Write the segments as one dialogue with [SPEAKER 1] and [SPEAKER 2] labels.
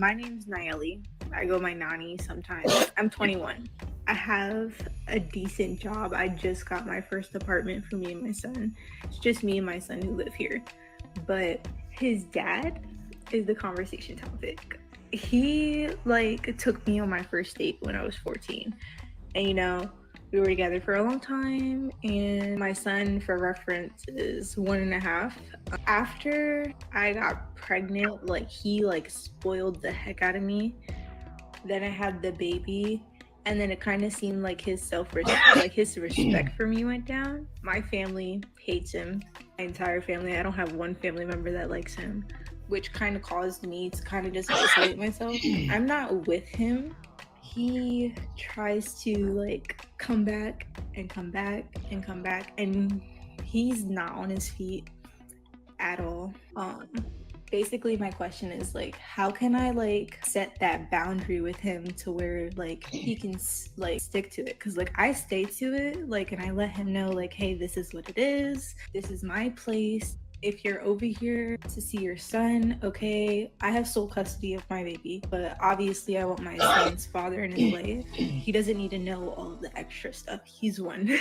[SPEAKER 1] My name's Nayeli. I go by Nani sometimes. I'm 21. I have a decent job. I just got my first apartment for me and my son. It's just me and my son who live here. But his dad is the conversation topic. He took me on my first date when I was 14. And we were together for a long time, and my son, for reference, is 1.5. After I got pregnant, he spoiled the heck out of me. Then I had the baby, and then it kind of seemed like his his respect for me went down. My family hates him. My entire family. I don't have one family member that likes him, which kind of caused me to kind of just isolate myself. I'm not with him. He tries to come back and come back and come back, and he's not on his feet at all. Basically my question is how can I set that boundary with him to where he can stick to it, because I stay to it, and I let him know hey, this is what it is, this is my place. If you're over here to see your son, okay, I have sole custody of my baby, but obviously I want my son's father in his life. He doesn't need to know all of the extra stuff. He's one.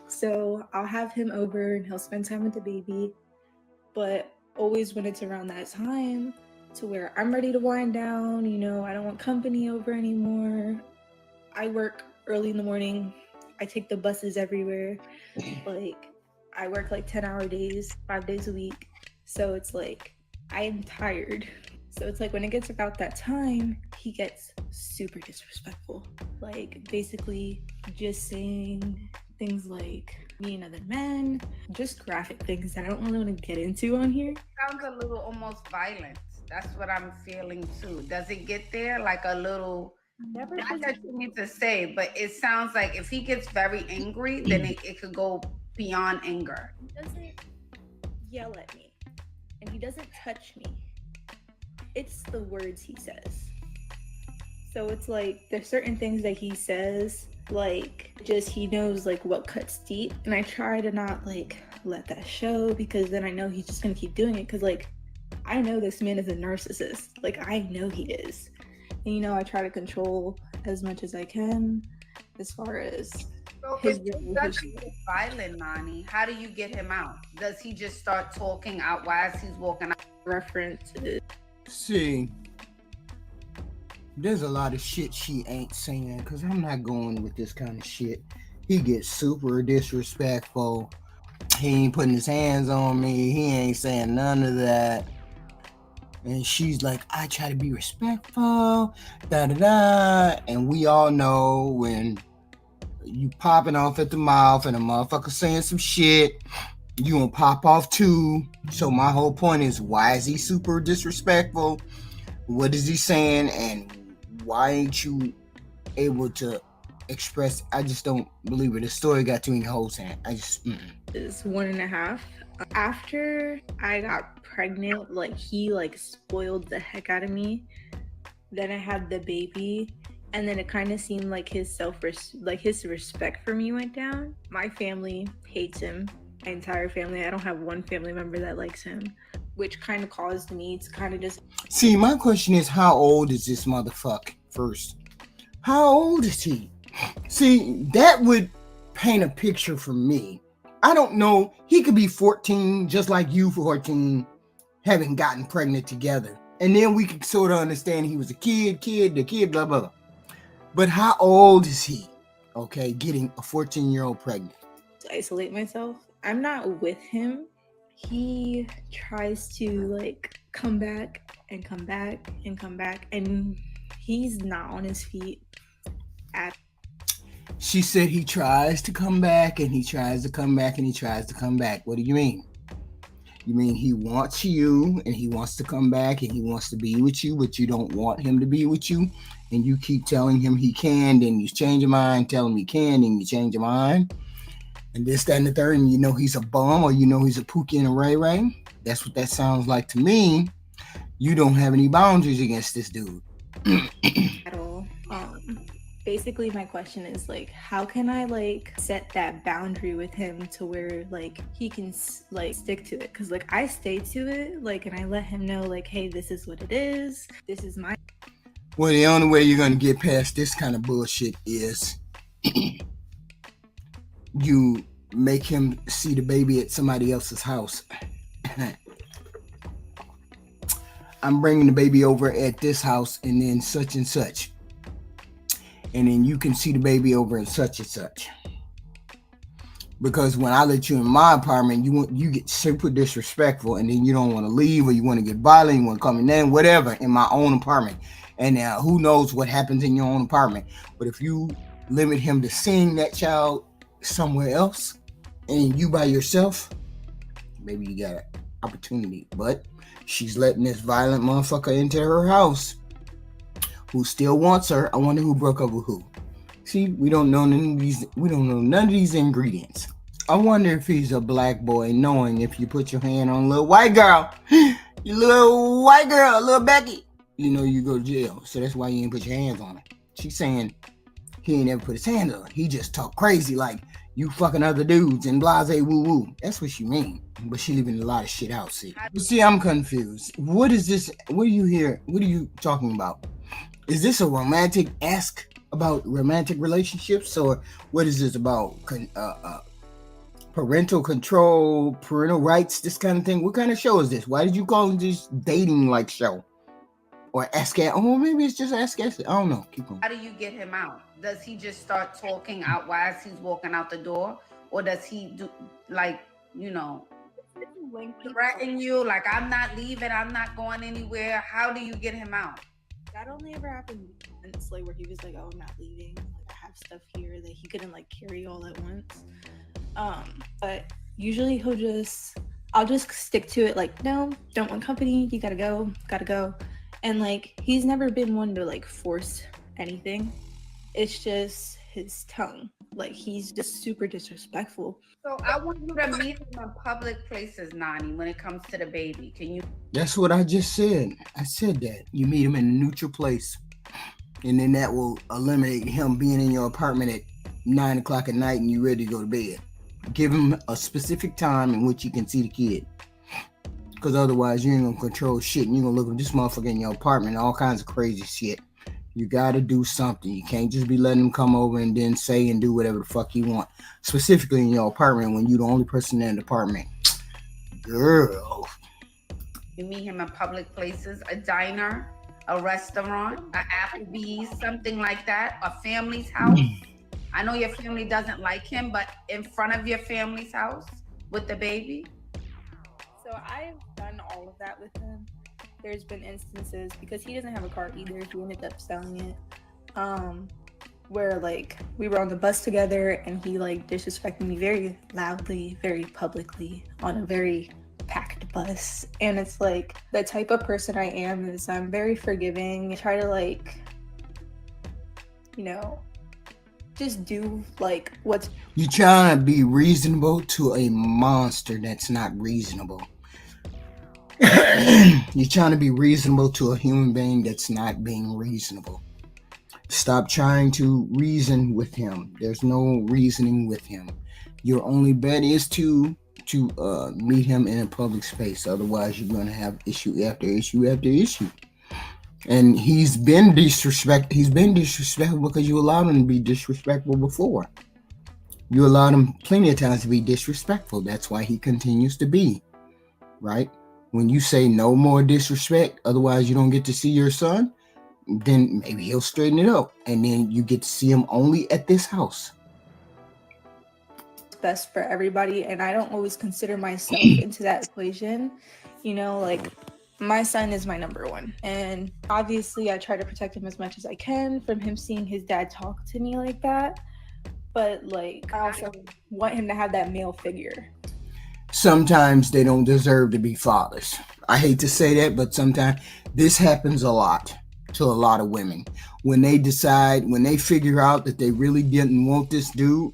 [SPEAKER 1] So I'll have him over and he'll spend time with the baby. But always when it's around that time to where I'm ready to wind down, I don't want company over anymore. I work early in the morning. I take the buses everywhere. I work 10-hour days, 5 days a week. So it's I am tired. So it's when it gets about that time, he gets super disrespectful. Basically just saying things like me and other men, just graphic things that I don't really want to get into on here.
[SPEAKER 2] Sounds a little almost violent. That's what I'm feeling too. Does it get there a little? Not that you need to say, but it sounds like if he gets very angry, then it could go beyond anger.
[SPEAKER 1] He doesn't yell at me, and he doesn't touch me. It's the words he says. So it's there's certain things that he says, just he knows what cuts deep, and I try to not let that show, because then I know he's just gonna keep doing it, because I know this man is a narcissist. I know he is. And I try to control as much as I can as far as
[SPEAKER 2] so if he doesn't get violent, Nani, how do you get him out? Does he just start talking out while he's walking out?
[SPEAKER 1] References.
[SPEAKER 3] See, there's a lot of shit she ain't saying, because I'm not going with this kind of shit. He gets super disrespectful. He ain't putting his hands on me. He ain't saying none of that. And she's like, I try to be respectful, da-da-da. And we all know when you popping off at the mouth and a motherfucker saying some shit, you gonna pop off too. So my whole point is, why is he super disrespectful? What is he saying? And why ain't you able to express? I just don't believe it. The story got too many holes in it.
[SPEAKER 1] Is 1.5. After I got pregnant, he spoiled the heck out of me. Then I had the baby, and then it kind of seemed like his respect for me went down. My family hates him. My entire family. I don't have one family member that likes him, which kind of caused me to kind of just...
[SPEAKER 3] See, my question is, how old is this motherfucker first? How old is he? See, that would paint a picture for me. I don't know. He could be 14, just like you 14, having gotten pregnant together. And then we could sort of understand he was a kid, blah, blah. But how old is he? Okay, getting a 14-year-old pregnant.
[SPEAKER 1] To isolate myself. I'm not with him. He tries to come back and come back and come back, and he's not on his feet at...
[SPEAKER 3] She said he tries to come back and he tries to come back and he tries to come back. What do you mean? You mean he wants you and he wants to come back and he wants to be with you, but you don't want him to be with you, and you keep telling him he can, then you change your mind, tell him he can, and you change your mind, and this, that, and the third, and he's a bum, or he's a Pookie and a Ray Ray? That's what that sounds like to me. You don't have any boundaries against this dude.
[SPEAKER 1] At all. basically my question is like, how can I like set that boundary with him to where like he can like stick to it? Because like I stay to it, like, and I let him know like, hey, this is what it is, this is my.
[SPEAKER 3] Well, the only way you're gonna get past this kind of bullshit is you make him see the baby at somebody else's house. I'm bringing the baby over at this house and then such and such. And then you can see the baby over at such and such. Because when I let you in my apartment, you get super disrespectful, and then you don't want to leave, or you want to get violent, you want to come in, whatever, in my own apartment. And who knows what happens in your own apartment. But if you limit him to seeing that child somewhere else, and you by yourself, maybe you got an opportunity. But she's letting this violent motherfucker into her house who still wants her. I wonder who broke up with who. See, we don't know none of these. We don't know none of these ingredients. I wonder if he's a black boy, knowing if you put your hand on a little white girl, you little white girl, little Becky, you know you go to jail. So that's why you ain't put your hands on her. She's saying he ain't ever put his hands on her. He just talk crazy like you fucking other dudes and blase woo woo. That's what she mean. But she leaving a lot of shit out. See, I'm confused. What is this? What are you here? What are you talking about? Is this a romantic-esque about romantic relationships, or what is this about? Parental control, parental rights, this kind of thing? What kind of show is this? Why did you call it this dating like show? Or ask it? Oh, maybe it's just ask it. I don't know. Keep going.
[SPEAKER 2] How do you get him out? Does he just start talking out while he's walking out the door, or does he do like threaten you? Like, I'm not leaving. I'm not going anywhere. How do you get him out?
[SPEAKER 1] That only ever happened once, like where he was like, "Oh, I'm not leaving. Like, I have stuff here that he couldn't like carry all at once." But usually I'll just stick to it. Like, no, don't want company. You gotta go. And like, he's never been one to like force anything. It's just his tongue. Like, he's just super disrespectful.
[SPEAKER 2] So I want you to meet him in public places, Nani, when it comes to the baby. Can you?
[SPEAKER 3] That's what I just said. I said that. You meet him in a neutral place. And then that will eliminate him being in your apartment at 9 o'clock at night and you ready to go to bed. Give him a specific time in which you can see the kid. Because otherwise you ain't going to control shit. And you're going to look at this motherfucker in your apartment and all kinds of crazy shit. You got to do something. You can't just be letting him come over and then say and do whatever the fuck you want. Specifically in your apartment when you're the only person in the apartment. Girl.
[SPEAKER 2] You meet him in public places, a diner, a restaurant, an Applebee's, something like that, a family's house. I know your family doesn't like him, but in front of your family's house with the baby.
[SPEAKER 1] So I've done all of that with him. There's been instances, because he doesn't have a car either, he ended up selling it, where like we were on the bus together and he like disrespected me very loudly, very publicly on a very packed bus. And it's like, the type of person I am is I'm very forgiving. I try to like, just do like what's...
[SPEAKER 3] You're trying to be reasonable to a monster that's not reasonable. You're trying to be reasonable to a human being that's not being reasonable. Stop trying to reason with him. There's no reasoning with him. Your only bet is to meet him in a public space. Otherwise, you're going to have issue after issue after issue. And he's been disrespectful because you allowed him to be disrespectful before. You allowed him plenty of times to be disrespectful. That's why he continues to be. Right? When you say no more disrespect, otherwise you don't get to see your son, then maybe he'll straighten it up. And then you get to see him only at this house.
[SPEAKER 1] Best for everybody. And I don't always consider myself into that equation. Like, my son is my number one. And obviously I try to protect him as much as I can from him seeing his dad talk to me like that. But like, I also want him to have that male figure.
[SPEAKER 3] Sometimes they don't deserve to be fathers. I hate to say that, but sometimes this happens a lot to a lot of women. When they figure out that they really didn't want this dude,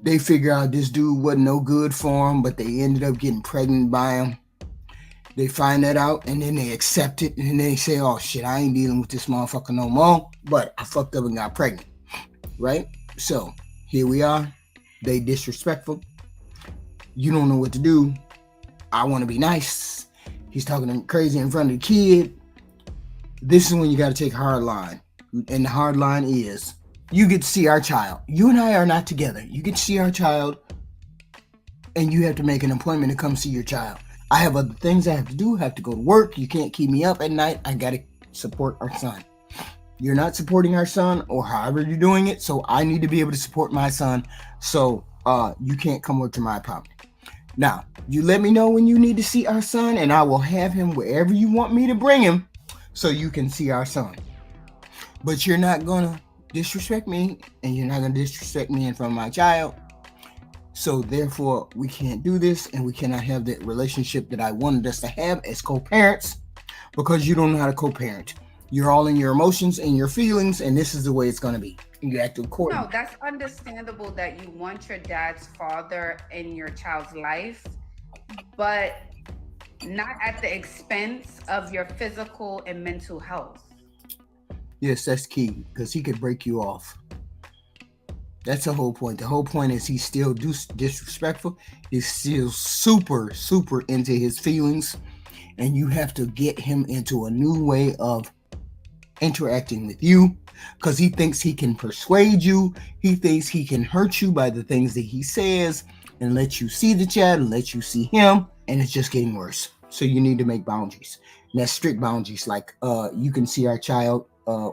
[SPEAKER 3] they figure out this dude wasn't no good for them, but they ended up getting pregnant by him. They find that out and then they accept it and then they say, oh shit, I ain't dealing with this motherfucker no more. But I fucked up and got pregnant. Right? So here we are. They disrespectful. You don't know what to do. I want to be nice. He's talking to me crazy in front of the kid. This is when you got to take a hard line. And the hard line is you get to see our child. You and I are not together. You get to see our child and you have to make an appointment to come see your child. I have other things I have to do. I have to go to work. You can't keep me up at night. I got to support our son. You're not supporting our son or however you're doing it. So I need to be able to support my son. So you can't come over to my apartment. Now, you let me know when you need to see our son and I will have him wherever you want me to bring him so you can see our son. But you're not going to disrespect me and you're not going to disrespect me in front of my child. So therefore, we can't do this and we cannot have the relationship that I wanted us to have as co-parents because you don't know how to co-parent. You're all in your emotions and your feelings and this is the way it's going to be. You act accordingly.
[SPEAKER 2] No, that's understandable that you want your dad's father in your child's life, but not at the expense of your physical and mental health.
[SPEAKER 3] Yes, that's key because he could break you off. That's the whole point. The whole point is he's still disrespectful. He's still super, super into his feelings. And you have to get him into a new way of interacting with you because he thinks he can persuade you. He thinks he can hurt you by the things that he says and let you see the child and let you see him. And it's just getting worse. So you need to make boundaries. And that's strict boundaries. Like you can see our child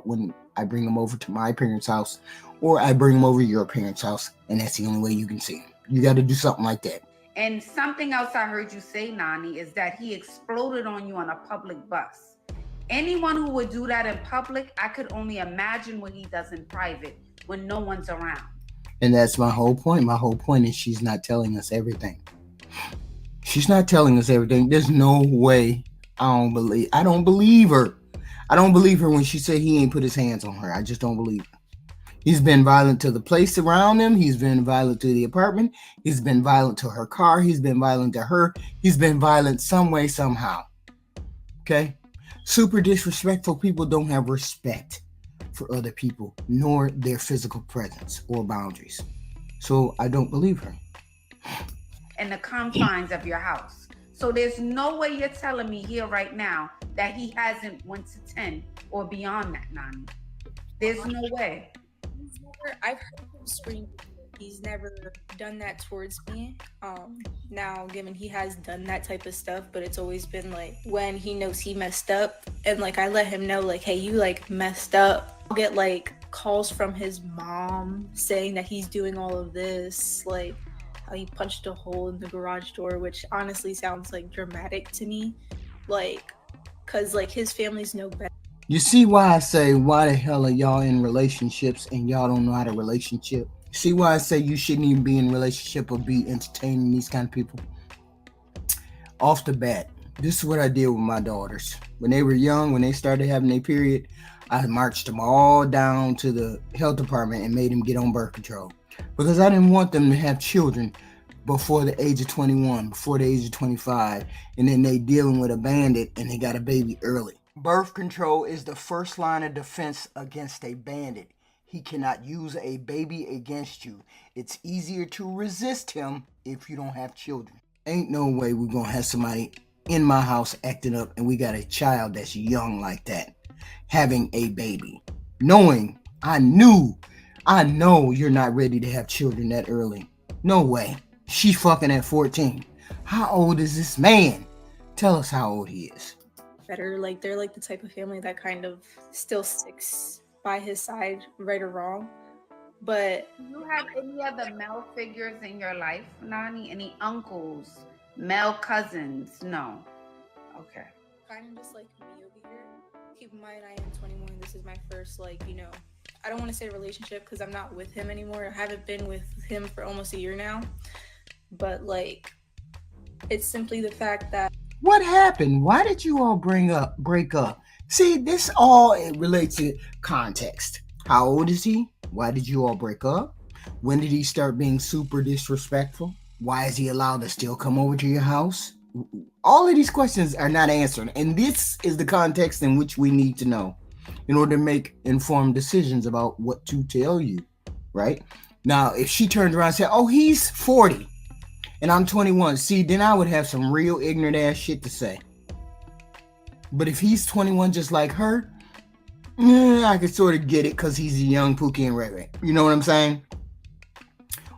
[SPEAKER 3] when I bring him over to my parents' house or I bring him over to your parents' house. And that's the only way you can see him. You got to do something like that.
[SPEAKER 2] And something else I heard you say, Nani, is that he exploded on you on a public bus. Anyone who would do that in public, I could only imagine what he does in private when no one's around.
[SPEAKER 3] And that's my whole point. My whole point is she's not telling us everything. She's not telling us everything. There's no way. I don't believe her. I don't believe her when she said he ain't put his hands on her. I just don't believe her. He's been violent to the place around him. He's been violent to the apartment. He's been violent to her car. He's been violent to her. He's been violent some way, somehow. Okay? Super disrespectful people don't have respect for other people, nor their physical presence or boundaries. So I don't believe her.
[SPEAKER 2] In the confines of your house. So there's no way you're telling me here right now that he hasn't went to 10 or beyond that, Nani. There's no way.
[SPEAKER 1] I've heard him scream. He's never done that towards me. Now, given he has done that type of stuff, but it's always been like when he knows he messed up, and like I let him know, like, hey, you like messed up. I'll get like calls from his mom saying that he's doing all of this, like how he punched a hole in the garage door, which honestly sounds like dramatic to me, like, cause like his family's no better.
[SPEAKER 3] You see why I say, why the hell are y'all in relationships and y'all don't know how to relationship? See why I say you shouldn't even be in a relationship or be entertaining these kind of people? Off the bat, this is what I did with my daughters. When they were young, when they started having their period, I marched them all down to the health department and made them get on birth control. Because I didn't want them to have children before the age of 21, before the age of 25, and then they dealing with a bandit and they got a baby early. Birth control is the first line of defense against a bandit. He cannot use a baby against you. It's easier to resist him if you don't have children. Ain't no way we're going to have somebody in my house acting up and we got a child that's young like that, having a baby. I know you're not ready to have children that early. No way. She fucking at 14. How old is this man? Tell us how old he is.
[SPEAKER 1] Better, like they're like the type of family that kind of still sticks by his side, right or wrong. But
[SPEAKER 2] do you have any other male figures in your life, Nani? Any uncles, male cousins? No. Okay.
[SPEAKER 1] Kind of just like me over here. Keep in mind, I am 21. This is my first, like, I don't want to say relationship because I'm not with him anymore. I haven't been with him for almost a year now. But like, it's simply the fact that.
[SPEAKER 3] What happened? Why did you all break up? See, this all relates to context. How old is he? Why did you all break up? When did he start being super disrespectful? Why is he allowed to still come over to your house? all of these questions are not answered, and this is the context in which we need to know in order to make informed decisions about what to tell you, right? Now, if she turned around and said, "Oh, he's 40 and I'm 21," see, then I would have some real ignorant ass shit to say. But if he's 21 just like her, I could sort of get it because he's a young Pookie and Ray Ray. You know what I'm saying?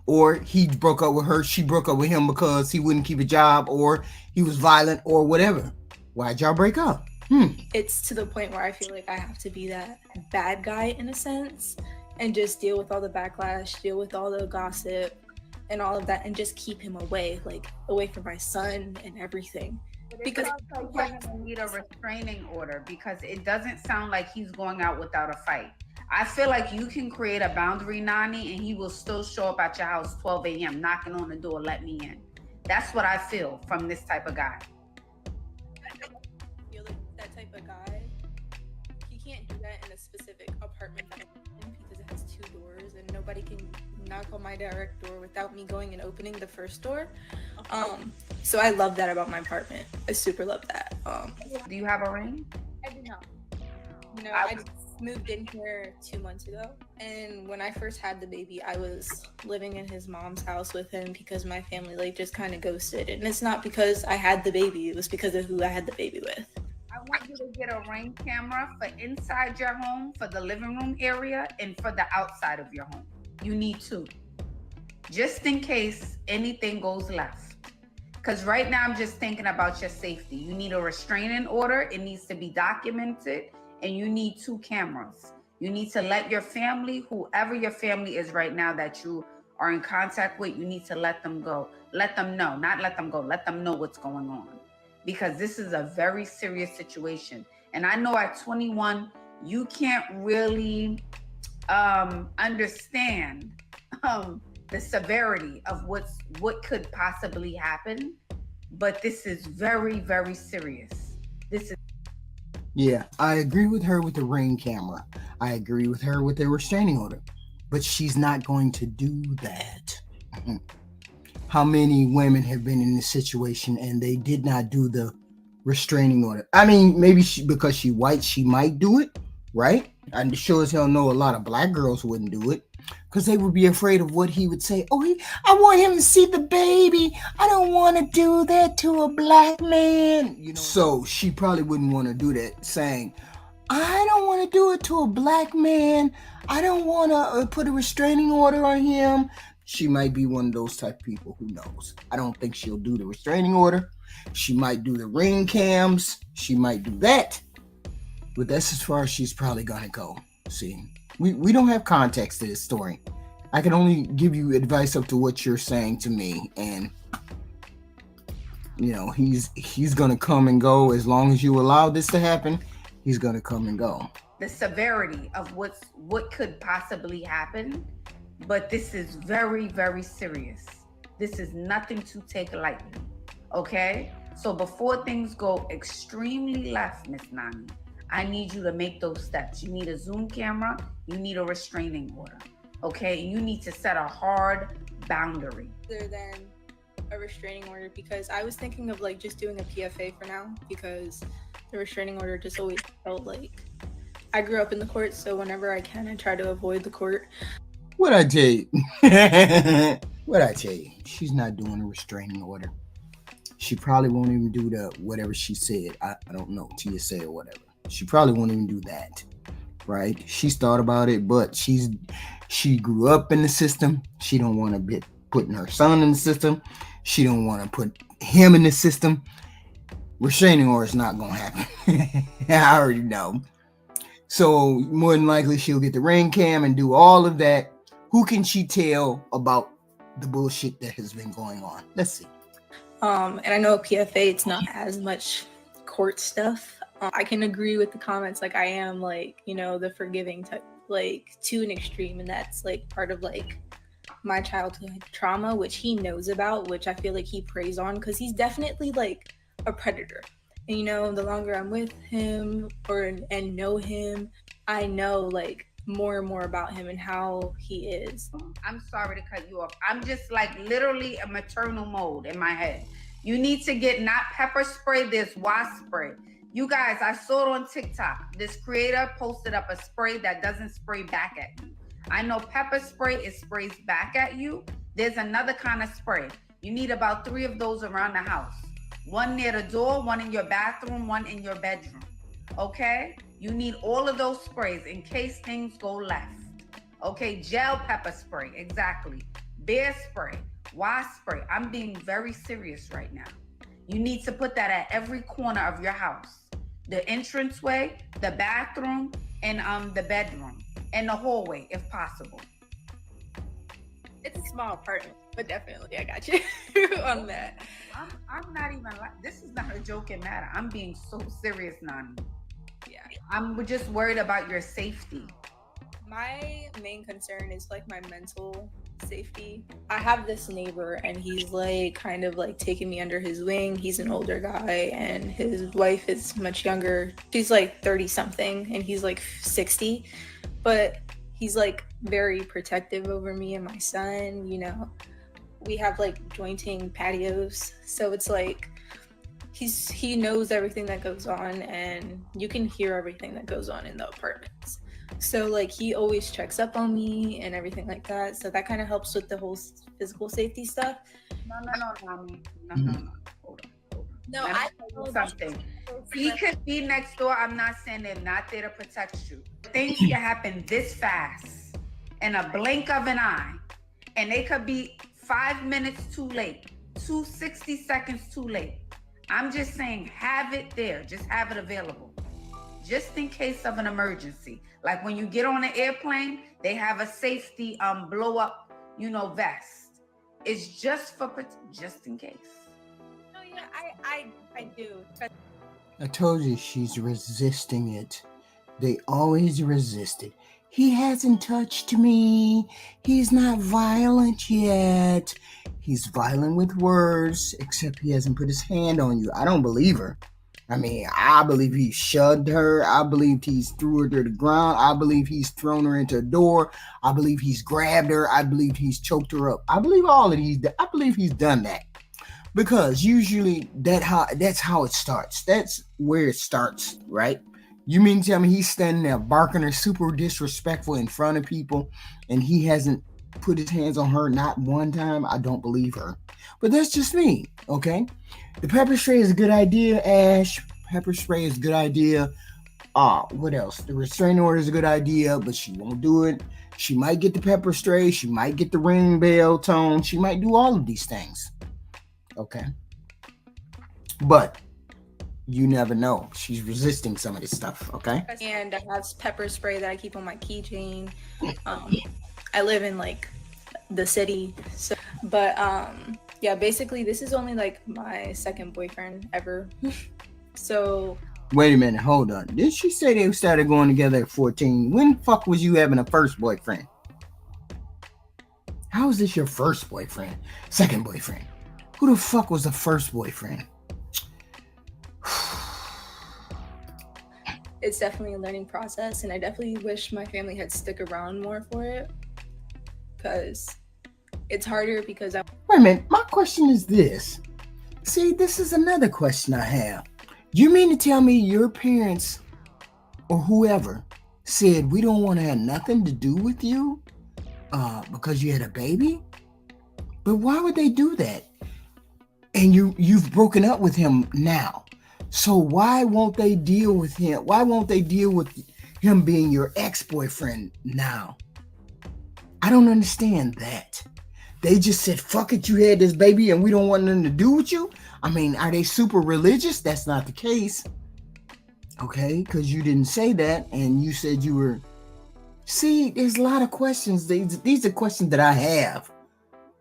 [SPEAKER 3] Or he broke up with her, she broke up with him because he wouldn't keep a job, or he was violent, or whatever. Why'd y'all break up?
[SPEAKER 1] It's to the point where I feel like I have to be that bad guy in a sense and just deal with all the backlash, deal with all the gossip and all of that, and just keep him away, like away from my son and everything.
[SPEAKER 2] Because also you're gonna need a restraining order because it doesn't sound like he's going out without a fight. I feel like you can create a boundary, Nani, and he will still show up at your house 12 a.m. knocking on the door, let me in. That's what I feel from this type of guy.
[SPEAKER 1] You're like that type of guy. He can't do that in a specific apartment that I'm in because it has 2 doors and nobody can knock on my direct door without me going and opening the first door. So I love that about my apartment. I super love that.
[SPEAKER 2] Do you have a ring?
[SPEAKER 1] I do not. You know, I just moved in here 2 months ago, and when I first had the baby, I was living in his mom's house with him because my family like just kind of ghosted, and it's not because I had the baby, it was because of who I had the baby with.
[SPEAKER 2] I want you to get a ring camera for inside your home, for the living room area, and for the outside of your home. You need 2, just in case anything goes left. Because right now I'm just thinking about your safety. You need a restraining order. It needs to be documented. And you need 2 cameras. You need to let your family, whoever your family is right now that you are in contact with, you need to let them go. Let them know, not let them go. Let them know what's going on. Because this is a very serious situation. And I know at 21, you can't really understand the severity of what could possibly happen, but this is very, very serious.
[SPEAKER 3] Yeah, I agree with her with the ring camera. I agree with her with the restraining order, but she's not going to do that. How many women have been in this situation and they did not do the restraining order? I mean, maybe because she white, she might do it, right? I sure as hell know a lot of black girls wouldn't do it because they would be afraid of what he would say. Oh, I want him to see the baby. I don't want to do that to a black man. You know, so she probably wouldn't want to do that, saying, I don't want to do it to a black man. I don't want to put a restraining order on him. She might be one of those type of people. Who knows? I don't think she'll do the restraining order. She might do the ring cams. She might do that. But that's as far as she's probably going to go. See, we don't have context to this story. I can only give you advice up to what you're saying to me. And, you know, he's going to come and go as long as you allow this to happen. He's going to come and go.
[SPEAKER 2] The severity of what could possibly happen, but this is very, very serious. This is nothing to take lightly, okay? So before things go extremely left, Miss Nani, I need you to make those steps. You need a Zoom camera, you need a restraining order, okay? You need to set a hard boundary.
[SPEAKER 1] Other than a restraining order, because I was thinking of like just doing a PFA for now, because the restraining order just always felt like I grew up in the court, so whenever I can, I try to avoid the court.
[SPEAKER 3] What'd I tell you? What'd I tell you? She's not doing a restraining order. She probably won't even do the whatever she said. I don't know, TSA or whatever. She probably won't even do that, right? She's thought about it, but she grew up in the system. She don't want to be putting her son in the system. She don't want to put him in the system. Restraining order is not going to happen. I already know. So more than likely she'll get the ring cam and do all of that. Who can she tell about the bullshit that has been going on? Let's see.
[SPEAKER 1] And I know at PFA it's not as much court stuff. I can agree with the comments. Like I am like, you know, the forgiving type, like to an extreme, and that's like part of like my childhood trauma, which he knows about, which I feel like he preys on because he's definitely like a predator. And you know, the longer I'm with him and know him, I know like more and more about him and how he is.
[SPEAKER 2] I'm sorry to cut you off. I'm just like literally a maternal mode in my head You need to get not pepper spray, there's wasp spray. You guys, I saw it on TikTok. This creator posted up a spray that doesn't spray back at you. I know pepper spray, it sprays back at you. There's another kind of spray. You need about 3 of those around the house. One near the door, one in your bathroom, one in your bedroom. Okay? You need all of those sprays in case things go left. Okay, gel pepper spray, exactly. Bear spray, wasp spray. I'm being very serious right now. You need to put that at every corner of your house. The entranceway, the bathroom, and the bedroom, and the hallway, if possible.
[SPEAKER 1] It's a small apartment, but definitely I got you on that.
[SPEAKER 2] I'm not even like, this is not a joking matter. I'm being so serious, Nani.
[SPEAKER 1] Yeah.
[SPEAKER 2] I'm just worried about your safety.
[SPEAKER 1] My main concern is like my mental safety. I have this neighbor and he's like kind of like taking me under his wing. He's an older guy and his wife is much younger. She's like 30 something and he's like 60, but he's like very protective over me and my son. You know, we have like jointing patios, so it's like he knows everything that goes on and you can hear everything that goes on in the apartments. So like he always checks up on me and everything like that. So that kind of helps with the whole physical safety stuff.
[SPEAKER 2] No. Hold on.
[SPEAKER 1] No,
[SPEAKER 2] I know something. He could be next door. I'm not saying they're not there to protect you. Things can happen this fast in a blink of an eye, and they could be 5 minutes too late, 60 seconds too late. I'm just saying, have it there. Just have it available, just in case of an emergency. Like when you get on an airplane, they have a safety blow up, vest. It's just in case.
[SPEAKER 1] Oh yeah, I do.
[SPEAKER 3] I told you she's resisting it. They always resist it. He hasn't touched me. He's not violent yet. He's violent with words, except he hasn't put his hand on you. I don't believe her. I mean, I believe he shoved her. I believe he's threw her to the ground. I believe he's thrown her into a door. I believe he's grabbed her. I believe he's choked her up. I believe all of these. I believe he's done that. Because usually that's how it starts. That's where it starts, right? You mean to tell me he's standing there barking her super disrespectful in front of people and he hasn't put his hands on her not one time? I don't believe her. But that's just me, okay? The pepper spray is a good idea, Ash. Pepper spray is a good idea. What else? The restraining order is a good idea, but she won't do it. She might get the pepper spray. She might get the ring bell tone. She might do all of these things. Okay. But you never know. She's resisting some of this stuff, okay?
[SPEAKER 1] And I have pepper spray that I keep on my keychain. I live in like the city, but yeah, basically this is only like my second boyfriend ever. So
[SPEAKER 3] wait a minute, hold on. Did she say they started going together at 14? When the fuck was you having a first boyfriend? How is this your first boyfriend? Second boyfriend? Who the fuck was the first boyfriend?
[SPEAKER 1] It's definitely a learning process, and I definitely wish my family had stuck around more for it, because it's harder because
[SPEAKER 3] Wait a minute, my question is this. See, this is another question I have. You mean to tell me your parents or whoever said we don't want to have nothing to do with you because you had a baby? But why would they do that? And you've broken up with him now. So why won't they deal with him? Why won't they deal with him being your ex-boyfriend now? I don't understand that. They just said, fuck it, you had this baby and we don't want nothing to do with you? I mean, are they super religious? That's not the case. Okay, because you didn't say that and you said you were... See, there's a lot of questions. These are questions that I have.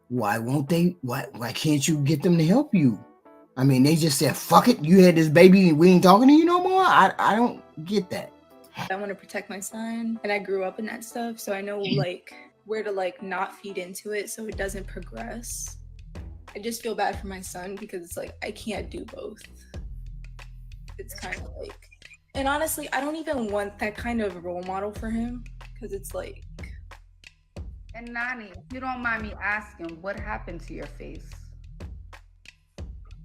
[SPEAKER 3] Why won't they? Why can't you get them to help you? I mean, they just said, fuck it, you had this baby and we ain't talking to you no more? I don't get that.
[SPEAKER 1] I want to protect my son, and I grew up in that stuff, so I know like where to like not feed into it so it doesn't progress. I just feel bad for my son because it's like I can't do both. It's kind of like, and honestly, I don't even want that kind of role model for him because it's like.
[SPEAKER 2] And Nani, if you don't mind me asking, what happened to your face?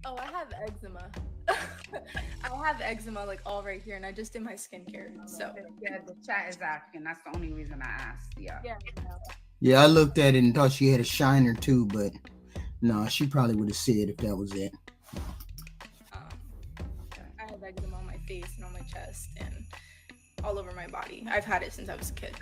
[SPEAKER 1] Oh, I have eczema. I have eczema like all right here, and I just did my skincare. So
[SPEAKER 2] Yeah, the chat is asking. That's the only reason I asked. Yeah.
[SPEAKER 3] Yeah, I looked at it and thought she had a shiner too, but no, she probably would have said if that was it.
[SPEAKER 1] I have eczema on my face and on my chest and all over my body. I've had it since I was a kid.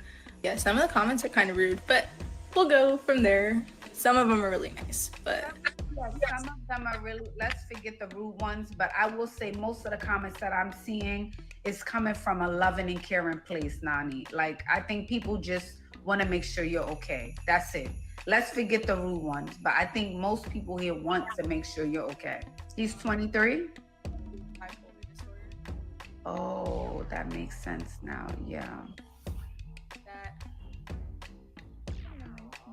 [SPEAKER 1] Yeah, some of the comments are kind of rude, but we'll go from there. Some of them are really nice, but
[SPEAKER 2] yeah, some of them are really, let's forget the rude ones, but I will say most of the comments that I'm seeing is coming from a loving and caring place, Nani. Like, I think people just want to make sure you're okay. That's it. Let's forget the rude ones, but I think most people here want to make sure you're okay. He's 23?
[SPEAKER 1] bipolar disorder.
[SPEAKER 2] Oh, that makes sense now. Yeah.
[SPEAKER 1] That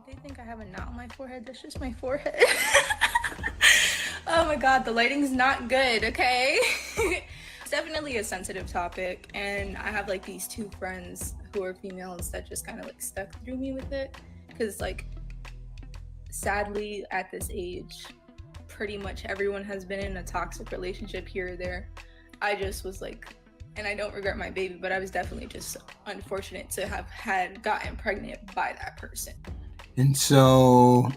[SPEAKER 1] they think I have a knot on my forehead. That's just my forehead. Oh my god, the lighting's not good, okay? It's definitely a sensitive topic, and I have like these two friends who are females that just kind of like stuck through me with it. Because, like, sadly, at this age, pretty much everyone has been in a toxic relationship here or there. I just was like, and I don't regret my baby, but I was definitely just unfortunate to have had gotten pregnant by that person.
[SPEAKER 3] And so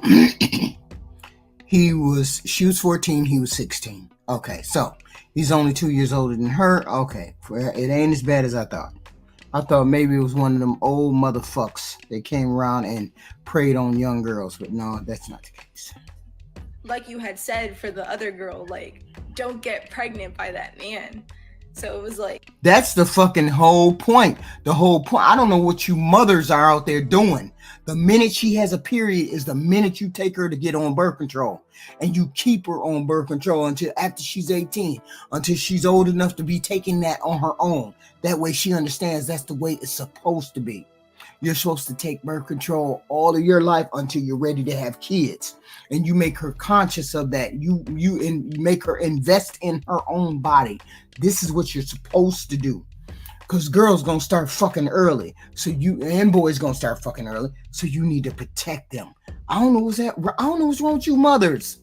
[SPEAKER 3] she was 14, he was 16. Okay, so he's only 2 years older than her. Okay, it ain't as bad as I thought. I thought maybe it was one of them old motherfucks that came around and preyed on young girls, but no, that's not the case.
[SPEAKER 1] Like you had said for the other girl, like, don't get pregnant by that man. So it was like,
[SPEAKER 3] that's the fucking whole point. The whole point. I don't know what you mothers are out there doing. The minute she has a period is the minute you take her to get on birth control, and you keep her on birth control until after she's 18, until she's old enough to be taking that on her own. That way she understands that's the way it's supposed to be. You're supposed to take birth control all of your life until you're ready to have kids, and you make her conscious of that. You make her invest in her own body. This is what you're supposed to do, because girls gonna start fucking early, and boys gonna start fucking early, so you need to protect them. I don't know what's wrong with you mothers.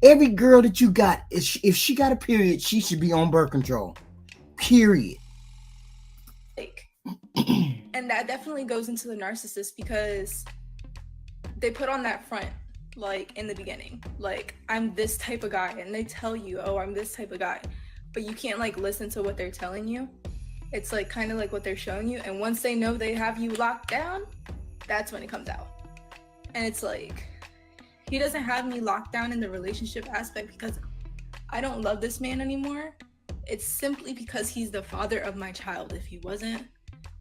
[SPEAKER 3] Every girl that you got, if she got a period, she should be on birth control. Period.
[SPEAKER 1] And that definitely goes into the narcissist, because they put on that front, like, in the beginning, like, I'm this type of guy, and they tell you, oh, I'm this type of guy, but you can't like listen to what they're telling you. It's like kind of like what they're showing you, and once they know they have you locked down, that's when it comes out. And it's like, he doesn't have me locked down in the relationship aspect because I don't love this man anymore. It's simply because he's the father of my child. If he wasn't,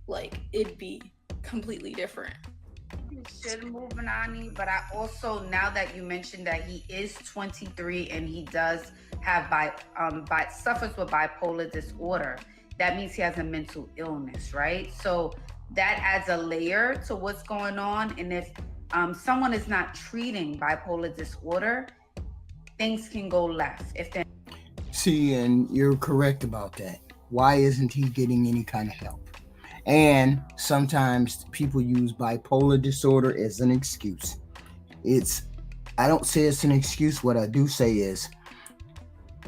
[SPEAKER 1] like, it'd be completely different.
[SPEAKER 2] You should move, Nani, but I also, now that you mentioned that he is 23 and he does have suffers with bipolar disorder, that means he has a mental illness, right? So that adds a layer to what's going on. And if someone is not treating bipolar disorder, things can go left.
[SPEAKER 3] See, and you're correct about that. Why isn't he getting any kind of help? And sometimes people use bipolar disorder as an excuse. I don't say it's an excuse. What I do say is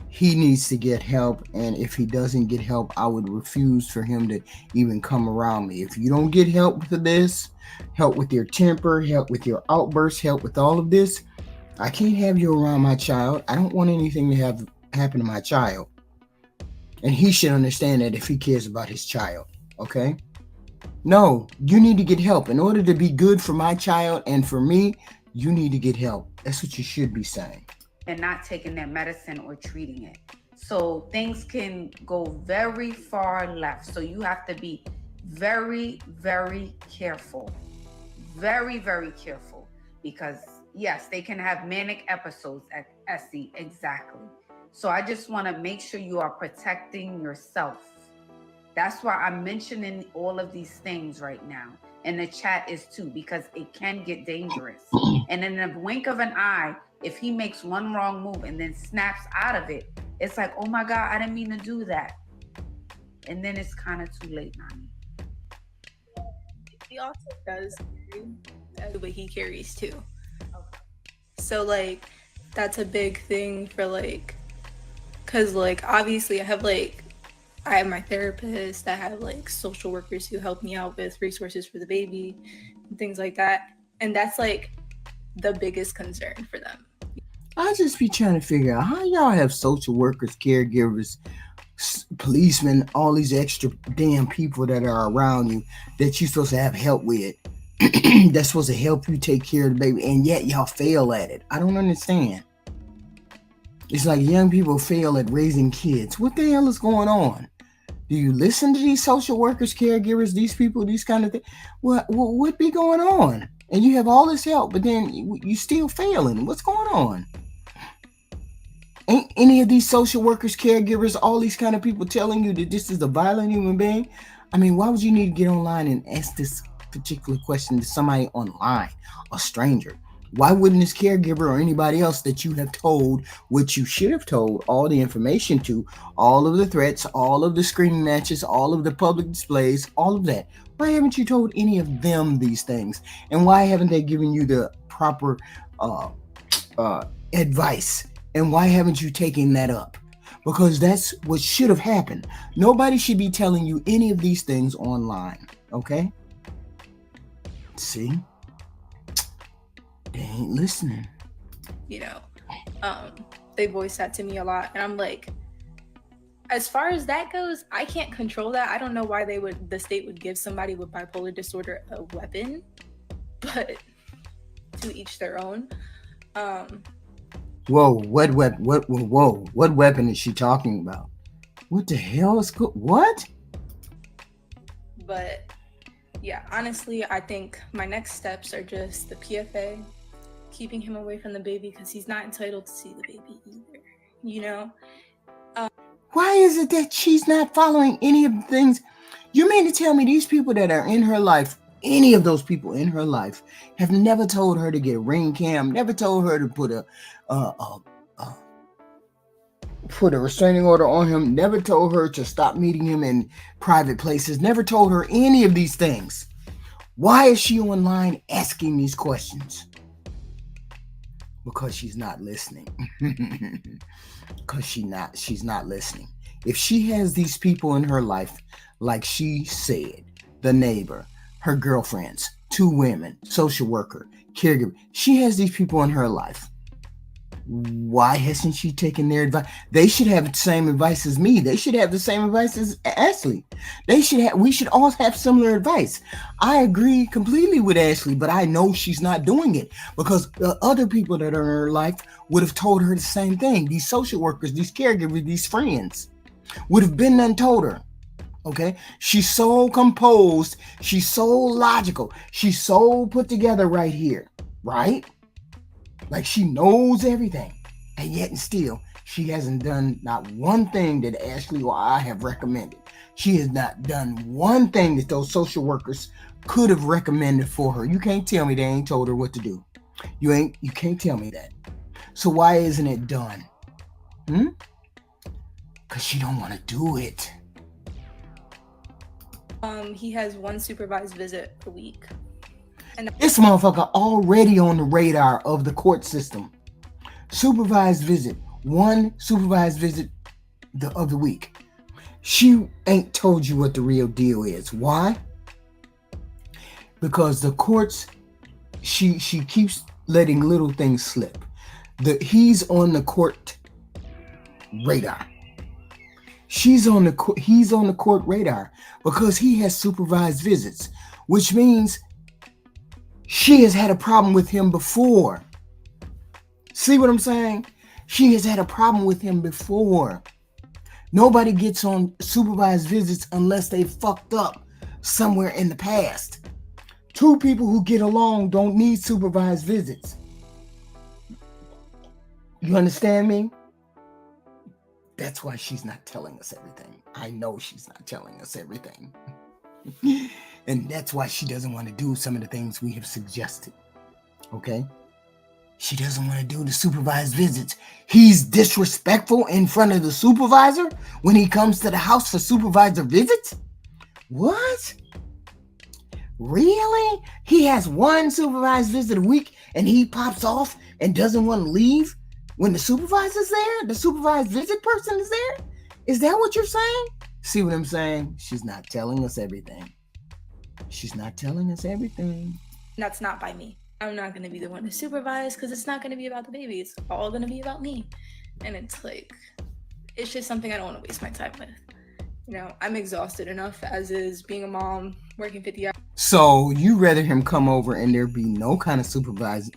[SPEAKER 3] he needs to get help. And if he doesn't get help, I would refuse for him to even come around me. If you don't get help for this, help with your temper, help with your outbursts, help with all of this, I can't have you around my child. I don't want anything to happen to my child. And he should understand that if he cares about his child. Okay? No, you need to get help. In order to be good for my child and for me, you need to get help. That's what you should be saying.
[SPEAKER 2] And not taking their medicine or treating it. So things can go very far left. So you have to be very, very careful. Very, very careful. Because yes, they can have manic episodes at Essie. Exactly. So I just want to make sure you are protecting yourself. That's why I'm mentioning all of these things right now. And the chat is too, because it can get dangerous. And in the wink of an eye, if he makes one wrong move and then snaps out of it, it's like, oh my God, I didn't mean to do that. And then it's kind of too late, Nani.
[SPEAKER 1] He also does the way he carries too. Okay. So like, that's a big thing for like Because, like, obviously, I have my therapist, I have, like, social workers who help me out with resources for the baby and things like that. And that's, like, the biggest concern for them.
[SPEAKER 3] I just be trying to figure out how y'all have social workers, caregivers, policemen, all these extra damn people that are around you that you're supposed to have help with. That's supposed to help you take care of the baby, and yet y'all fail at it. I don't understand. It's like young people fail at raising kids. What the hell is going on? Do you listen to these social workers, caregivers, these people, these kind of things? What be going on? And you have all this help, but then you still failing. What's going on? Ain't any of these social workers, caregivers, all these kind of people telling you that this is a violent human being? I mean, why would you need to get online and ask this particular question to somebody online, a stranger? Why wouldn't this caregiver or anybody else that you have told what you should have told all the information to, all of the threats, all of the screaming matches, all of the public displays, all of that? Why haven't you told any of them these things? And why haven't they given you the proper advice? And why haven't you taken that up? Because that's what should have happened. Nobody should be telling you any of these things online, okay? See? They ain't listening.
[SPEAKER 1] You know, they voice that to me a lot. And I'm like, as far as that goes, I can't control that. I don't know why the state would give somebody with bipolar disorder a weapon, but to each their own.
[SPEAKER 3] Whoa, what weapon is she talking about? What the hell is what?
[SPEAKER 1] But yeah, honestly, I think my next steps are just the PFA, keeping him away from the baby because he's not entitled to see the baby either, you know?
[SPEAKER 3] Why is it that she's not following any of the things? You mean to tell me these people that are in her life, any of those people in her life, have never told her to get a ring cam, never told her to put a restraining order on him, never told her to stop meeting him in private places, never told her any of these things? Why is she online asking these questions? Because she's not listening. Because she's not listening. If she has these people in her life, like she said, the neighbor, her girlfriends, 2 women, social worker, caregiver, she has these people in her life. Why hasn't she taken their advice? They should have the same advice as me. They should have the same advice as Ashley. We should all have similar advice. I agree completely with Ashley, but I know she's not doing it because the other people that are in her life would have told her the same thing. These social workers, these caregivers, these friends would have been and told her. Okay, she's so composed, she's so logical, she's so put together right here, right? Like she knows everything, and yet and still she hasn't done not one thing that Ashley or I have recommended. She has not done one thing that those social workers could have recommended for her. You can't tell me they ain't told her what to do. You can't tell me that. So why isn't it done? Because she don't want to do it.
[SPEAKER 1] He has 1 supervised visit a week. And
[SPEAKER 3] this motherfucker already on the radar of the court system. Supervised visit. 1 supervised visit of the week. She ain't told you what the real deal is. Why? Because the courts, she keeps letting little things slip. He's on the court radar. He's on the court radar because he has supervised visits, which means she has had a problem with him before. See what I'm saying? She has had a problem with him before. Nobody gets on supervised visits unless they fucked up somewhere in the past. 2 people who get along don't need supervised visits. You understand me? That's why she's not telling us everything. I know she's not telling us everything. And that's why she doesn't want to do some of the things we have suggested. Okay? She doesn't want to do the supervised visits. He's disrespectful in front of the supervisor when he comes to the house for supervisor visits? What? Really? He has 1 supervised visit a week and he pops off and doesn't want to leave? when the supervisor's there, the supervised visit person is there? Is that what you're saying? See what I'm saying? She's not telling us everything. She's not telling us everything.
[SPEAKER 1] That's not by me. I'm not going to be the one to supervise because it's not going to be about the baby. It's all going to be about me. And it's like, it's just something I don't want to waste my time with. You know, I'm exhausted enough as is being a mom, working 50 hours.
[SPEAKER 3] So you rather him come over and there be no kind of supervised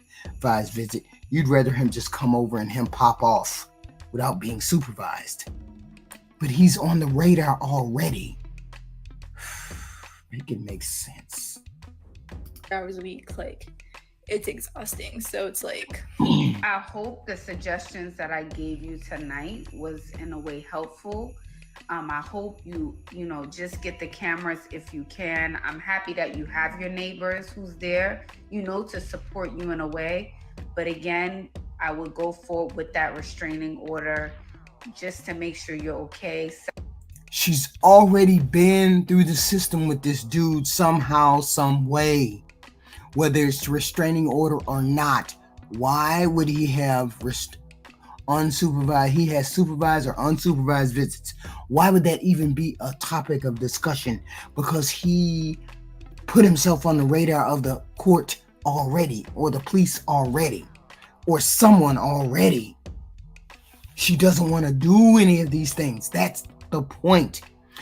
[SPEAKER 3] visit. You'd rather him just come over and him pop off without being supervised. But he's on the radar already. Make it make sense.
[SPEAKER 1] Hours a week, like, it's exhausting. So it's like,
[SPEAKER 2] I hope the suggestions that I gave you tonight was in a way helpful. I hope you know, just get the cameras if you can. I'm happy that you have your neighbors who's there, you know, to support you in a way. But again, I would go forward with that restraining order just to make sure you're okay.
[SPEAKER 3] She's already been through the system with this dude somehow, some way. Whether it's restraining order or not, why would he have unsupervised? He has supervised or unsupervised visits. Why would that even be a topic of discussion? Because he put himself on the radar of the court already, or the police already, or someone already. She doesn't want to do any of these things. That's the point.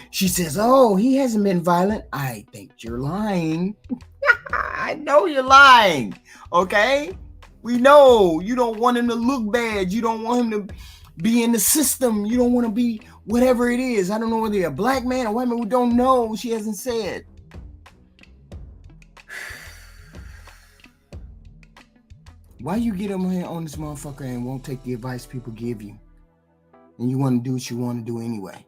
[SPEAKER 3] She says, oh, he hasn't been violent. I think you're lying. I know you're lying. Okay? We know you don't want him to look bad. You don't want him to be in the system. You don't want to be whatever it is. I don't know whether you're a black man or white man. We don't know. She hasn't said. Why you get up here on this motherfucker and won't take the advice people give you? And you want to do what you want to do anyway.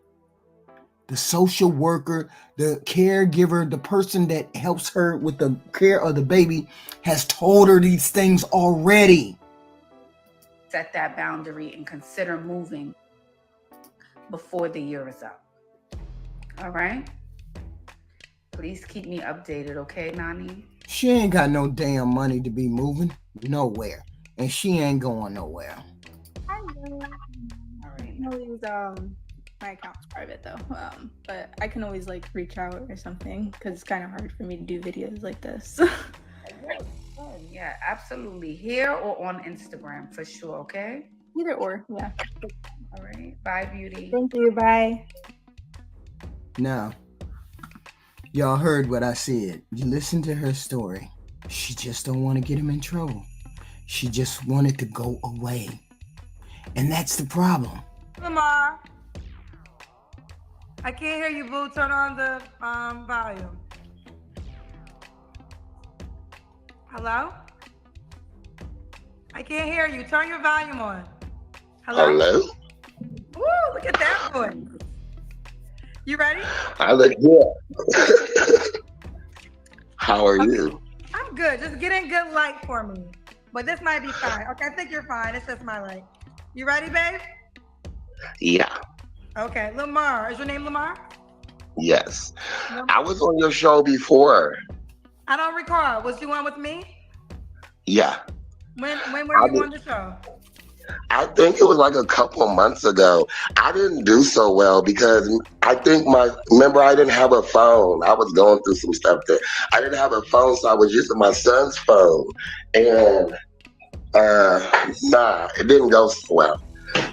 [SPEAKER 3] The social worker, the caregiver, the person that helps her with the care of the baby has told her these things already.
[SPEAKER 2] Set that boundary and consider moving before the year is up. All right? Please keep me updated, okay, Nani?
[SPEAKER 3] She ain't got no damn money to be moving nowhere. And she ain't going nowhere.
[SPEAKER 1] I know.
[SPEAKER 2] All right.
[SPEAKER 1] I always, my account's private though, but I can always like reach out or something because it's kind of hard for me to do videos like this.
[SPEAKER 2] Yeah, absolutely. Here or on Instagram for sure, okay?
[SPEAKER 1] Either or, yeah.
[SPEAKER 2] All right. Bye, beauty.
[SPEAKER 1] Thank you. Bye.
[SPEAKER 3] Now, y'all heard what I said. You listened to her story. She just don't want to get him in trouble. She just wanted to go away. And that's the problem.
[SPEAKER 4] Lamar, I can't hear you, boo. Turn on the volume. Hello? I can't hear you. Turn your volume on.
[SPEAKER 5] Hello?
[SPEAKER 4] Woo, look at that voice. You ready?
[SPEAKER 5] I look good. How are you?
[SPEAKER 4] I'm good. Just get in good light for me. But this might be fine. Okay, I think you're fine. It's just my light. You ready, babe?
[SPEAKER 5] Yeah.
[SPEAKER 4] Okay, Lamar. Is your name Lamar?
[SPEAKER 5] Yes.
[SPEAKER 4] Lamar.
[SPEAKER 5] I was on your show before.
[SPEAKER 4] I don't recall. Was you on with me?
[SPEAKER 5] Yeah.
[SPEAKER 4] When were you on the show?
[SPEAKER 5] I think it was like a couple of months ago. I didn't do so well because I think remember I didn't have a phone. I was going through some stuff there. I didn't have a phone, so I was using my son's phone. And it didn't go so well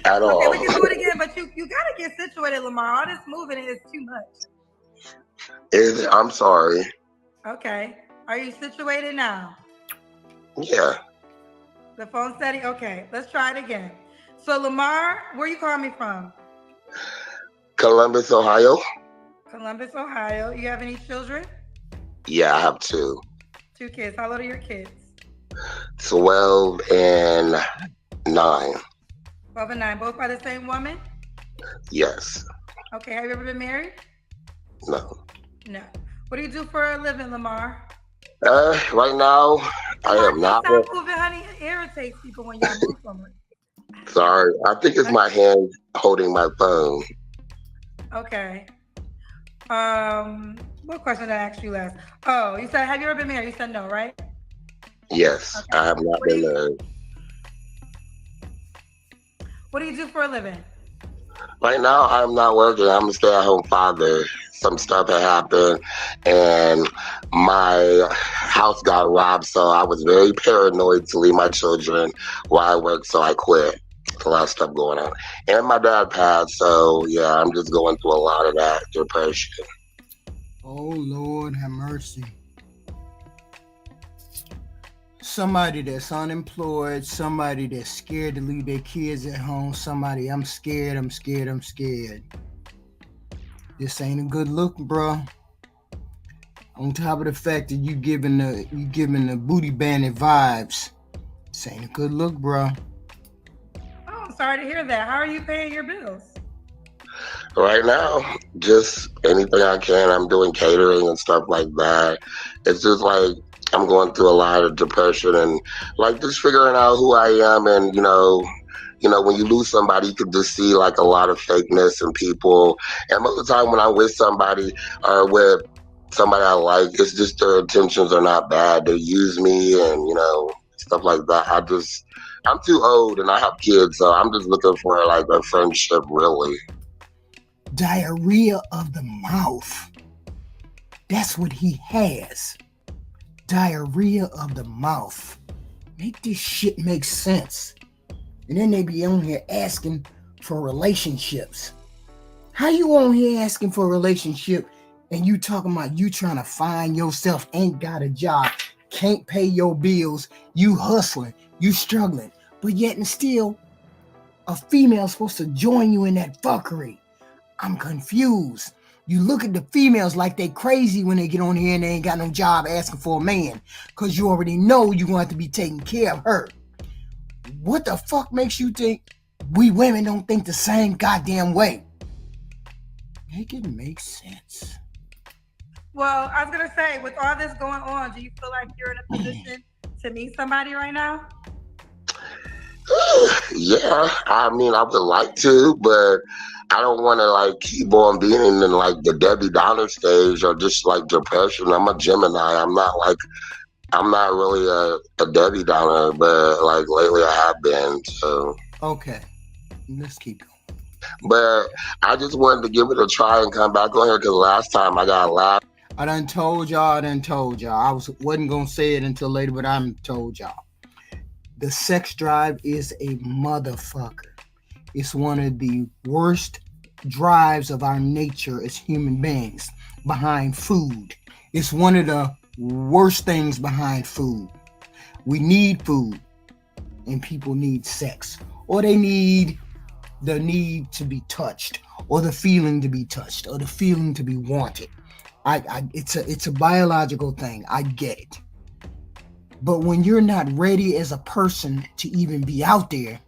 [SPEAKER 5] at all.
[SPEAKER 4] Okay, we can do it again, but you gotta get situated, Lamar. All this moving is too much.
[SPEAKER 5] I'm sorry.
[SPEAKER 4] Okay. Are you situated now?
[SPEAKER 5] Yeah.
[SPEAKER 4] The phone steady? Okay, let's try it again. So Lamar, where you calling me from?
[SPEAKER 5] Columbus, Ohio.
[SPEAKER 4] Columbus, Ohio. You have any children?
[SPEAKER 5] Yeah, I have two.
[SPEAKER 4] 2 kids. How old are your kids?
[SPEAKER 5] 12 and 9.
[SPEAKER 4] 12 and 9. Both by the same woman?
[SPEAKER 5] Yes.
[SPEAKER 4] Okay. Have you ever been married?
[SPEAKER 5] No.
[SPEAKER 4] No. What do you do for a living, Lamar?
[SPEAKER 5] Right now, I am not.
[SPEAKER 4] Stop moving, honey. It irritates people when y'all move so much.
[SPEAKER 5] Sorry. I think it's my hand holding my phone.
[SPEAKER 4] Okay. What question did I ask you last? Oh, you said, have you ever been married? You said no, right?
[SPEAKER 5] Yes,
[SPEAKER 4] Okay.
[SPEAKER 5] I have not been married.
[SPEAKER 4] What do you do for a living?
[SPEAKER 5] Right now, I'm not working. I'm a stay-at-home father. Some stuff had happened, and my house got robbed, so I was very paranoid to leave my children while I work, so I quit. A lot of stuff going on. And my dad passed, so yeah, I'm just going through a lot of that depression.
[SPEAKER 3] Oh Lord, have mercy. Somebody that's unemployed, somebody that's scared to leave their kids at home, somebody, I'm scared. This ain't a good look, bro. On top of the fact that you giving the booty bandit vibes, this ain't a good look, bro.
[SPEAKER 4] Oh, I'm sorry to hear that. How are you paying your bills?
[SPEAKER 5] Right now, just anything I can. I'm doing catering and stuff like that. It's just like I'm going through a lot of depression and like just figuring out who I am. And when you lose somebody, you can just see like a lot of fakeness in people. And most of the time, when I'm with somebody or with somebody I like, it's just their intentions are not bad. They use me and stuff like that. I'm too old and I have kids, so I'm just looking for like a friendship, really.
[SPEAKER 3] Diarrhea of the mouth. That's what he has. Diarrhea of the mouth. Make this shit make sense. And then they be on here asking for relationships. How you on here asking for a relationship and you talking about you trying to find yourself, ain't got a job, can't pay your bills, you hustling, you struggling, but yet and still a female's supposed to join you in that fuckery. I'm confused. You look at the females like they crazy when they get on here and they ain't got no job asking for a man because you already know you're going to have to be taking care of her. What the fuck makes you think we women don't think the same goddamn way? Make it make sense.
[SPEAKER 4] Well, I was going to say, with all this going on, do you feel like you're in a position to meet somebody right now?
[SPEAKER 5] Yeah, I mean, I would like to, but I don't want to like keep on being in like the Debbie Downer stage or just like depression. I'm a Gemini. I'm not really a Debbie Downer, but like lately I have been. So
[SPEAKER 3] okay, let's keep going.
[SPEAKER 5] But I just wanted to give it a try and come back on here because last time I got laughed.
[SPEAKER 3] I done told y'all. I wasn't gonna say it until later, but I told y'all. The sex drive is a motherfucker. It's one of the worst drives of our nature as human beings behind food. It's one of the worst things behind food. We need food and people need sex, or they need the need to be touched, or the feeling to be touched, or the feeling to be wanted. It's a biological thing. I get it. But when you're not ready as a person to even be out there,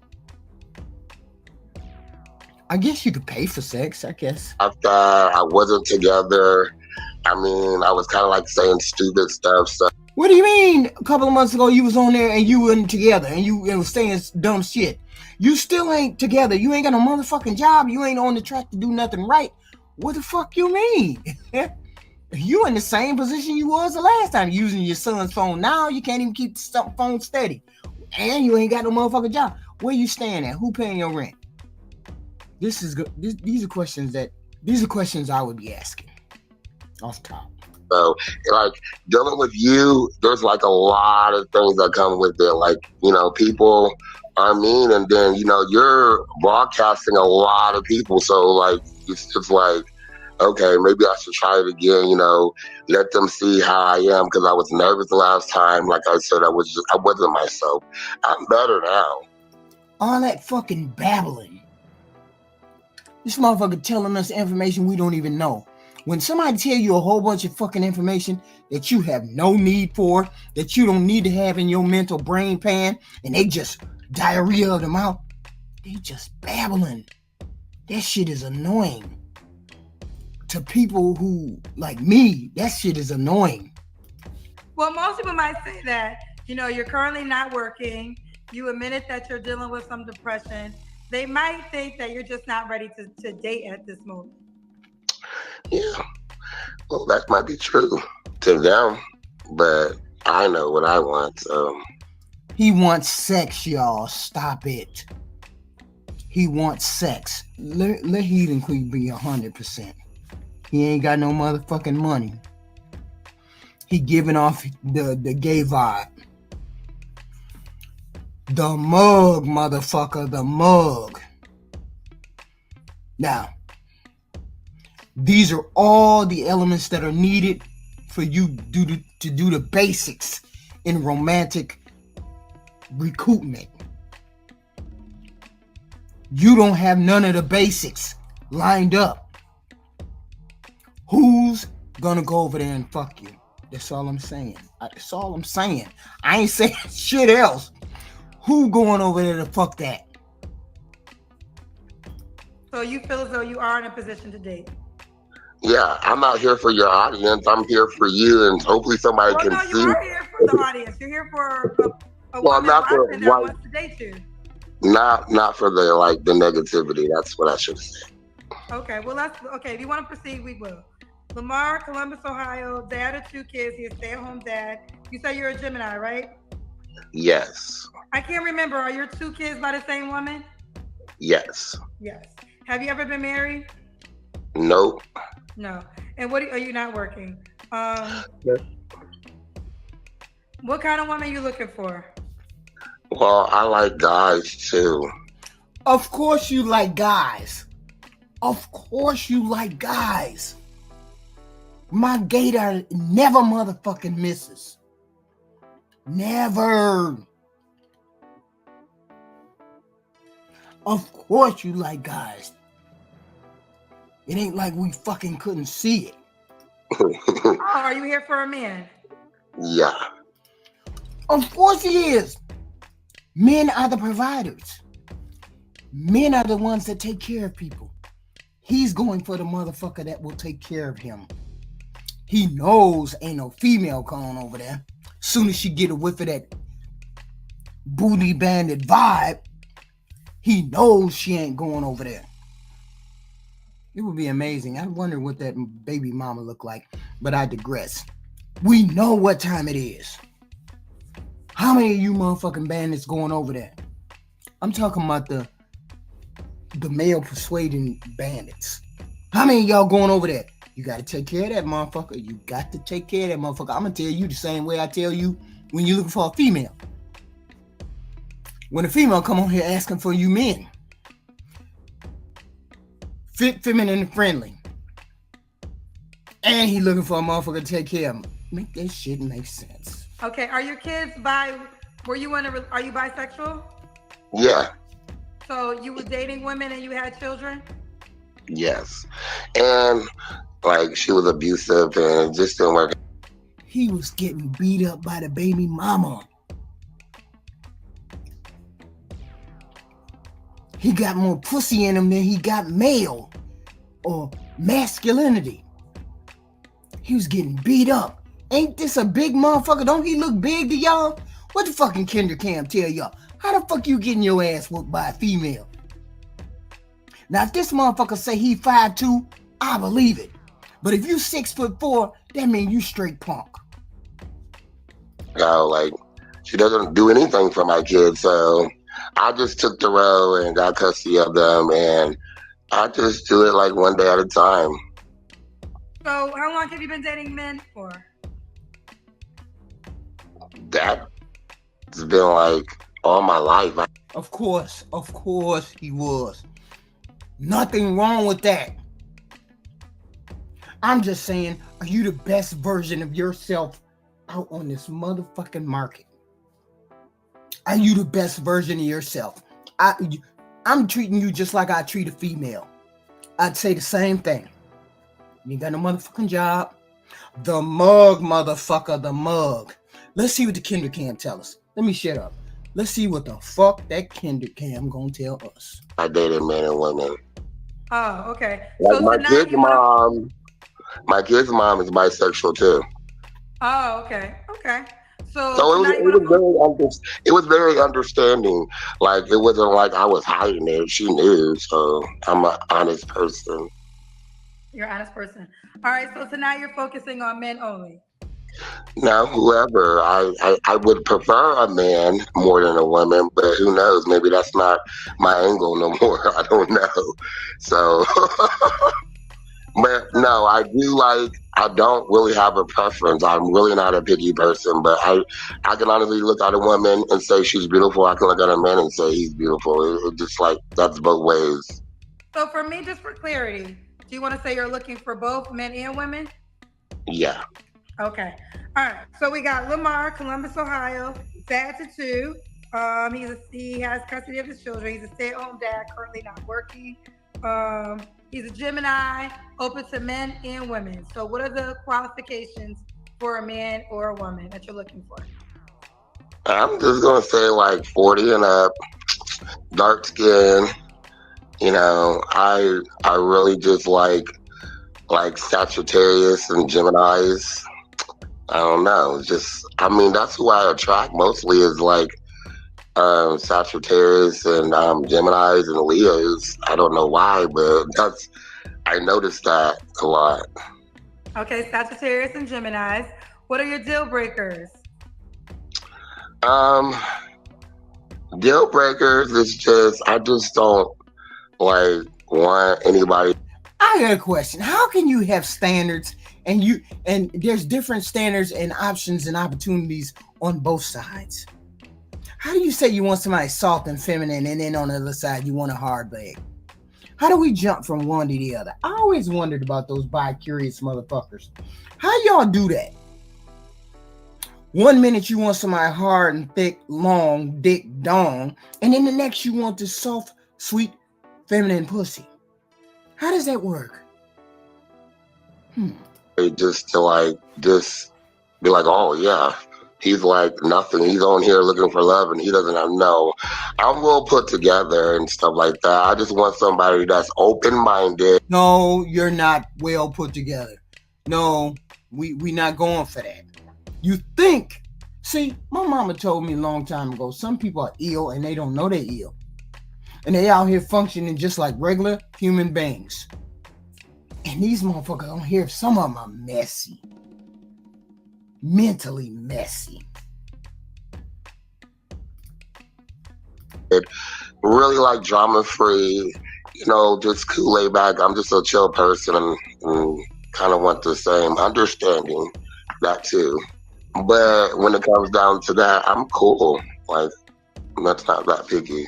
[SPEAKER 3] I guess you could pay for sex, I guess.
[SPEAKER 5] After I wasn't together, I mean, I was kind of like saying stupid stuff. So
[SPEAKER 3] what do you mean? A couple of months ago, you was on there and you weren't together and you was saying dumb shit. You still ain't together. You ain't got no motherfucking job. You ain't on the track to do nothing right. What the fuck you mean? You in the same position you was the last time, using your son's phone. Now you can't even keep the phone steady, and you ain't got no motherfucking job. Where you staying at? Who paying your rent? These are questions I would be asking off top.
[SPEAKER 5] So, like, dealing with you, there's like a lot of things that come with it. Like, people are mean, and then you're broadcasting a lot of people. So, like, it's just like, okay, maybe I should try it again, let them see how I am, because I was nervous the last time. Like I said, I wasn't myself. I'm better now.
[SPEAKER 3] All that fucking babbling. This motherfucker telling us information we don't even know. When somebody tell you a whole bunch of fucking information that you have no need for, that you don't need to have in your mental brain pan, and they just diarrhea of the mouth, they just babbling. That shit is annoying. To people who, like me, that shit is annoying.
[SPEAKER 4] Well, most people might say that, you're currently not working. You admitted that you're dealing with some depression. They might think that you're just not ready to date at this moment.
[SPEAKER 5] Yeah, well, that might be true to them, but I know what I want, so.
[SPEAKER 3] He wants sex, y'all. Stop it. He wants sex. Let Heathen Queen be 100%. He ain't got no motherfucking money. He giving off the gay vibe. The mug, motherfucker, the mug. Now, these are all the elements that are needed for you to do the basics in romantic recoupment. You don't have none of the basics lined up. Who's gonna go over there and fuck you? That's all I'm saying. That's all I'm saying. I ain't saying shit else. Who going over there to fuck that?
[SPEAKER 4] So you feel as though you are in a position to date?
[SPEAKER 5] Yeah, I'm not here for your audience. I'm here for you, and hopefully somebody can
[SPEAKER 4] no,
[SPEAKER 5] see.
[SPEAKER 4] you are here for the audience. You're here for a
[SPEAKER 5] Well,
[SPEAKER 4] woman
[SPEAKER 5] not for
[SPEAKER 4] that wants to date you.
[SPEAKER 5] not for the the negativity. That's what I should have said.
[SPEAKER 4] Okay, well okay. If you want to proceed, we will. Lamar, Columbus, Ohio, dad of 2 kids. He's a stay-at-home dad. You say you're a Gemini, right?
[SPEAKER 5] Yes.
[SPEAKER 4] I can't remember. Are your 2 kids by the same woman?
[SPEAKER 5] Yes.
[SPEAKER 4] Yes. Have you ever been married?
[SPEAKER 5] Nope.
[SPEAKER 4] No. And what are you not working? What kind of woman are you looking for?
[SPEAKER 5] Well, I like guys too.
[SPEAKER 3] Of course you like guys. Of course you like guys. My gator never motherfucking misses. Never. Of course you like guys. It ain't like we fucking couldn't see it.
[SPEAKER 4] Oh, are you here for a man?
[SPEAKER 5] Yeah.
[SPEAKER 3] Of course he is. Men are the providers. Men are the ones that take care of people. He's going for the motherfucker that will take care of him. He knows ain't no female going over there. Soon as she get a whiff of that booty banded vibe, he knows she ain't going over there. It would be amazing. I wonder what that baby mama look like, but I digress. We know what time it is. How many of you motherfucking bandits going over there? I'm talking about the male persuading bandits. How many of y'all going over there? You got to take care of that motherfucker. You got to take care of that motherfucker. I'm going to tell you the same way I tell you when you're looking for a female. When a female come on here asking for you men. Fit, feminine, and friendly. And he looking for a motherfucker to take care of him. Make that shit make sense.
[SPEAKER 4] Okay, are your kids are you bisexual?
[SPEAKER 5] Yeah.
[SPEAKER 4] So you were dating women and you had children?
[SPEAKER 5] Yes. And she was abusive and it just didn't work.
[SPEAKER 3] He was getting beat up by the baby mama. He got more pussy in him than he got male or masculinity. He was getting beat up. Ain't this a big motherfucker? Don't he look big to y'all? What the fucking kinder cam tell y'all? How the fuck you getting your ass whooped by a female? Now, if this motherfucker say he 5'2", I believe it. But if you 6'4", that mean you straight punk.
[SPEAKER 5] She doesn't do anything for my kids, so I just took the row and got custody of them, and I just do it one day at a time.
[SPEAKER 4] So how long have you been dating men for?
[SPEAKER 5] That's been all my life.
[SPEAKER 3] Of course he was. Nothing wrong with that. I'm just saying, are you the best version of yourself out on this motherfucking market? Are you the best version of yourself? I'm treating you just like I treat a female. I'd say the same thing. You got no motherfucking job. The mug, motherfucker, the mug. Let's see what the Kinder Cam tell us. Let me shut up. Let's see what the fuck that Kinder Cam gonna tell us.
[SPEAKER 5] I dated men and women.
[SPEAKER 4] Oh, okay.
[SPEAKER 5] My kid's mom is bisexual too.
[SPEAKER 4] Oh, okay. Okay. So
[SPEAKER 5] it was very understanding. It wasn't like I was hiding it. She knew. So I'm an honest person.
[SPEAKER 4] You're an honest person. All right. So tonight you're focusing on men only.
[SPEAKER 5] Now, whoever, I would prefer a man more than a woman, but who knows? Maybe that's not my angle no more. I don't know. So, but
[SPEAKER 4] So,
[SPEAKER 5] no, I do like. I don't really have a preference. I'm really not a picky person, but I can honestly look at a woman and say she's beautiful. I can look at a man and say he's beautiful. It just like that's both ways.
[SPEAKER 4] so for me, just for clarity, do you want to say you're looking for both men and women?
[SPEAKER 5] Yeah.
[SPEAKER 4] Okay. All right. So we got Lamar, Columbus, Ohio, dad to two. He has custody of his children. He's a stay-at-home dad, currently not working. He's a Gemini, open to men and women. So what are the qualifications for a man or a woman that you're looking for?
[SPEAKER 5] I'm just gonna say like 40 and up, dark skin. I really just like Sagittarius and Geminis. I don't know. Just I mean that's who I attract mostly is like Sagittarius and Geminis and Leos. I don't know why, but that's I noticed that a lot.
[SPEAKER 4] Okay, Sagittarius and Geminis. What are your deal breakers?
[SPEAKER 5] Um, Deal breakers is just I just don't like want anybody.
[SPEAKER 3] I got a question. How can you have standards and there's different standards and options and opportunities on both sides? How do you say you want somebody soft and feminine and then on the other side you want a hard leg? How do we jump from one to the other? I always wondered about those bi-curious motherfuckers. How y'all do that? One minute you want somebody hard and thick, long, dick, dong, and then the next you want this soft, sweet, feminine pussy. How does that work?
[SPEAKER 5] Just to like just be like, oh yeah, he's like nothing. He's on here looking for love, and he doesn't have no. I'm well put together and stuff like that. I just want somebody that's open minded.
[SPEAKER 3] No, you're not well put together. No, we not going for that. You think? See, my mama told me a long time ago, some people are ill and they don't know they're ill. And they out here functioning just like regular human beings. And these motherfuckers on here, some of them are messy. Mentally messy.
[SPEAKER 5] Really like drama free. Just cool laid back. I'm just a chill person and kind of want the same understanding that too. But when it comes down to that, I'm cool. Like that's not that picky.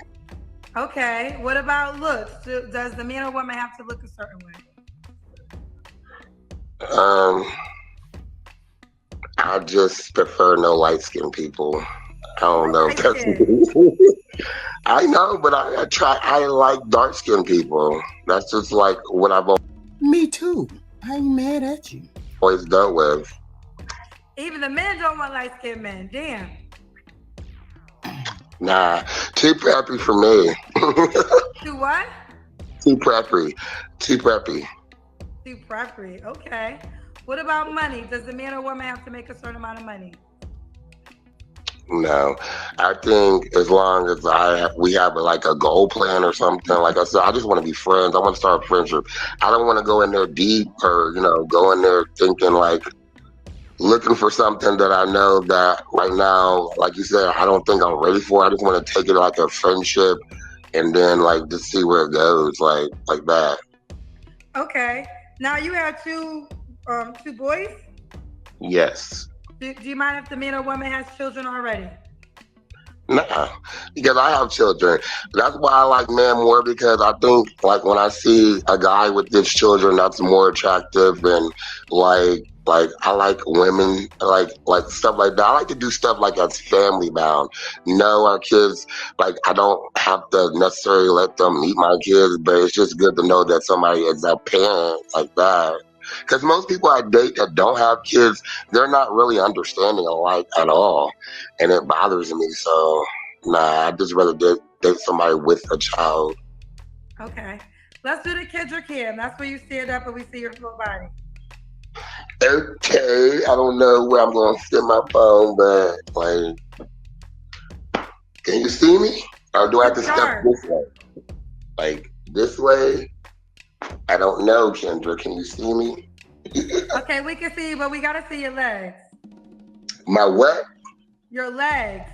[SPEAKER 4] Okay. What about looks? Does the man or woman have to look a certain way?
[SPEAKER 5] I just prefer no light skinned people. I don't know if that's I know, but I like dark skinned people. That's just like what I've
[SPEAKER 3] Me too. I ain't mad at you.
[SPEAKER 5] always dealt with.
[SPEAKER 4] Even the men don't want light skinned men. Damn.
[SPEAKER 5] Nah, too preppy for me.
[SPEAKER 4] Do what?
[SPEAKER 5] Too preppy. Too preppy.
[SPEAKER 4] Do preference. Okay. What about money? Does the man or woman have to make a certain amount of money?
[SPEAKER 5] No, I think as long as we have like a goal plan or something. Like I said, I just want to be friends. I want to start a friendship. I don't want to go in there deep or go in there thinking like looking for something that I know that right now, like you said, I don't think I'm ready for. I just want to take it like a friendship and then like just see where it goes, like that.
[SPEAKER 4] Okay. Now you have two boys.
[SPEAKER 5] Yes.
[SPEAKER 4] Do you mind if the man or woman has children already?
[SPEAKER 5] Nah, because I have children. That's why I like men more because I think like when I see a guy with his children, that's more attractive and like I like women like stuff like that. I like to do stuff like that's family bound. Our kids like I don't have to necessarily let them meet my kids, but it's just good to know that somebody is a parent like that. Because most people I date that don't have kids, they're not really understanding alike at all, and it bothers me. So, nah, I'd just rather date somebody with a child.
[SPEAKER 4] Okay. Let's do the Kendra cam. That's where you stand up and we see your full body.
[SPEAKER 5] Okay, I don't know where I'm going to sit my phone, but like, can you see me? Or do I have to step this way? Like this way? I don't know, Kendra. Can you see me?
[SPEAKER 4] Okay, we can see you, but we gotta see your legs.
[SPEAKER 5] My what?
[SPEAKER 4] Your legs.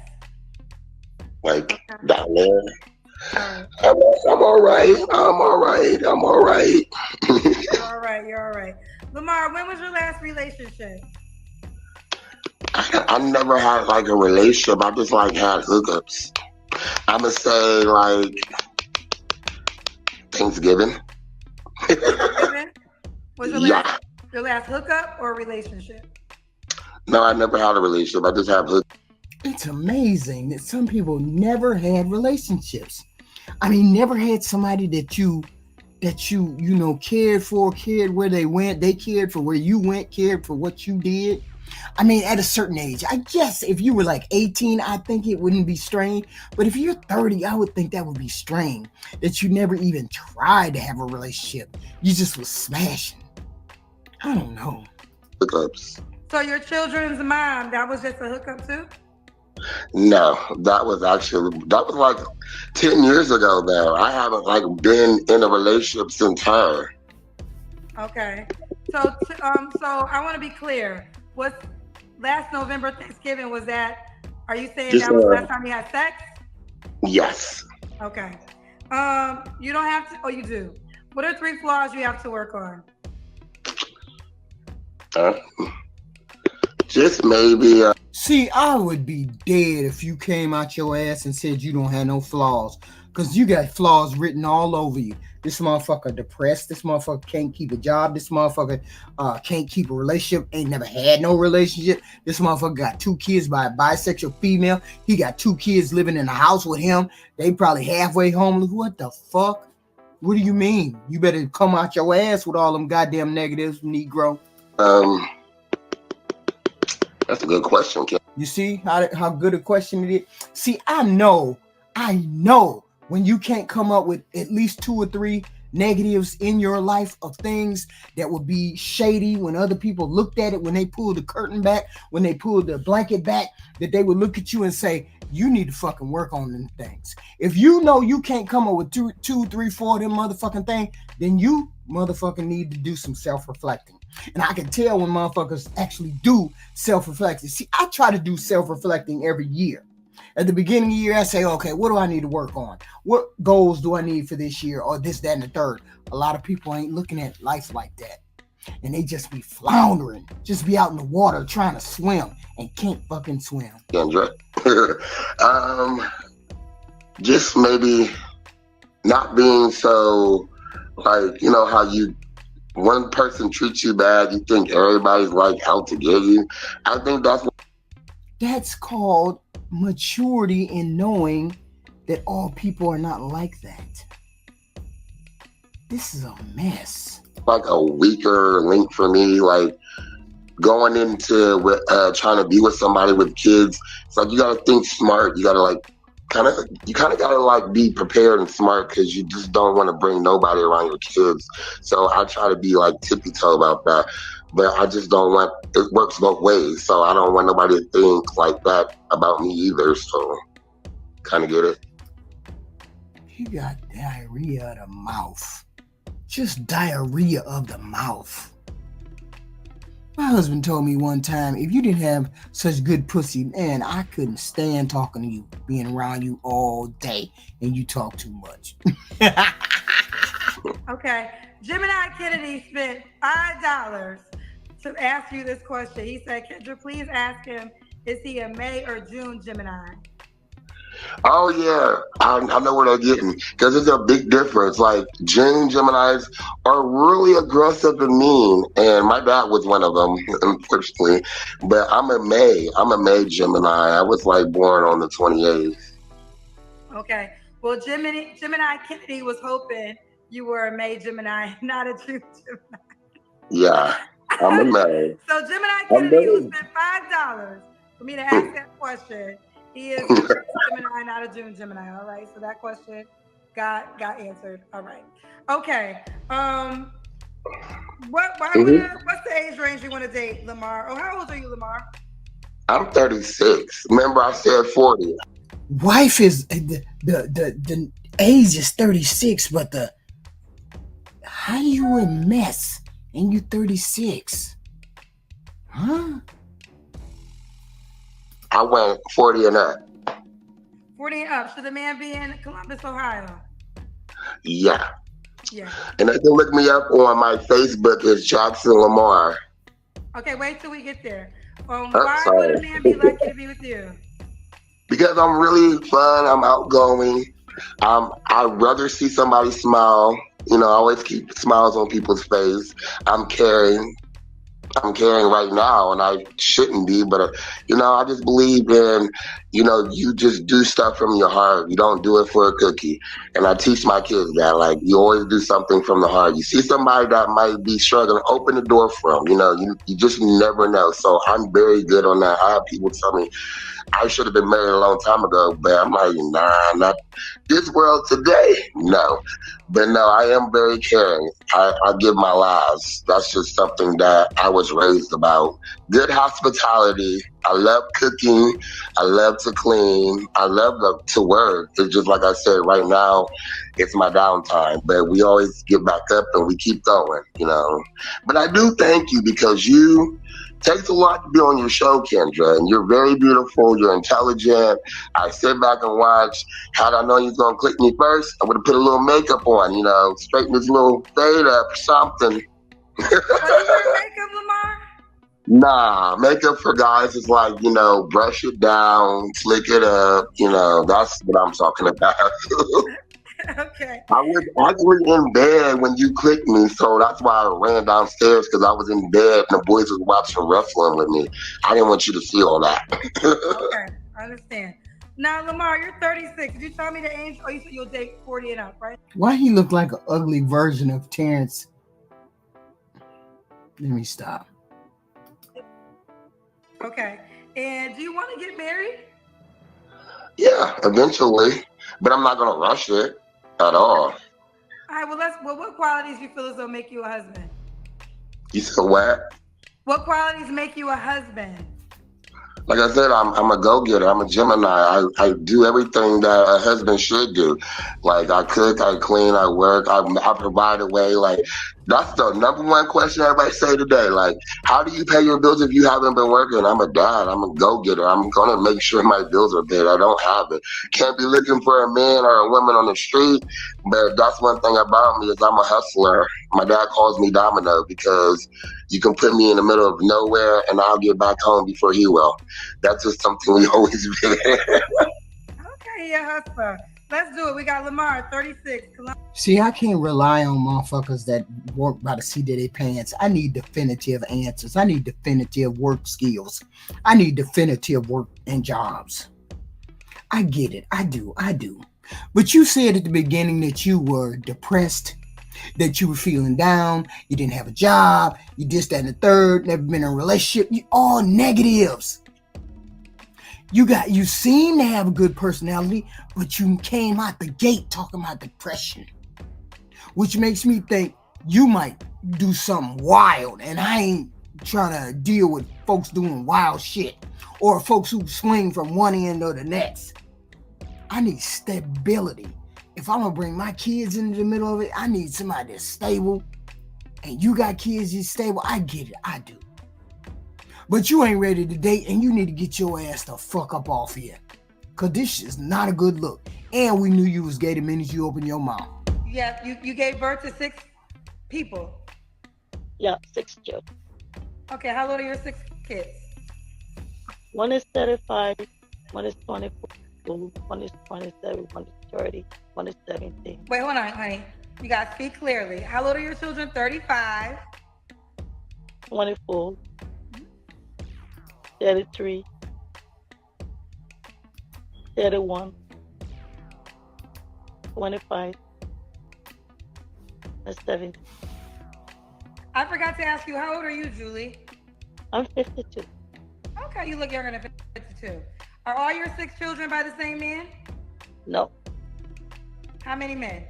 [SPEAKER 5] Like
[SPEAKER 4] Okay.
[SPEAKER 5] down there.
[SPEAKER 4] All right.
[SPEAKER 5] I'm all right. I'm all right. I'm all right.
[SPEAKER 4] You're all right. You're all right. Lamar, when was your last relationship?
[SPEAKER 5] I never had like a relationship. I just like had hookups. I'ma say like Thanksgiving.
[SPEAKER 4] Thanksgiving? Was
[SPEAKER 5] Yeah.
[SPEAKER 4] your last hookup or relationship?
[SPEAKER 5] No, I never had a relationship. I just have hookups.
[SPEAKER 3] It's amazing that some people never had relationships. I mean, never had somebody that you cared for, cared where they went, they cared for where you went, cared for what you did. I mean, at a certain age, I guess if you were like 18, I think it wouldn't be strange. But if you're 30, I would think that would be strange that you never even tried to have a relationship. You just was smashing. I don't know.
[SPEAKER 5] Hookups.
[SPEAKER 4] So your children's mom, that was just a hookup too?
[SPEAKER 5] No, that was like 10 years ago. Though I haven't like been in a relationship since her.
[SPEAKER 4] Okay. So I want to be clear. Was last November Thanksgiving, was that, are you saying
[SPEAKER 5] Just
[SPEAKER 4] that was the last time you had sex?
[SPEAKER 5] yes.
[SPEAKER 4] Okay. You don't have to, oh, you do. What are 3 flaws you have to work on?
[SPEAKER 5] Just maybe.
[SPEAKER 3] See, I would be dead if you came out your ass and said you don't have no flaws. Because you got flaws written all over you. This motherfucker depressed. This motherfucker can't keep a job. This motherfucker can't keep a relationship. Ain't never had no relationship. This motherfucker got 2 kids by a bisexual female. He got 2 kids living in a house with him. They probably halfway homeless. What the fuck? What do you mean? You better come out your ass with all them goddamn negatives, Negro.
[SPEAKER 5] That's a good question, Kim.
[SPEAKER 3] You see how good a question it is? See, I know when you can't come up with at least 2 or 3 negatives in your life of things that would be shady when other people looked at it, when they pulled the curtain back, when they pulled the blanket back, that they would look at you and say, you need to fucking work on them things. If you know you can't come up with 2, 3, 4 of them motherfucking things, then you motherfucking need to do some self-reflecting. And I can tell when motherfuckers actually do self-reflecting. See, I try to do self-reflecting every year. At the beginning of the year, I say, okay, what do I need to work on? What goals do I need for this year? Or this, that, and the third. A lot of people ain't looking at life like that. And they just be floundering. Just be out in the water trying to swim and can't fucking swim.
[SPEAKER 5] Kendra. Just maybe not being so, like, how one person treats you bad, you think everybody's like out to get you. I think
[SPEAKER 3] that's called maturity in knowing that all people are not like that. This is a mess.
[SPEAKER 5] Like a weaker link for me, like going into trying to be with somebody with kids. It's like you gotta think smart. You gotta gotta be prepared and smart, because you just don't want to bring nobody around your kids. So I try to be like tippy toe about that, but I just don't want it. Works both ways, so I don't want nobody to think like that about me either. So kind of get it.
[SPEAKER 3] He got diarrhea of the mouth. Just diarrhea of the mouth. My husband told me one time, if you didn't have such good pussy, man, I couldn't stand talking to you, being around you all day, and you talk too much.
[SPEAKER 4] Okay. Gemini Kennedy spent $5 to ask you this question. He said, Kendra, please ask him, is he a May or June Gemini?
[SPEAKER 5] Oh yeah, I know where they're getting, because it's a big difference. Like June Geminis are really aggressive and mean, and my dad was one of them, unfortunately. But I'm a May Gemini. I was like born on the 28th.
[SPEAKER 4] Okay. Well, Gemini Kennedy was hoping you were a May Gemini, not a June Gemini.
[SPEAKER 5] Yeah, I'm a May.
[SPEAKER 4] So Gemini Kennedy will spend $5 for me to ask that question. He is a Gemini, not a June Gemini. All right. So that question got answered. All right. Okay. What's the age range you want to date, Lamar? Oh, how old are you, Lamar?
[SPEAKER 5] I'm 36. Remember, I said 40.
[SPEAKER 3] Wife is the age is 36, but how you a mess and you 36? Huh?
[SPEAKER 5] I went 40 and up.
[SPEAKER 4] 40 and up. Should the man be in Columbus, Ohio?
[SPEAKER 5] Yeah.
[SPEAKER 4] Yeah.
[SPEAKER 5] And they can look me up on my Facebook. It's Jackson Lamar.
[SPEAKER 4] Okay, wait till we get there.
[SPEAKER 5] Oh,
[SPEAKER 4] Why would a man be lucky to be with you?
[SPEAKER 5] Because I'm really fun. I'm outgoing. I'd rather see somebody smile. You know, I always keep smiles on people's face. I'm caring. I'm caring right now, and I shouldn't be, but you know, I just believe in, you know, you just do stuff from your heart. You don't do it for a cookie. And I teach my kids that, like, you always do something from the heart. You see somebody that might be struggling, open the door for them. You know, you just never know. So I'm very good on that. I have people tell me I should have been married a long time ago, but I'm like, nah, not this world today. No. But no, I am very caring. I give my lives. That's just something that I was raised about. Good hospitality. I love cooking. I love to clean. I love to work. It's just like I said, right now, it's my downtime. But we always get back up and we keep going, you know. But I do thank you because you takes a lot to be on your show, Kendra, and you're very beautiful. You're intelligent. I sit back and watch. Had I known you was gonna click me first, I would have put a little makeup on, you know, straighten this little fade up or something.
[SPEAKER 4] Oh, you wear makeup, Lamar?
[SPEAKER 5] Nah, makeup for guys is like, you know, brush it down, slick it up, you know, that's what I'm talking about.
[SPEAKER 4] Okay.
[SPEAKER 5] I was actually in bed when you clicked me, so that's why I ran downstairs because I was in bed and the boys was watching wrestling with me. I didn't want you to see all that.
[SPEAKER 4] Okay, I understand. Now, Lamar, you're 36. Did you tell me the age? Oh, you said you'll date 40 and up, right?
[SPEAKER 3] Why he look like an ugly version of Terrence? Let me stop.
[SPEAKER 4] Okay. And do you want to get married?
[SPEAKER 5] Yeah, eventually, but I'm not gonna rush it at all.
[SPEAKER 4] All right. Well, what qualities do you feel as though make you a husband?
[SPEAKER 5] You said what?
[SPEAKER 4] What qualities make you a husband?
[SPEAKER 5] Like I said, I'm a go-getter. I'm a Gemini. I do everything that a husband should do. Like I cook, I clean, I work, I provide a way. Like that's the number one question everybody say today. Like, how do you pay your bills if you haven't been working? I'm a dad. I'm a go-getter. I'm gonna make sure my bills are paid. I don't have it. Can't be looking for a man or a woman on the street. But that's one thing about me is I'm a hustler. My dad calls me Domino because you can put me in the middle of nowhere and I'll get back home before he will. That's just something we always been.
[SPEAKER 4] Okay, yeah, hustler. Let's do it. We got Lamar, 36.
[SPEAKER 3] See, I can't rely on motherfuckers that work by the seat of their pants. I need definitive answers. I need definitive work skills. I need definitive work and jobs. I get it. I do. But you said at the beginning that you were depressed, that you were feeling down, you didn't have a job, you this, that, and the third, never been in a relationship. You all negatives. You seem to have a good personality, but you came out the gate talking about depression, which makes me think you might do something wild, and I ain't trying to deal with folks doing wild shit or folks who swing from one end or the next. I need stability. If I'm gonna bring my kids into the middle of it, I need somebody that's stable. And you got kids that's stable, I get it, I do. But you ain't ready to date, and you need to get your ass the fuck up off here. Cause this is not a good look. And we knew you was gay the minute you opened your mouth.
[SPEAKER 4] Yeah, you gave birth to 6 people.
[SPEAKER 6] Yeah, 6 children.
[SPEAKER 4] Okay, how old are your 6 kids?
[SPEAKER 6] One is 35, one is 24, one is 27, one is 30, one is 17.
[SPEAKER 4] Wait, hold on, honey. You gotta speak clearly. How old are your children? 35.
[SPEAKER 6] 24, 33, 31, 25, and 17.
[SPEAKER 4] I forgot to ask you, how old are you, Julie?
[SPEAKER 6] I'm 52.
[SPEAKER 4] Okay, you look younger than 52. Are all your 6 children by the same man?
[SPEAKER 6] No.
[SPEAKER 4] How many men?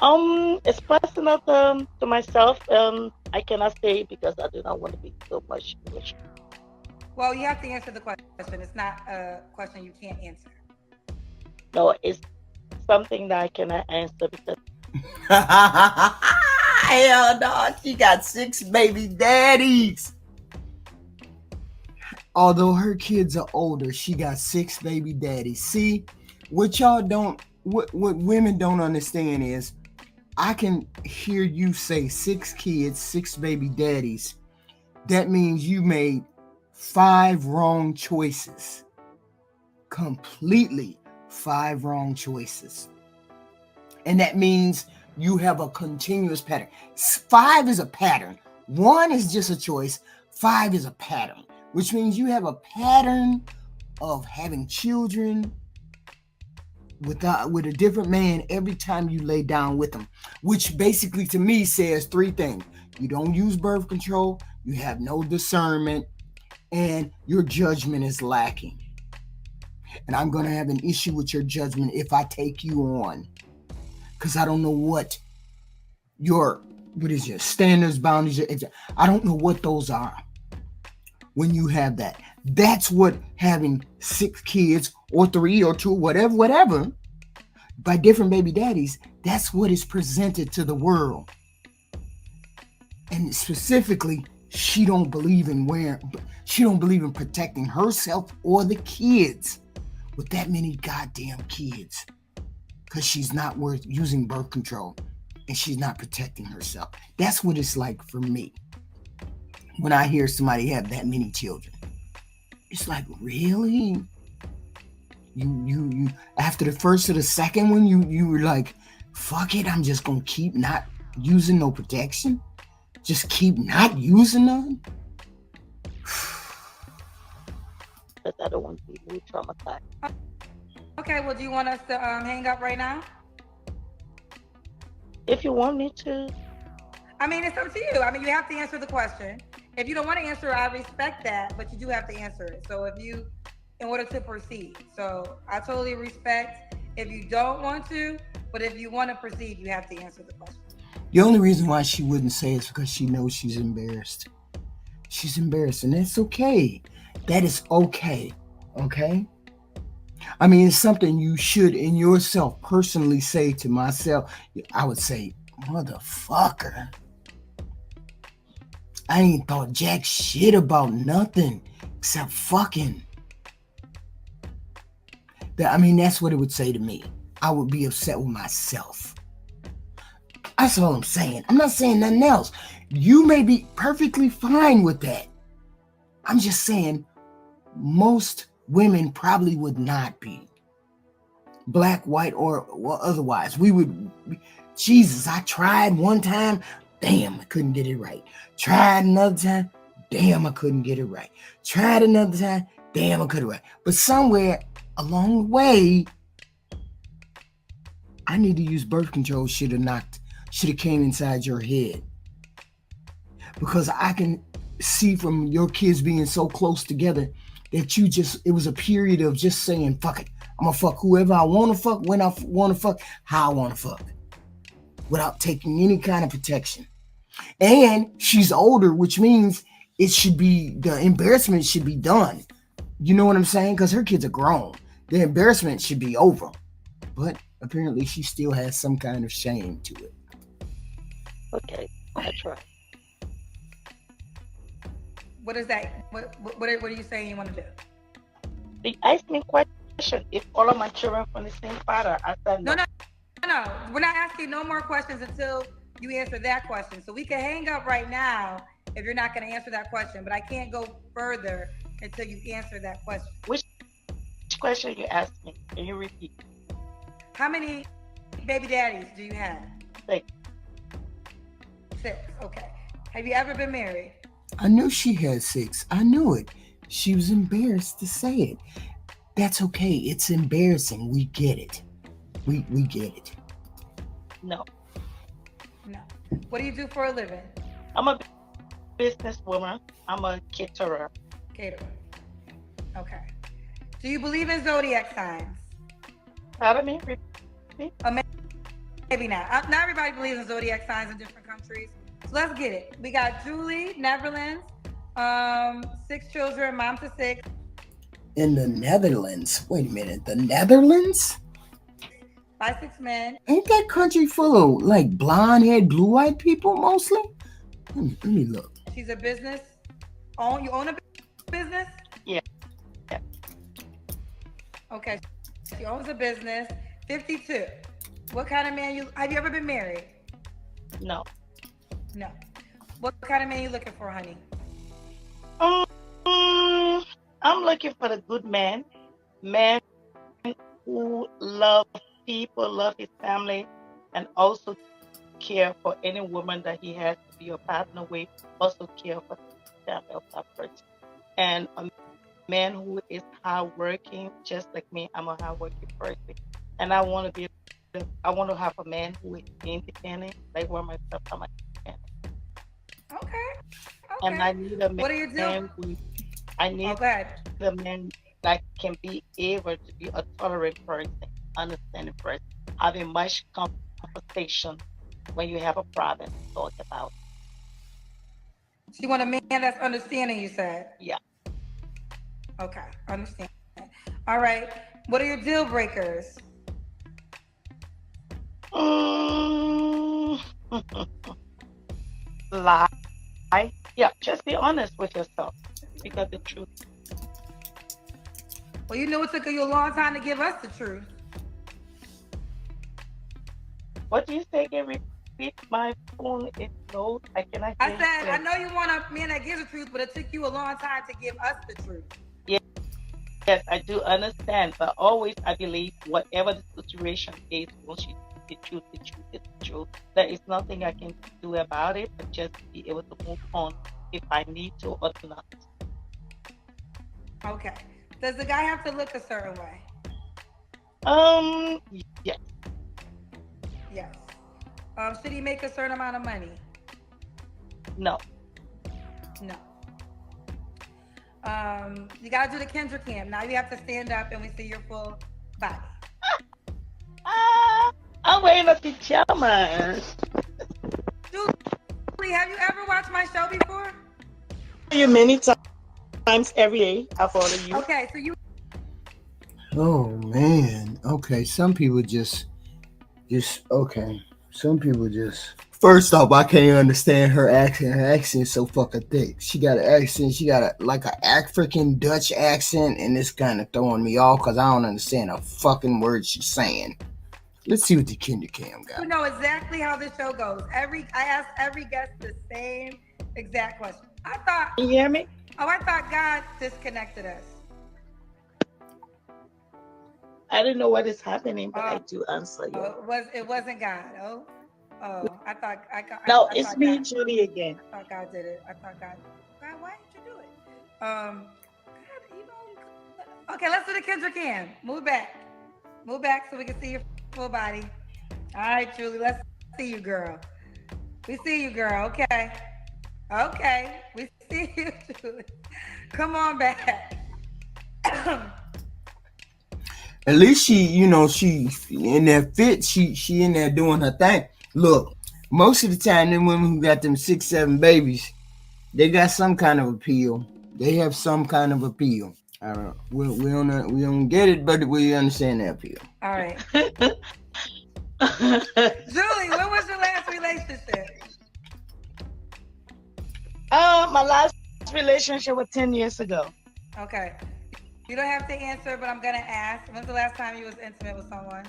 [SPEAKER 6] It's personal to myself. I cannot say because I do not want to be so much.
[SPEAKER 4] Well, you have to answer the question. It's not a question you can't answer.
[SPEAKER 6] No, it's something that I cannot answer because.
[SPEAKER 3] Hell no, she got 6 baby daddies. although her kids are older, she got 6 baby daddies. See, what y'all don't, what women don't understand is, I can hear you say 6 kids, 6 baby daddies. That means you made 5 wrong choices. Completely 5 wrong choices. And that means you have a continuous pattern. 5 is a pattern. 1 is just a choice. 5 is a pattern, which means you have a pattern of having children with a different man every time you lay down with them, which basically to me says 3 things. You don't use birth control, you have no discernment, and your judgment is lacking. And I'm going to have an issue with your judgment if I take you on, because I don't know what your standards, boundaries, I don't know what those are. When you have that, that's what having 6 kids or 3 or 2, whatever, by different baby daddies, that's what is presented to the world. And specifically, she don't believe in protecting herself or the kids with that many goddamn kids, because she's not worth using birth control and she's not protecting herself. That's what it's like for me when I hear somebody have that many children. It's like, really? You after the first or the second one, you were like, fuck it, I'm just gonna keep not using no protection. Just keep not using none.
[SPEAKER 6] Because I don't want to be re-traumatized.
[SPEAKER 4] Okay, well, do you want us to hang up right now?
[SPEAKER 6] If you want me to.
[SPEAKER 4] I mean, it's up to you. I mean, you have to answer the question. If you don't want to answer, I respect that, but you do have to answer it. So in order to proceed. So I totally respect if you don't want to, but if you want to proceed, you have to answer the question.
[SPEAKER 3] The only reason why she wouldn't say it is because she knows she's embarrassed. She's embarrassed, and that's okay. That is okay. Okay? I mean, it's something you should in yourself personally say to myself. I would say, motherfucker, I ain't thought jack shit about nothing except fucking. That's what it would say to me. I would be upset with myself. That's all I'm saying. I'm not saying nothing else. You may be perfectly fine with that. I'm just saying most women probably would not be. Black, white, or otherwise. Jesus, I tried one time. Damn, I couldn't get it right. Tried another time. Damn, I couldn't get it right. Tried another time. Damn, I couldn't right. But somewhere along the way, I need to use birth control should have came inside your head. Because I can see from your kids being so close together that it was a period of just saying, fuck it. I'm gonna fuck whoever I want to fuck, when I want to fuck, how I want to fuck, without taking any kind of protection. And she's older, which means the embarrassment should be done. You know what I'm saying? Because her kids are grown. The embarrassment should be over. But apparently she still has some kind of shame to it.
[SPEAKER 6] Okay, I try.
[SPEAKER 4] What is that? What are you saying you want to do?
[SPEAKER 6] They asked me a question. If all of my children from the same father, I said no.
[SPEAKER 4] No. We're not asking no more questions until you answer that question. So we can hang up right now if you're not going to answer that question. But I can't go further until you answer that question.
[SPEAKER 6] Which question you asked me? Can you repeat?
[SPEAKER 4] How many baby daddies do you have?
[SPEAKER 6] 6.
[SPEAKER 4] 6. Okay. Have you ever been married?
[SPEAKER 3] I knew she had 6. I knew it. She was embarrassed to say it. That's okay. It's embarrassing. We get it. We get it.
[SPEAKER 6] No.
[SPEAKER 4] What do you do for a living?
[SPEAKER 6] I'm a businesswoman. I'm a caterer.
[SPEAKER 4] Okay. Do you believe in zodiac signs?
[SPEAKER 6] Pardon me?
[SPEAKER 4] Maybe not. Not everybody believes in zodiac signs in different countries. So let's get it. We got Julie, Netherlands, 6 children, mom to 6.
[SPEAKER 3] In the Netherlands? Wait a minute. The Netherlands?
[SPEAKER 4] 5, 6 men.
[SPEAKER 3] Ain't that country full of like blonde-haired, blue-eyed people mostly? Let me look.
[SPEAKER 4] She's a business. You own a business?
[SPEAKER 6] Yeah.
[SPEAKER 4] Okay. She owns a business. 52. What kind of man have you ever been married?
[SPEAKER 6] No.
[SPEAKER 4] No. What kind of man you looking for, honey?
[SPEAKER 6] I'm looking for a good man who love people, love his family, and also care for any woman that he has to be a partner with. Also care for the family of that person. And a man who is hardworking, just like me. I'm a hardworking person, and I want to have a man who is independent, like where myself I'm independent.
[SPEAKER 4] Okay.
[SPEAKER 6] And
[SPEAKER 4] Okay.
[SPEAKER 6] I need a
[SPEAKER 4] What are you doing?
[SPEAKER 6] man I
[SPEAKER 4] Oh,
[SPEAKER 6] need
[SPEAKER 4] go ahead.
[SPEAKER 6] a man that can be able to be a tolerant person, understanding person, having much conversation when you have a problem to talk about.
[SPEAKER 4] So you want a man that's understanding, you said?
[SPEAKER 6] Yeah.
[SPEAKER 4] Okay. Understand. All right. What are your deal breakers?
[SPEAKER 6] Mm, lie. Yeah, just be honest with yourself. Because the truth.
[SPEAKER 4] Well, you know it took you a long time to give us the truth.
[SPEAKER 6] What do you say? Can repeat? My phone is low. I cannot
[SPEAKER 4] I
[SPEAKER 6] hear you
[SPEAKER 4] said, I
[SPEAKER 6] clearly.
[SPEAKER 4] know you want a man that gives the truth, but it took you a long time to give us the truth.
[SPEAKER 6] Yes, I do understand, but always I believe whatever the situation is, once you the truth is the truth. There is nothing I can do about it, but just be able to move on if I need to or not.
[SPEAKER 4] Okay. Does the guy have to look a certain way?
[SPEAKER 6] Um, yes,
[SPEAKER 4] Yes. Should he make a certain amount of money?
[SPEAKER 6] no.
[SPEAKER 4] No. You gotta do the Kendra cam. Now you have to stand up and we see your full body.
[SPEAKER 6] I'm wearing a pajama.
[SPEAKER 4] Julie, have you ever watched my show before?
[SPEAKER 6] You many times every day. I follow you.
[SPEAKER 4] Okay, so you.
[SPEAKER 3] Oh man. Okay. Some people just okay. Some people just. First off, I can't understand her accent. Her accent's so fucking thick. She got an accent. She got like an African Dutch accent, and it's kind of throwing me off because I don't understand a fucking word she's saying. Let's see what the Kinder Cam got.
[SPEAKER 4] You know exactly how this show goes. I asked every guest the same exact question.
[SPEAKER 6] Can you hear me?
[SPEAKER 4] I thought God disconnected us.
[SPEAKER 6] I don't know what is happening, but I do answer you.
[SPEAKER 4] It wasn't God. I thought
[SPEAKER 6] No, it's me, Julie, again.
[SPEAKER 4] I thought God did it. I thought God, why didn't you do it? God, okay, let's do the Kendra cam. Move back so we can see your full body. All right, Julie, let's see you, girl. We see you, girl. Okay, we see you, Julie. Come on back.
[SPEAKER 3] At least she in that fit. She in there doing her thing. Look, most of the time, them women who got them 6, 7 babies, they got some kind of appeal. They have some kind of appeal. I don't know. We don't get it, but we understand the appeal.
[SPEAKER 4] All right. Julie, when was your last relationship?
[SPEAKER 6] My last relationship was 10 years ago.
[SPEAKER 4] Okay. You don't have to answer, but I'm gonna ask. When's the last time you was intimate with someone?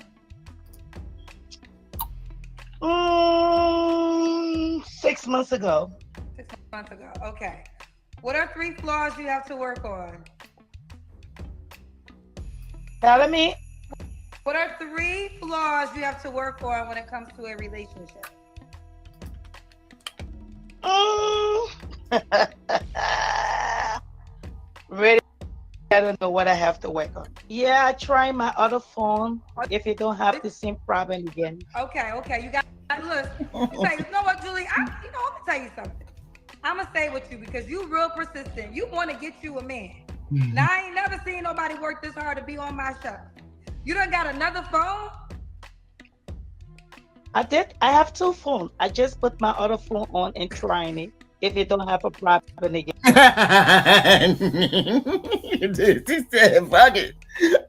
[SPEAKER 6] 6 months ago.
[SPEAKER 4] 6 months ago. Okay. What are 3 flaws you have to work on?
[SPEAKER 6] Tell me.
[SPEAKER 4] What are 3 flaws you have to work on when it comes to a relationship?
[SPEAKER 6] Really, I don't know what I have to work on. Yeah, I try my other phone if you don't have the same problem again.
[SPEAKER 4] Okay. You got look. You know what, Julie? I'm gonna tell you something. I'm gonna stay with you because you real persistent. You want to get you a man. Mm-hmm. Now I ain't never seen nobody work this hard to be on my show. You done got another phone?
[SPEAKER 6] I did. I have 2 phones. I just put my other phone on and trying it. If you don't have a problem again.
[SPEAKER 3] She said, fuck it.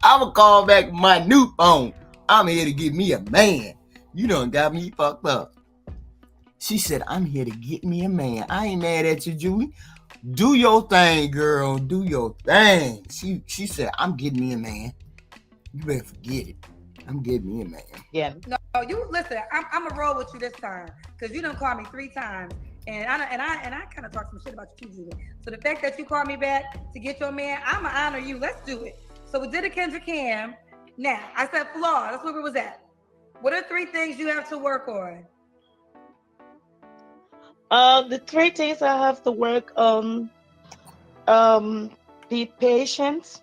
[SPEAKER 3] I'ma call back my new phone. I'm here to get me a man. You done got me fucked up. She said, I'm here to get me a man. I ain't mad at you, Julie. Do your thing, girl. Do your thing. She said, I'm getting me a man. You better forget it. I'm getting me a man.
[SPEAKER 6] Yeah.
[SPEAKER 4] No, you listen. I'm gonna roll with you this time because you done called me 3 times, and I kind of talked some shit about you too, Julie. So the fact that you called me back to get your man, I'm gonna honor you. Let's do it. So we did a Kendrick Cam. Now I said flaw. That's where we was at. What are 3 things you have to work on?
[SPEAKER 6] The 3 things I have to work on, um, be patient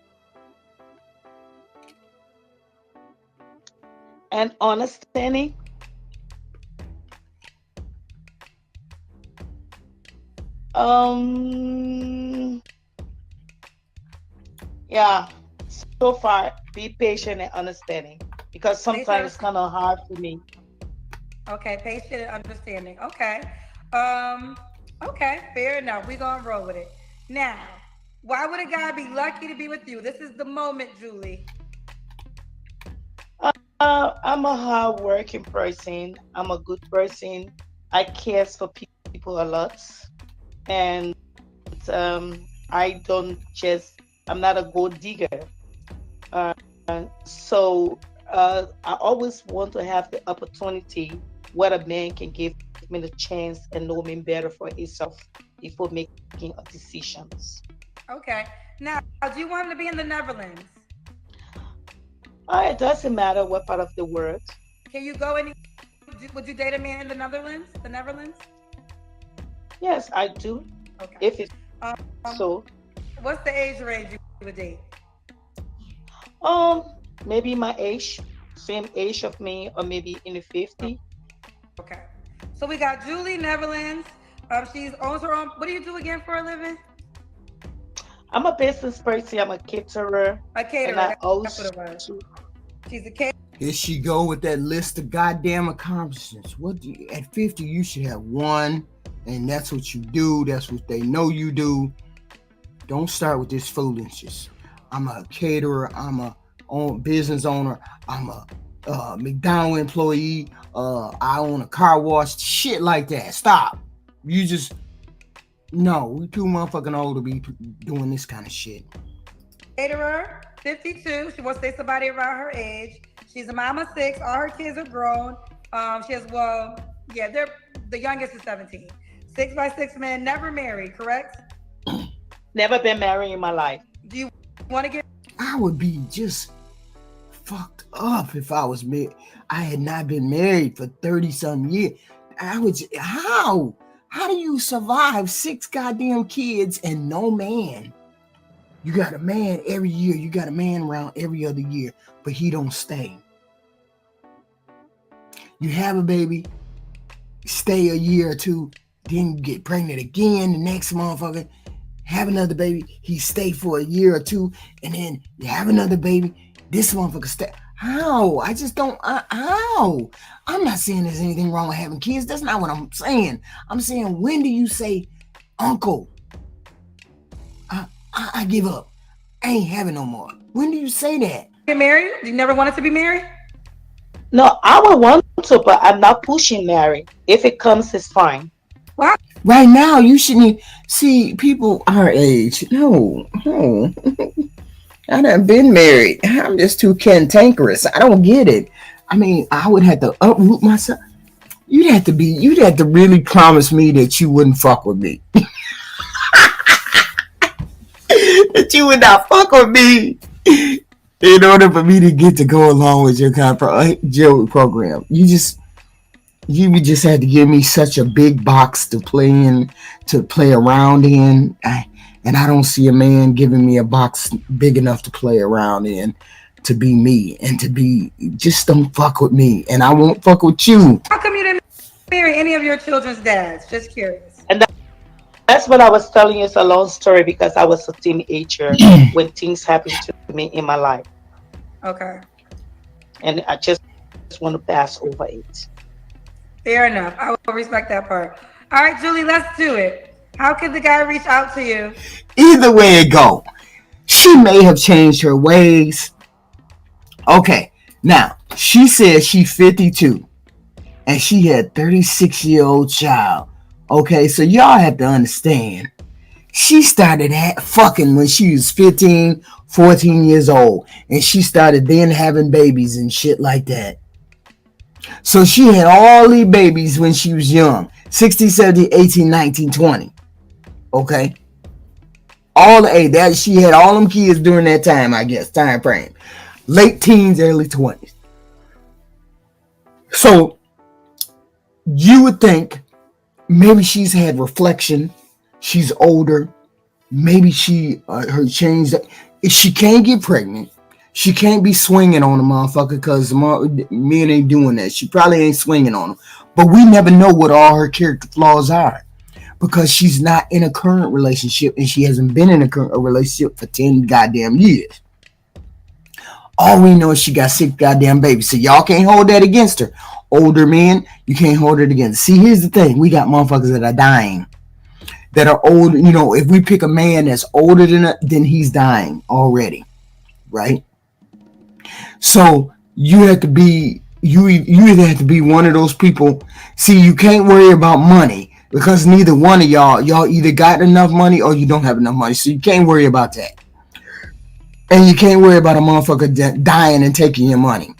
[SPEAKER 6] and understanding. Um, yeah. So far, be patient and understanding because sometimes
[SPEAKER 4] Patient.
[SPEAKER 6] it's kind of hard for me.
[SPEAKER 4] Okay, patient and understanding. Okay. Um. Okay. Fair enough. We gonna roll with it. Now, why would a guy be lucky to be with you? This is the moment, Julie.
[SPEAKER 6] I'm a hard working person. I'm a good person. I cares for people a lot, and I don't just. I'm not a gold digger. Uh, so I always want to have the opportunity where a man can give me the chance and know me better for himself before making a decisions.
[SPEAKER 4] Okay. Now, do you want him to be in the Netherlands?
[SPEAKER 6] It doesn't matter what part of the world.
[SPEAKER 4] Can you go any? Would you date a man in the Netherlands? The Netherlands?
[SPEAKER 6] Yes, I do.
[SPEAKER 4] Okay.
[SPEAKER 6] If it's
[SPEAKER 4] Um,
[SPEAKER 6] so,
[SPEAKER 4] what's the age range you would date?
[SPEAKER 6] um, maybe my age, same age of me, or maybe in the 50.
[SPEAKER 4] Okay. So we got Julie Netherlands. She's owns her own. What do you do again for a living?
[SPEAKER 6] I'm a business person. I'm a caterer,
[SPEAKER 4] A
[SPEAKER 6] and
[SPEAKER 4] caterer.
[SPEAKER 6] I
[SPEAKER 4] That's what
[SPEAKER 6] also
[SPEAKER 4] it was. She's a caterer.
[SPEAKER 3] Here she go with that list of goddamn accomplishments. At 50 you should have one, and that's what you do. That's what they know you do. Don't start with this foolishness. I'm a caterer. I'm a business owner. I'm a McDonald employee. I own a car wash. Shit like that. Stop. You just no. We too motherfucking old to be doing this kind of shit.
[SPEAKER 4] Caterer, 52. She wants to date somebody around her age. She's a mom of 6. All her kids are grown. She has yeah, they're the youngest is 17. 6 by 6 men, never married, correct?
[SPEAKER 6] never been married in my life.
[SPEAKER 4] Do you want to get
[SPEAKER 3] I would be just fucked up if I was married. I had not been married for 30 some years. I would how? How do you survive 6 goddamn kids and no man? You got a man every year. You got a man around every other year, but he don't stay. You have a baby, stay a year or two, then you get pregnant again the next motherfucker. Have another baby, he stay for a year or two, and then you have another baby. This motherfucker stay. How? I just don't. How? I'm not saying there's anything wrong with having kids. That's not what I'm saying. I'm saying, when do you say, Uncle, I give up. I ain't having no more. When do you say that?
[SPEAKER 4] married? You never wanted to be married?
[SPEAKER 6] No, I would want to, but I'm not pushing marriage. If it comes, it's fine.
[SPEAKER 4] Wow.
[SPEAKER 3] Right now, you shouldn't see people our age. No, no. I done been married. I'm just too cantankerous. I don't get it. I mean, I would have to uproot myself. You'd have to really promise me that you wouldn't fuck with me. That you would not fuck with me in order for me to get to go along with your your program. You would just have to give me such a big box to play in, to play around in. And I don't see a man giving me a box big enough to play around in, to be me and to be, just don't fuck with me and I won't fuck with you.
[SPEAKER 4] How come you didn't marry any of your children's dads? Just curious.
[SPEAKER 6] And that's what I was telling you. It's a long story because I was a teenager when things happened to me in my life.
[SPEAKER 4] Okay.
[SPEAKER 6] And I just want to pass over it.
[SPEAKER 4] Fair enough. I will respect that part. All right, Julie, let's do it. How could the guy reach out to you?
[SPEAKER 3] Either way it go, she may have changed her ways. Okay, now she says she's 52 and she had a 36-year-old child. Okay, so y'all have to understand, She started fucking when she was 15, 14 years old. And she started then having babies and shit like that. So she had all these babies when she was young. 16, 17, 18, 19, 20. Okay? All the age. That she had all them kids during that time, I guess, time frame. Late teens, early 20s. So you would think maybe she's had reflection. She's older. Maybe she her changed. If she can't get pregnant, she can't be swinging on a motherfucker because men ain't doing that. She probably ain't swinging on him. But we never know what all her character flaws are because she's not in a current relationship and she hasn't been in a relationship for 10 goddamn years. All we know is she got 6 goddamn babies. So y'all can't hold that against her. Older men, you can't hold it against. See, here's the thing. We got motherfuckers that are dying. That are old. You know, if we pick a man that's older than her, then he's dying already. Right? So you have to be, you either have to be one of those people. See, you can't worry about money because neither one of y'all either got enough money or you don't have enough money. So you can't worry about that. And you can't worry about a motherfucker dying and taking your money.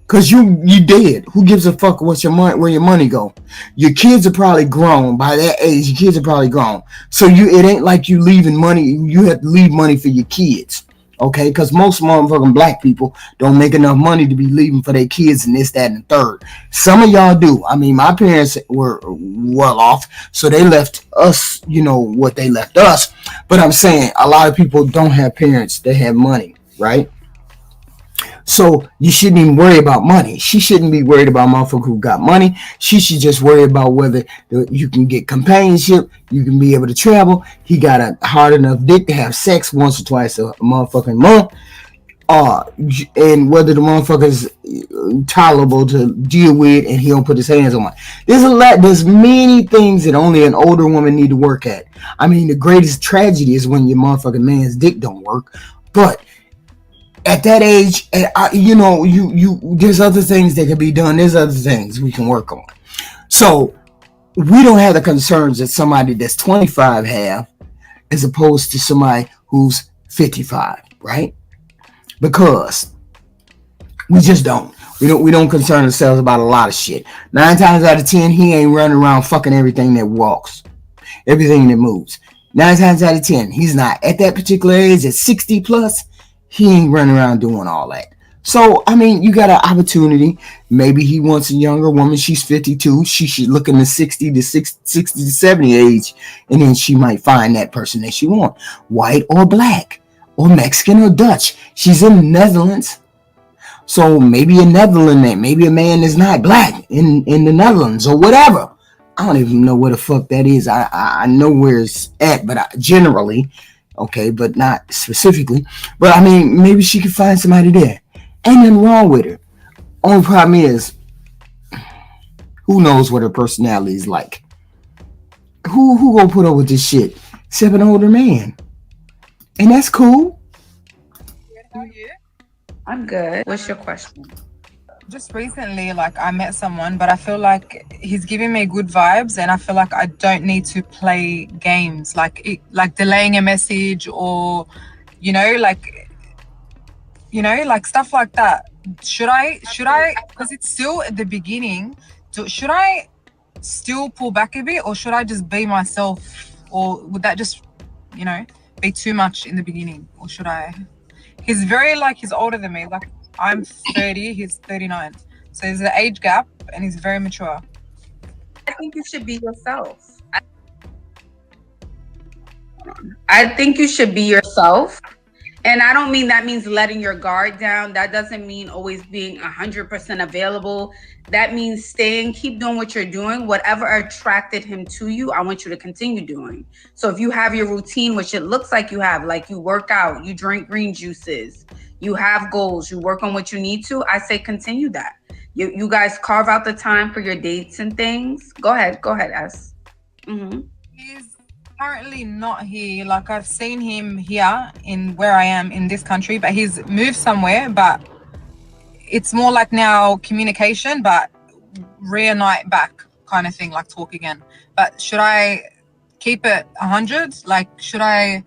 [SPEAKER 3] Cause you dead. Who gives a fuck where your money go? Your kids are probably grown by that age. Your kids are probably grown. So it ain't like you leaving money. You have to leave money for your kids. Okay, because most motherfucking black people don't make enough money to be leaving for their kids and this, that, and the third. Some of y'all do. I mean, my parents were well off, so they left us, what they left us. But I'm saying a lot of people don't have parents that have money, right? So you shouldn't even worry about money. She shouldn't be worried about motherfucker who got money. She should just worry about whether you can get companionship, you can be able to travel. He got a hard enough dick to have sex once or twice a motherfucking month. And whether the motherfucker's tolerable to deal with and he don't put his hands on it. There's many things that only an older woman need to work at. I mean, the greatest tragedy is when your motherfucking man's dick don't work. But at that age, there's other things that can be done. There's other things we can work on. So we don't have the concerns that somebody that's 25 have, as opposed to somebody who's 55, right? Because we just don't. We don't concern ourselves about a lot of shit. 9 times out of 10, he ain't running around fucking everything that walks, everything that moves. 9 times out of 10, he's not at that particular age. At 60 plus. He ain't running around doing all that. So, I mean, you got an opportunity. Maybe he wants a younger woman. She's 52. She should look in the 60 to 70 age. And then she might find that person that she wants. White or black. Or Mexican or Dutch. She's in the Netherlands. So maybe a Netherlands man. Maybe a man is not black in the Netherlands or whatever. I don't even know where the fuck that is. I know where it's at. But generally... Okay, but not specifically. But I mean, maybe she could find somebody there. Ain't nothing wrong with her. Only problem is, who knows what her personality is like? Who gonna put up with this shit? Except an older man. And that's cool.
[SPEAKER 2] I'm good. What's your question?
[SPEAKER 7] Just recently, I met someone, but I feel like he's giving me good vibes, and I feel like I don't need to play games, like delaying a message or, stuff like that. Should I? Because it's still at the beginning. Should I still pull back a bit, or should I just be myself, or would that just, be too much in the beginning, or should I? He's very he's older than me. I'm 30, he's 39. So there's an age gap and he's very mature.
[SPEAKER 2] I think you should be yourself. I think you should be yourself. And I don't mean that means letting your guard down. That doesn't mean always being 100% available. That means keep doing what you're doing. Whatever attracted him to you, I want you to continue doing. So if you have your routine, which it looks like you have, like you work out, you drink green juices, you have goals, you work on what you need to, I say continue that. You guys carve out the time for your dates and things. Go ahead, S. Mm-hmm.
[SPEAKER 7] He's currently not here. I've seen him here in where I am in this country, but he's moved somewhere. But it's more now communication, but reunite back kind of thing, talk again. But should I keep it 100? Like, should I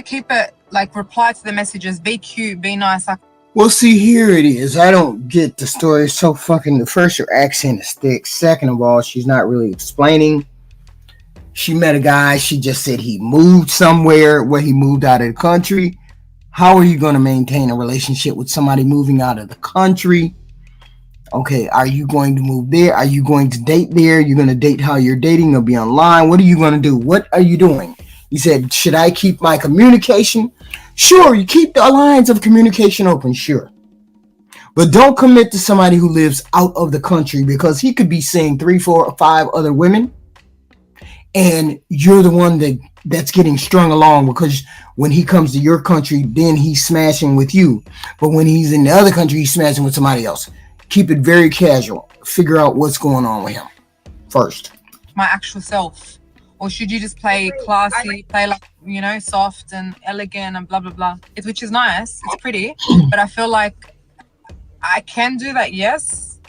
[SPEAKER 7] keep it, like, reply to the messages, be cute, be nice? Like,
[SPEAKER 3] well, see, here it is. I don't get the story. So fucking, first, her accent is thick. Second of all, she's not really explaining. She met a guy. She just said he moved somewhere where he moved out of the country. How are you going to maintain a relationship with somebody moving out of the country? Okay, are you going to move there? Are you going to date there? You're going to date how you're dating or be online? What are you going to do? What are you doing? He said, should I keep my communication? Sure, you keep the lines of communication open, sure. But don't commit to somebody who lives out of the country, because he could be seeing 3, 4, or 5 other women, and you're the one that's getting strung along, because when he comes to your country, then he's smashing with you. But when he's in the other country, he's smashing with somebody else. Keep it very casual. Figure out what's going on with him first.
[SPEAKER 7] my actual self? Or should you just play classy, play like, you know, soft and elegant and blah, blah, blah? Which is nice. It's pretty. But I feel like I can do that, yes.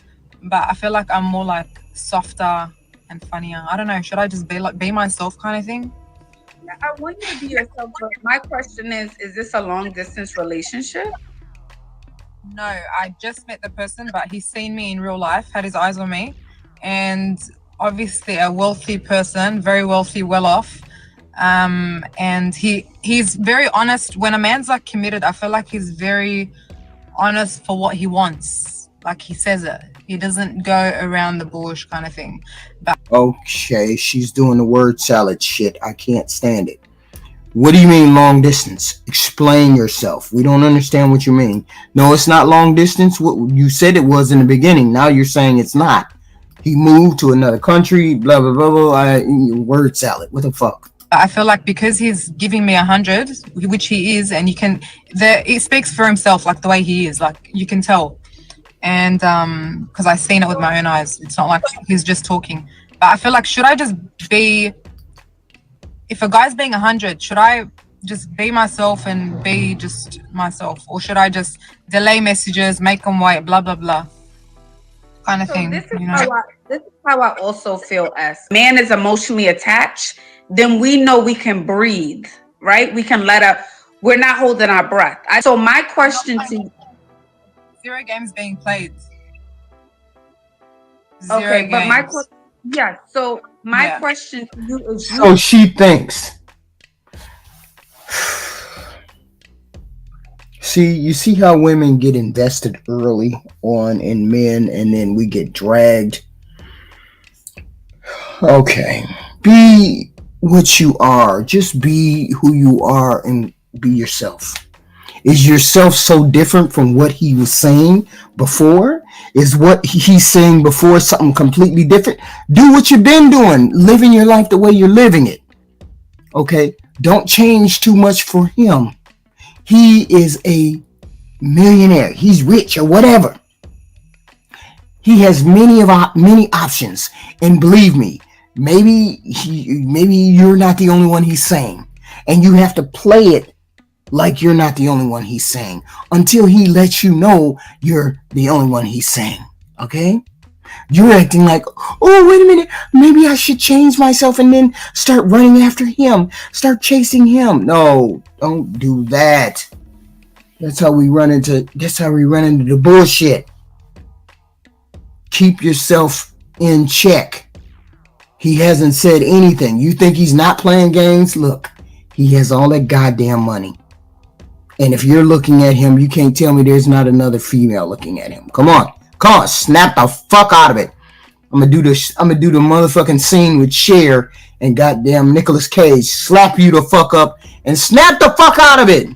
[SPEAKER 7] But I feel like I'm more like softer and funnier. I don't know. Should I just be myself kind of thing?
[SPEAKER 2] I want you to be yourself, but my question is this a long distance relationship?
[SPEAKER 7] No, I just met the person, but he's seen me in real life, had his eyes on me, and obviously a wealthy person, very wealthy, well off. And he's very honest. When a man's like committed, I feel like he's very honest for what he wants. Like, he says it. He doesn't go around the bush kind of thing. But
[SPEAKER 3] okay, she's doing the word salad shit. I can't stand it. What do you mean long distance? Explain yourself. We don't understand what you mean. No, it's not long distance. What you said it was in the beginning. Now you're saying it's not. He moved to another country, blah, blah, blah, blah. Word salad. What the fuck?
[SPEAKER 7] I feel like because he's giving me 100, which he is, and it speaks for himself, like the way he is, like you can tell. And because I've seen it with my own eyes. It's not like he's just talking. But I feel like, should I just be, if a guy's being 100, should I just be myself and be just myself? Or should I just delay messages, make them wait, blah, blah, blah, kind of thing?
[SPEAKER 2] This is,
[SPEAKER 7] you know?
[SPEAKER 2] this is how I also feel. As man is emotionally attached, then we know we can breathe, right? We can we're not holding our breath. So my question to you.
[SPEAKER 7] 0 games being played.
[SPEAKER 2] Okay, but my question, yeah. So my question to you is,
[SPEAKER 3] so she thinks. See, you see how women get invested early on in men, and then we get dragged. Okay, be what you are. Just be who you are and be yourself. Is yourself so different from what he was saying before? Is what he's saying before something completely different? Do what you've been doing. Living your life the way you're living it. Okay? Don't change too much for him. He is a millionaire. He's rich or whatever. He has many options. And believe me, maybe you're not the only one he's saying. And you have to play it like you're not the only one he's saying until he lets you know you're the only one he's saying. Okay? You're acting like, oh, wait a minute, maybe I should change myself and then start running after him, start chasing him. No, don't do that. That's how we run into the bullshit. Keep yourself in check. He hasn't said anything. You think he's not playing games? Look, he has all that goddamn money. And if you're looking at him, you can't tell me there's not another female looking at him. Come on, snap the fuck out of it. I'm gonna do the motherfucking scene with Cher and goddamn Nicolas Cage. Slap you the fuck up and snap the fuck out of it.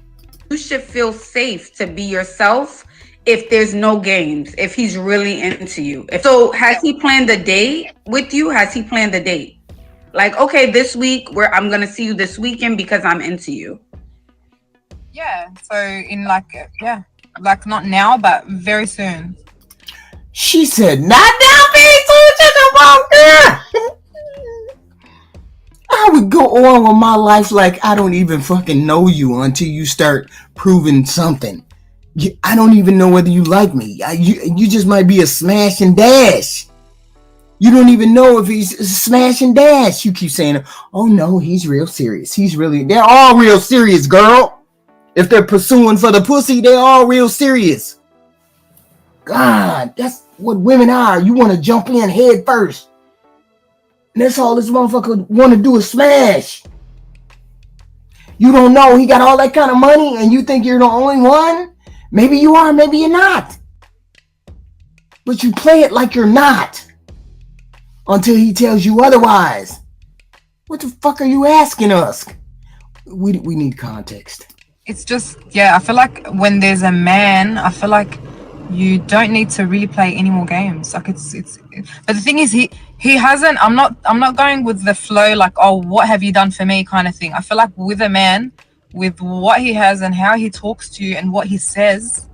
[SPEAKER 2] You should feel safe to be yourself if there's no games, if he's really into you. So has he planned a date with you? Has he planned a date? Like, okay, this week I'm gonna see you this weekend because I'm into you.
[SPEAKER 7] Yeah, so in like not now, but very soon.
[SPEAKER 3] She said, not now, baby, I would go on with my life like I don't even fucking know you until you start proving something. I don't even know whether you like me. You just might be a smash and dash. You don't even know if he's smash and dash. You keep saying, oh no, he's real serious. They're all real serious, girl. If they're pursuing for the pussy, they're all real serious. God, that's what women are. You want to jump in head first. And that's all this motherfucker want to do is smash. You don't know he got all that kind of money and you think you're the only one? Maybe you are, maybe you're not. But you play it like you're not. Until he tells you otherwise. What the fuck are you asking us? We need context.
[SPEAKER 7] It's just, yeah, I feel like when there's a man, I feel like you don't need to replay any more games. Like but the thing is, he hasn't. I'm not going with the flow like, oh, what have you done for me kind of thing. I feel like with a man, with what he has and how he talks to you and what he says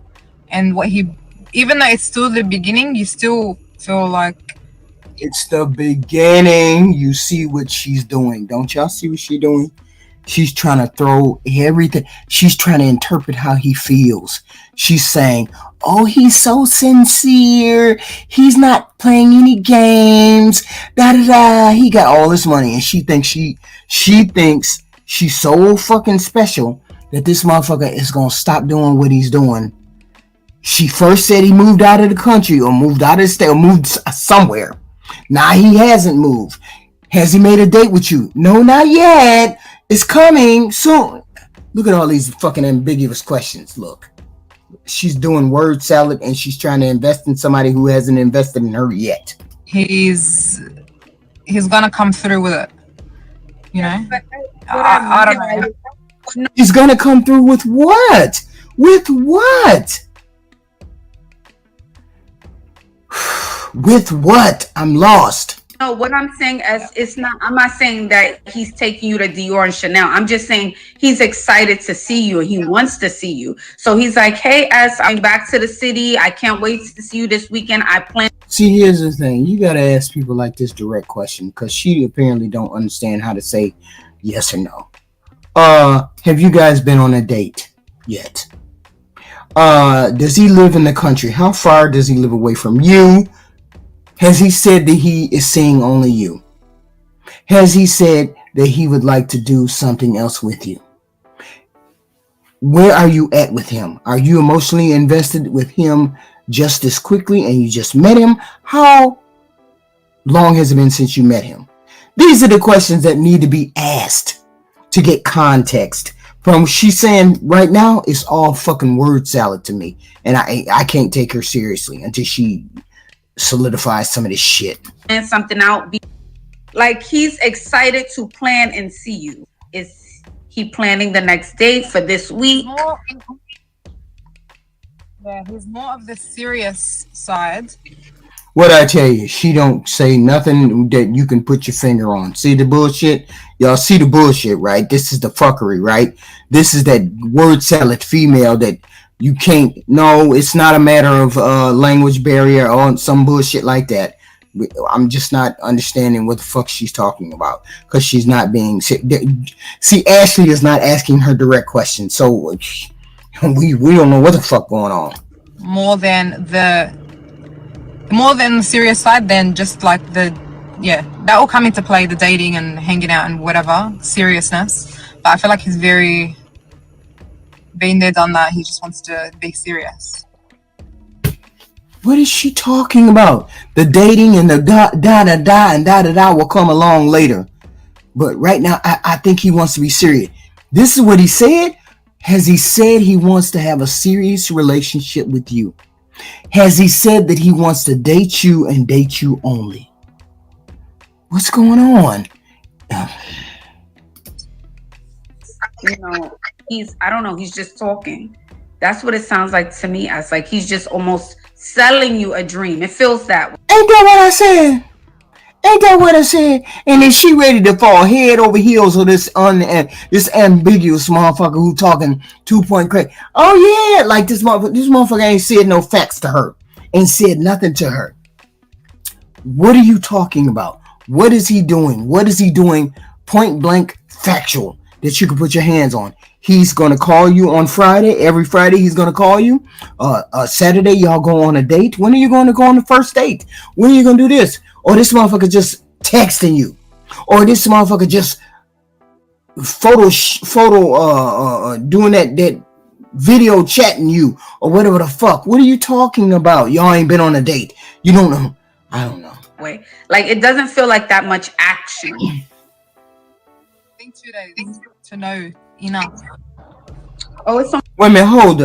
[SPEAKER 7] and what he, even though it's still the beginning, you still feel like
[SPEAKER 3] it's the beginning. You see what she's doing. Don't y'all see what she's doing? She's trying to throw everything. She's trying to interpret how he feels. She's saying, oh, he's so sincere. He's not playing any games. Da da da. He got all this money. And she thinks she's so fucking special that this motherfucker is going to stop doing what he's doing. She first said he moved out of the country or moved out of the state or moved somewhere. Now he hasn't moved. Has he made a date with you? No, not yet. It's coming soon. Look at all these fucking ambiguous questions. Look, she's doing word salad and she's trying to invest in somebody who hasn't invested in her yet.
[SPEAKER 7] He's gonna come through with it. You know? I don't know.
[SPEAKER 3] He's gonna come through with what? With what? With what? I'm lost.
[SPEAKER 2] No, what I'm saying is I'm not saying that he's taking you to Dior and Chanel. I'm just saying he's excited to see you and he wants to see you. So he's like, hey, I'm back to the city. I can't wait to see you this weekend. I plan.
[SPEAKER 3] See, here's the thing. You got to ask people like this direct question because she apparently don't understand how to say yes or no. Have you guys been on a date yet? Does he live in the country? How far does he live away from you? Has he said that he is seeing only you? Has he said that he would like to do something else with you? Where are you at with him? Are you emotionally invested with him just as quickly and you just met him? How long has it been since you met him? These are the questions that need to be asked to get context. From she's saying right now, it's all fucking word salad to me. And I can't take her seriously until she solidifies some of this shit.
[SPEAKER 2] And something out. Like he's excited to plan and see you. Is he planning the next date for this week?
[SPEAKER 7] Yeah, he's more of the serious side.
[SPEAKER 3] What I tell you, she don't say nothing that you can put your finger on. See the bullshit? Y'all see the bullshit, right? This is the fuckery, right? This is that word salad female that you can't. No, it's not a matter of language barrier or some bullshit like that. I'm just not understanding what the fuck she's talking about because she's not being. See, Ashley is not asking her direct questions, so we don't know what the fuck going on.
[SPEAKER 7] More than the serious side, than just like that will come into play, the dating and hanging out and whatever seriousness. But I feel like he's very been there, done that. He just wants to be serious.
[SPEAKER 3] What is she talking about? The dating and the da will come along later. But right now, I think he wants to be serious. This is what he said. Has he said he wants to have a serious relationship with you? Has he said that he wants to date you and date you only? What's going on?
[SPEAKER 2] I don't know. He's just talking. That's what it sounds like to me. As like he's just almost selling you a dream. It feels that way.
[SPEAKER 3] Ain't that what I said? Ain't that what I said? And then she ready to fall head over heels with this ambiguous motherfucker who talking 2-point crazy. Oh yeah, like this motherfucker ain't said no facts to her. Ain't said nothing to her. What are you talking about? What is he doing? What is he doing? Point blank factual. that you can put your hands on. He's gonna call you on Friday. Every Friday, he's gonna call you. Saturday, y'all go on a date. When are you going to go on the first date? When are you gonna do this? Or this motherfucker just texting you, or this motherfucker just doing that video chatting you, or whatever the fuck. What are you talking about? Y'all ain't been on a date. You don't know. I don't know.
[SPEAKER 2] Way. Like, it doesn't feel like that much action.
[SPEAKER 7] I think 2 days to know enough.
[SPEAKER 2] Oh, it's on.
[SPEAKER 3] Wait a minute, hold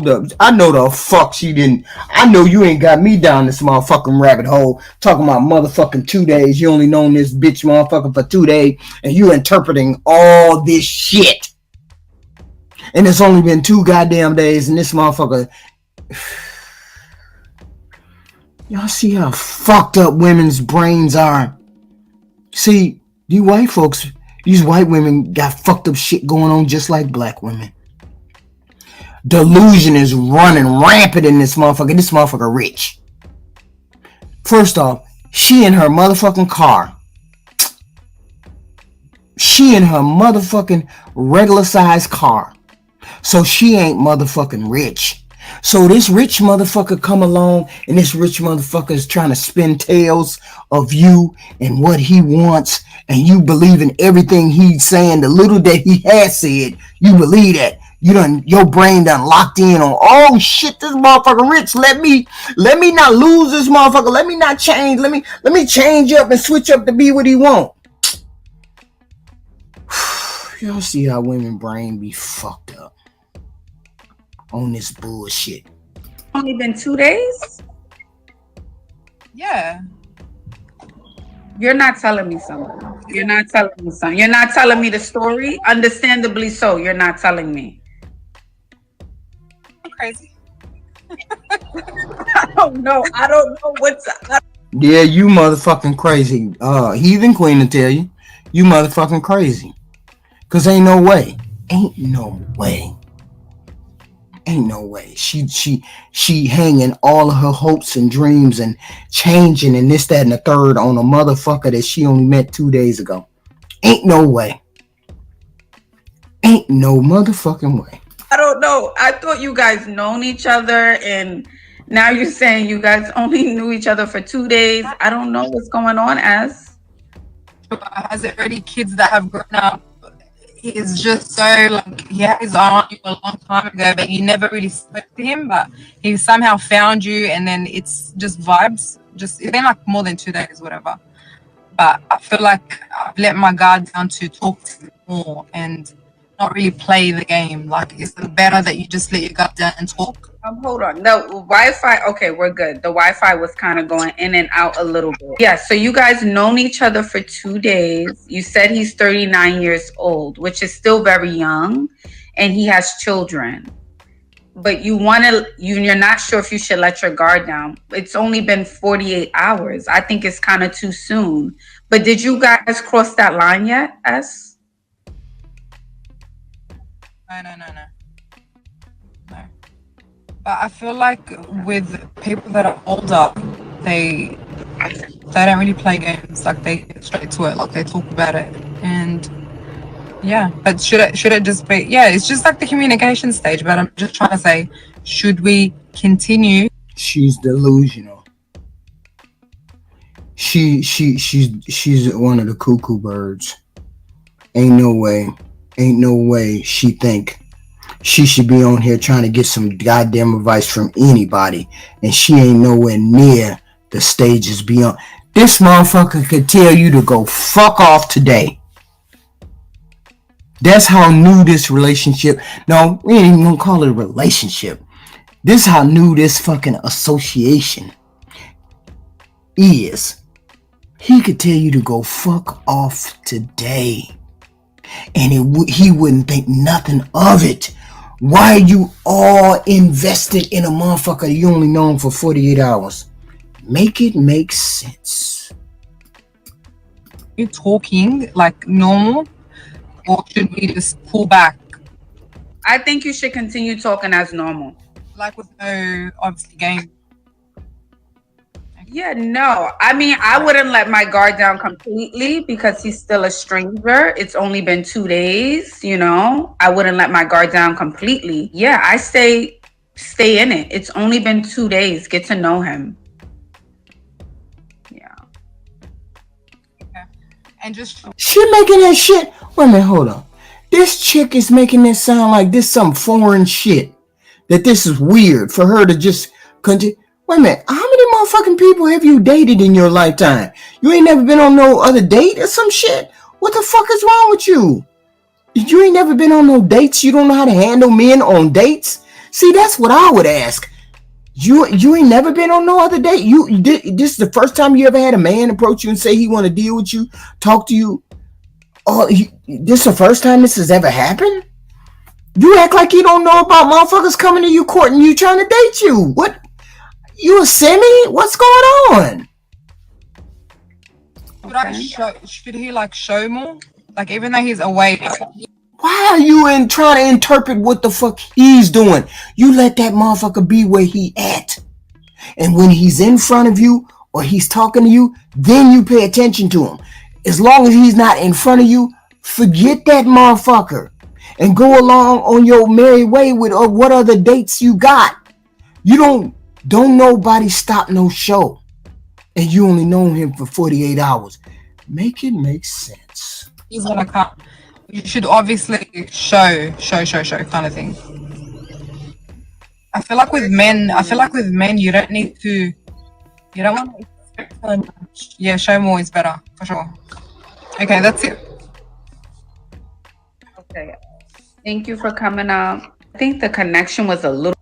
[SPEAKER 3] up. I know the fuck she didn't. I know you ain't got me down this motherfucking rabbit hole talking about motherfucking 2 days. You only known this bitch motherfucker for 2 days, and you interpreting all this shit. And it's only been 2 goddamn days, and this motherfucker. Y'all see how fucked up women's brains are? See, you white folks, these white women got fucked up shit going on just like black women. Delusion is running rampant in this motherfucker. This motherfucker rich. First off, she in her motherfucking car. She in her motherfucking regular size car. So she ain't motherfucking rich. So this rich motherfucker come along, and this rich motherfucker is trying to spin tales of you and what he wants, and you believe in everything he's saying. The little that he has said, you believe that. Your brain done locked in on, oh shit, this motherfucker rich. Let me not lose this motherfucker. Let me not change. Let me change up and switch up to be what he want. Y'all see how women brain be fucked up on this bullshit.
[SPEAKER 2] Only been 2 days?
[SPEAKER 7] Yeah.
[SPEAKER 2] You're not telling me something. You're not telling me something. You're not telling me the story. Understandably so. You're not telling me.
[SPEAKER 7] I'm crazy.
[SPEAKER 2] I don't know what's up.
[SPEAKER 3] Yeah, you motherfucking crazy. Heathen Queen to tell you, you motherfucking crazy. Cause ain't no way. She hanging all of her hopes and dreams and changing and this, that, and the third on a motherfucker that she only met 2 days ago. Ain't no way. Ain't no motherfucking way.
[SPEAKER 2] I don't know. I thought you guys known each other, and now you're saying you guys only knew each other for 2 days. I don't know what's going on, as.
[SPEAKER 7] Has already kids that have grown up. He's just so like he had his eye on you a long time ago, but you never really spoke to him. But he somehow found you, and then it's just vibes. Just it's been like more than 2 days, whatever. But I feel like I've let my guard down to talk to him more and not really play the game. Like, it's better that you just let your guard down and talk.
[SPEAKER 2] Hold on. The Wi-Fi. Okay, we're good. The Wi-Fi was kind of going in and out a little bit. Yeah. So you guys known each other for 2 days. You said he's 39 years old, which is still very young, and he has children. But you're not sure if you should let your guard down. It's only been 48 hours. I think it's kind of too soon. But did you guys cross that line yet, S?
[SPEAKER 7] No. But I feel like with people that are older, they don't really play games. Like, they get straight to it. Like, they talk about it. And yeah, but should it just be? Yeah, it's just like the communication stage. But I'm just trying to say, should we continue?
[SPEAKER 3] She's delusional. She's one of the cuckoo birds. Ain't no way she think she should be on here trying to get some goddamn advice from anybody, and she ain't nowhere near the stages beyond. This motherfucker could tell you to go fuck off today. That's how new this relationship. No, we ain't even gonna call it a relationship. This is how new this fucking association is. He could tell you to go fuck off today, and he wouldn't think nothing of it. Why are you all invested in a motherfucker you only known for 48 hours? Make it make sense.
[SPEAKER 7] You talking like normal, or should we just pull back?
[SPEAKER 2] I think you should continue talking as normal.
[SPEAKER 7] Like, with no obviously game.
[SPEAKER 2] Yeah, no. I mean, I wouldn't let my guard down completely because he's still a stranger. It's only been 2 days, you know. I wouldn't let my guard down completely. Yeah, I stay in it. It's only been 2 days. Get to know him. Yeah.
[SPEAKER 7] And just
[SPEAKER 3] She making that shit. Wait a minute, hold on. This chick is making this sound like this some foreign shit. That this is weird for her to just continue. Wait a minute, how many motherfucking people have you dated in your lifetime? You ain't never been on no other date or some shit? What the fuck is wrong with you? You ain't never been on no dates? You don't know how to handle men on dates? See, that's what I would ask. You ain't never been on no other date. This is the first time you ever had a man approach you and say he want to deal with you, talk to you. Oh, this is the first time this has ever happened. You act like you don't know about motherfuckers coming to you courting you trying to date you. What? You a semi? What's going on?
[SPEAKER 7] should he like show more? Like even though he's away.
[SPEAKER 3] Why are you trying to interpret what the fuck he's doing? You let that motherfucker be where he at. And when he's in front of you or he's talking to you, then you pay attention to him. As long as he's not in front of you, forget that motherfucker. And go along on your merry way with what other dates you got. You don't nobody stop no show. And you only known him for 48 hours. Make it make sense.
[SPEAKER 7] He's gonna come. You should obviously show kind of thing. I feel like with men, you don't need to. You don't want to expect so much. Yeah, show more is better for sure. Okay, that's it.
[SPEAKER 2] Okay. Thank you for coming up. I think the connection was a little.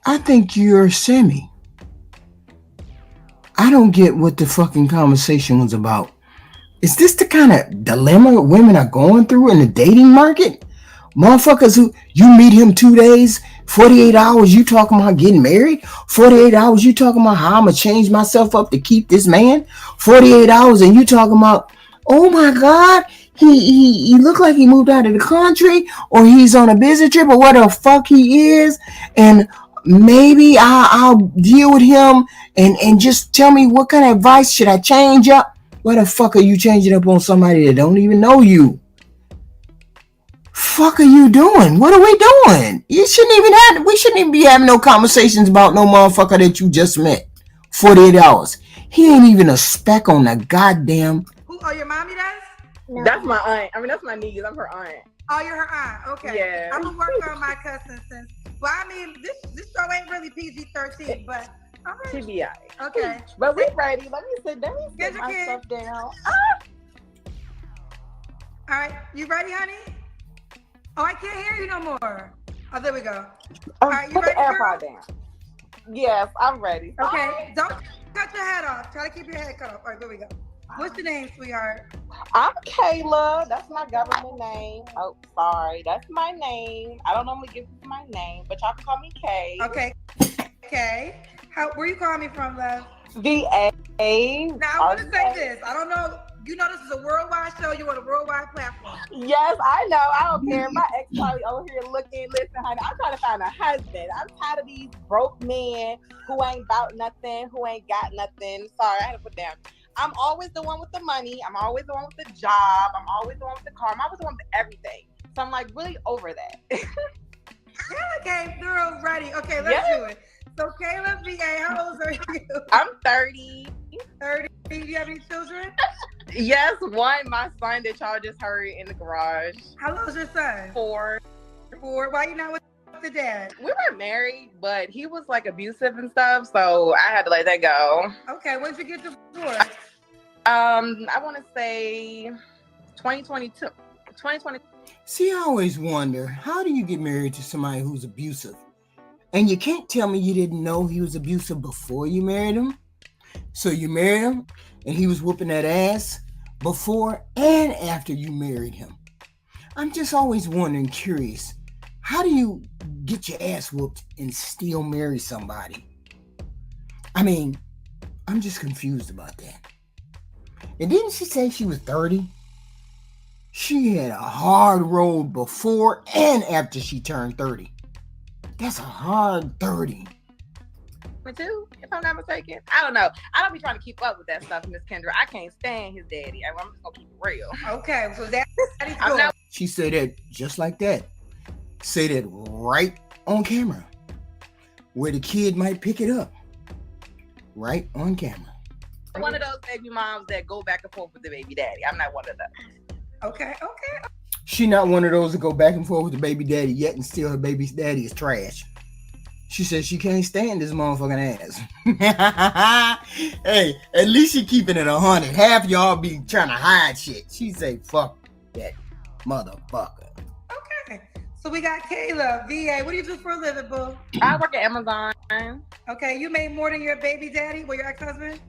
[SPEAKER 3] I think you're Sammy. I don't get what the fucking conversation was about. Is this the kind of dilemma women are going through in the dating market? Motherfuckers who you meet him 2 days, 48 hours, you talking about getting married? 48 hours, you talking about how I'm going to change myself up to keep this man? 48 hours, and you talking about, oh my God, he looked like he moved out of the country, or he's on a business trip, or what the fuck he is, and maybe I'll deal with him, and just tell me what kind of advice should I change up? Why the fuck are you changing up on somebody that don't even know you? Fuck are you doing? What are we doing? We shouldn't even be having no conversations about no motherfucker that you just met. 48 hours. He ain't even a speck on the goddamn.
[SPEAKER 4] Who? Oh, your mommy does?
[SPEAKER 8] No. That's my aunt. I mean, that's my niece. I'm her aunt.
[SPEAKER 4] Oh, you're her aunt. Okay.
[SPEAKER 8] Yeah.
[SPEAKER 4] I'm gonna work on my cousin since. Well, I mean, this show ain't really PG-13, but. Okay.
[SPEAKER 8] TBI.
[SPEAKER 4] Okay.
[SPEAKER 8] But we ready. Let me sit my stuff down.
[SPEAKER 4] All right. You ready, honey? Oh, I can't hear you no more. Oh, there we go. All right, you
[SPEAKER 8] put
[SPEAKER 4] ready,
[SPEAKER 8] the AirPod down. Yes, I'm ready.
[SPEAKER 4] Okay. Don't cut your head off. Try to keep your head cut off. All right, there we go. What's your name, sweetheart?
[SPEAKER 8] I'm Kayla. That's my government name. Oh, sorry. That's my name. I don't normally give you my name, but y'all can call me Kay.
[SPEAKER 4] Okay. Okay. Where you calling me from, love?
[SPEAKER 8] VA.
[SPEAKER 4] Now, I want to say this. I don't know. You know this is a worldwide show. You're on a worldwide platform.
[SPEAKER 8] Yes, I know. I don't care. My ex probably over here looking. Listen, honey, I'm trying to find a husband. I'm tired of these broke men who ain't about nothing, who ain't got nothing. Sorry, I had to put down. I'm always the one with the money. I'm always the one with the job. I'm always the one with the car. I'm always the one with everything. So I'm like really over that.
[SPEAKER 4] Yeah, okay, girl, ready. Okay, let's do it. So Kayla VA, how old are you?
[SPEAKER 8] I'm 30.
[SPEAKER 4] 30. Do you have any children?
[SPEAKER 8] Yes, one. My son that y'all just heard in the garage.
[SPEAKER 4] How old is your son?
[SPEAKER 8] 4.
[SPEAKER 4] 4. Why you not with the dad?
[SPEAKER 8] We were married, but he was like abusive and stuff, so I had to let that go.
[SPEAKER 4] Okay, when did you get divorced?
[SPEAKER 8] I want to say 2022. 2020.
[SPEAKER 3] See, I always wonder, how do you get married to somebody who's abusive? And you can't tell me you didn't know he was abusive before you married him. So you married him, and he was whooping that ass before and after you married him. I'm just always wondering, curious, how do you get your ass whooped and still marry somebody? I mean, I'm just confused about that. And didn't she say she was 30? She had a hard road before and after she turned 30. That's a hard 30.
[SPEAKER 8] too, if I'm not mistaken. I don't know. I don't be trying to keep up with that stuff, Miss Kendra. I can't stand his daddy. I'm just gonna keep it real.
[SPEAKER 4] Okay, so that's
[SPEAKER 8] I'm not.
[SPEAKER 3] She said that just like that. Say that right on camera, where the kid might pick it up. Right on camera.
[SPEAKER 8] One of those baby moms that go back and forth with the baby daddy. I'm not one of those.
[SPEAKER 4] okay.
[SPEAKER 3] She not one of those that go back and forth with the baby daddy yet and still her baby daddy is trash. She says she can't stand this motherfucking ass. Hey, at least she keeping it 100. Half y'all be trying to hide shit. She say, fuck that motherfucker.
[SPEAKER 4] Okay. So we got Kayla, VA. What do you do for a living, boo?
[SPEAKER 8] I work at Amazon.
[SPEAKER 4] Okay, you made more than your baby daddy or your ex-husband?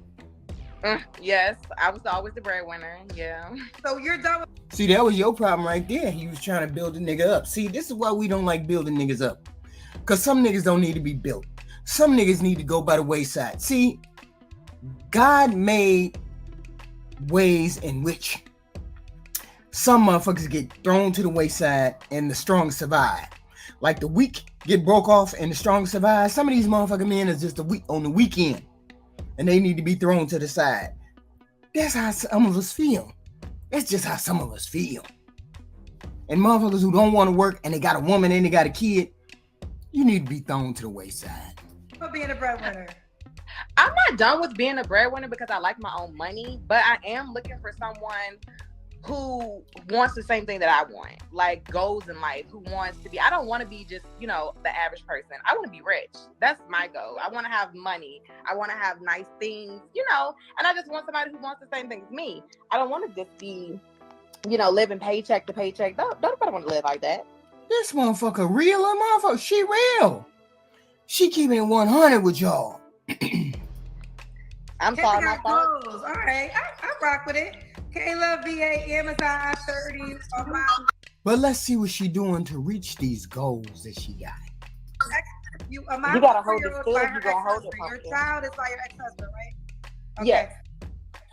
[SPEAKER 8] Yes, I was always the breadwinner. Yeah.
[SPEAKER 4] So you're done with...
[SPEAKER 3] See, that was your problem right there. He was trying to build a nigga up. See, this is why we don't like building niggas up. Because some niggas don't need to be built. Some niggas need to go by the wayside. See, God made ways in which some motherfuckers get thrown to the wayside and the strong survive. Like the weak get broke off and the strong survive. Some of these motherfucking men is just on the weekend. And they need to be thrown to the side. That's how some of us feel. That's just how some of us feel. And motherfuckers who don't want to work and they got a woman and they got a kid, you need to be thrown to the wayside.
[SPEAKER 4] for being a breadwinner?
[SPEAKER 8] I'm not done with being a breadwinner because I like my own money, but I am looking for someone who wants the same thing that I want, like goals in life, who wants to be, I don't want to be just, you know, the average person. I want to be rich. That's my goal. I want to have money. I want to have nice things, you know, and I just want somebody who wants the same thing as me. I don't want to just be, you know, living paycheck to paycheck. Don't nobody want to live like that.
[SPEAKER 3] This motherfucker real, motherfucker. She real. She keeping it 100 with y'all.
[SPEAKER 8] I'm sorry, my fault.
[SPEAKER 4] All right, I rock with it. Kayla, VA, Amazon, 30.
[SPEAKER 3] But let's see what she doing to reach these goals that she got.
[SPEAKER 4] You
[SPEAKER 8] gotta hold it still. You gonna hold it.
[SPEAKER 4] Your child is by your ex-husband, right? Okay.
[SPEAKER 8] Yes.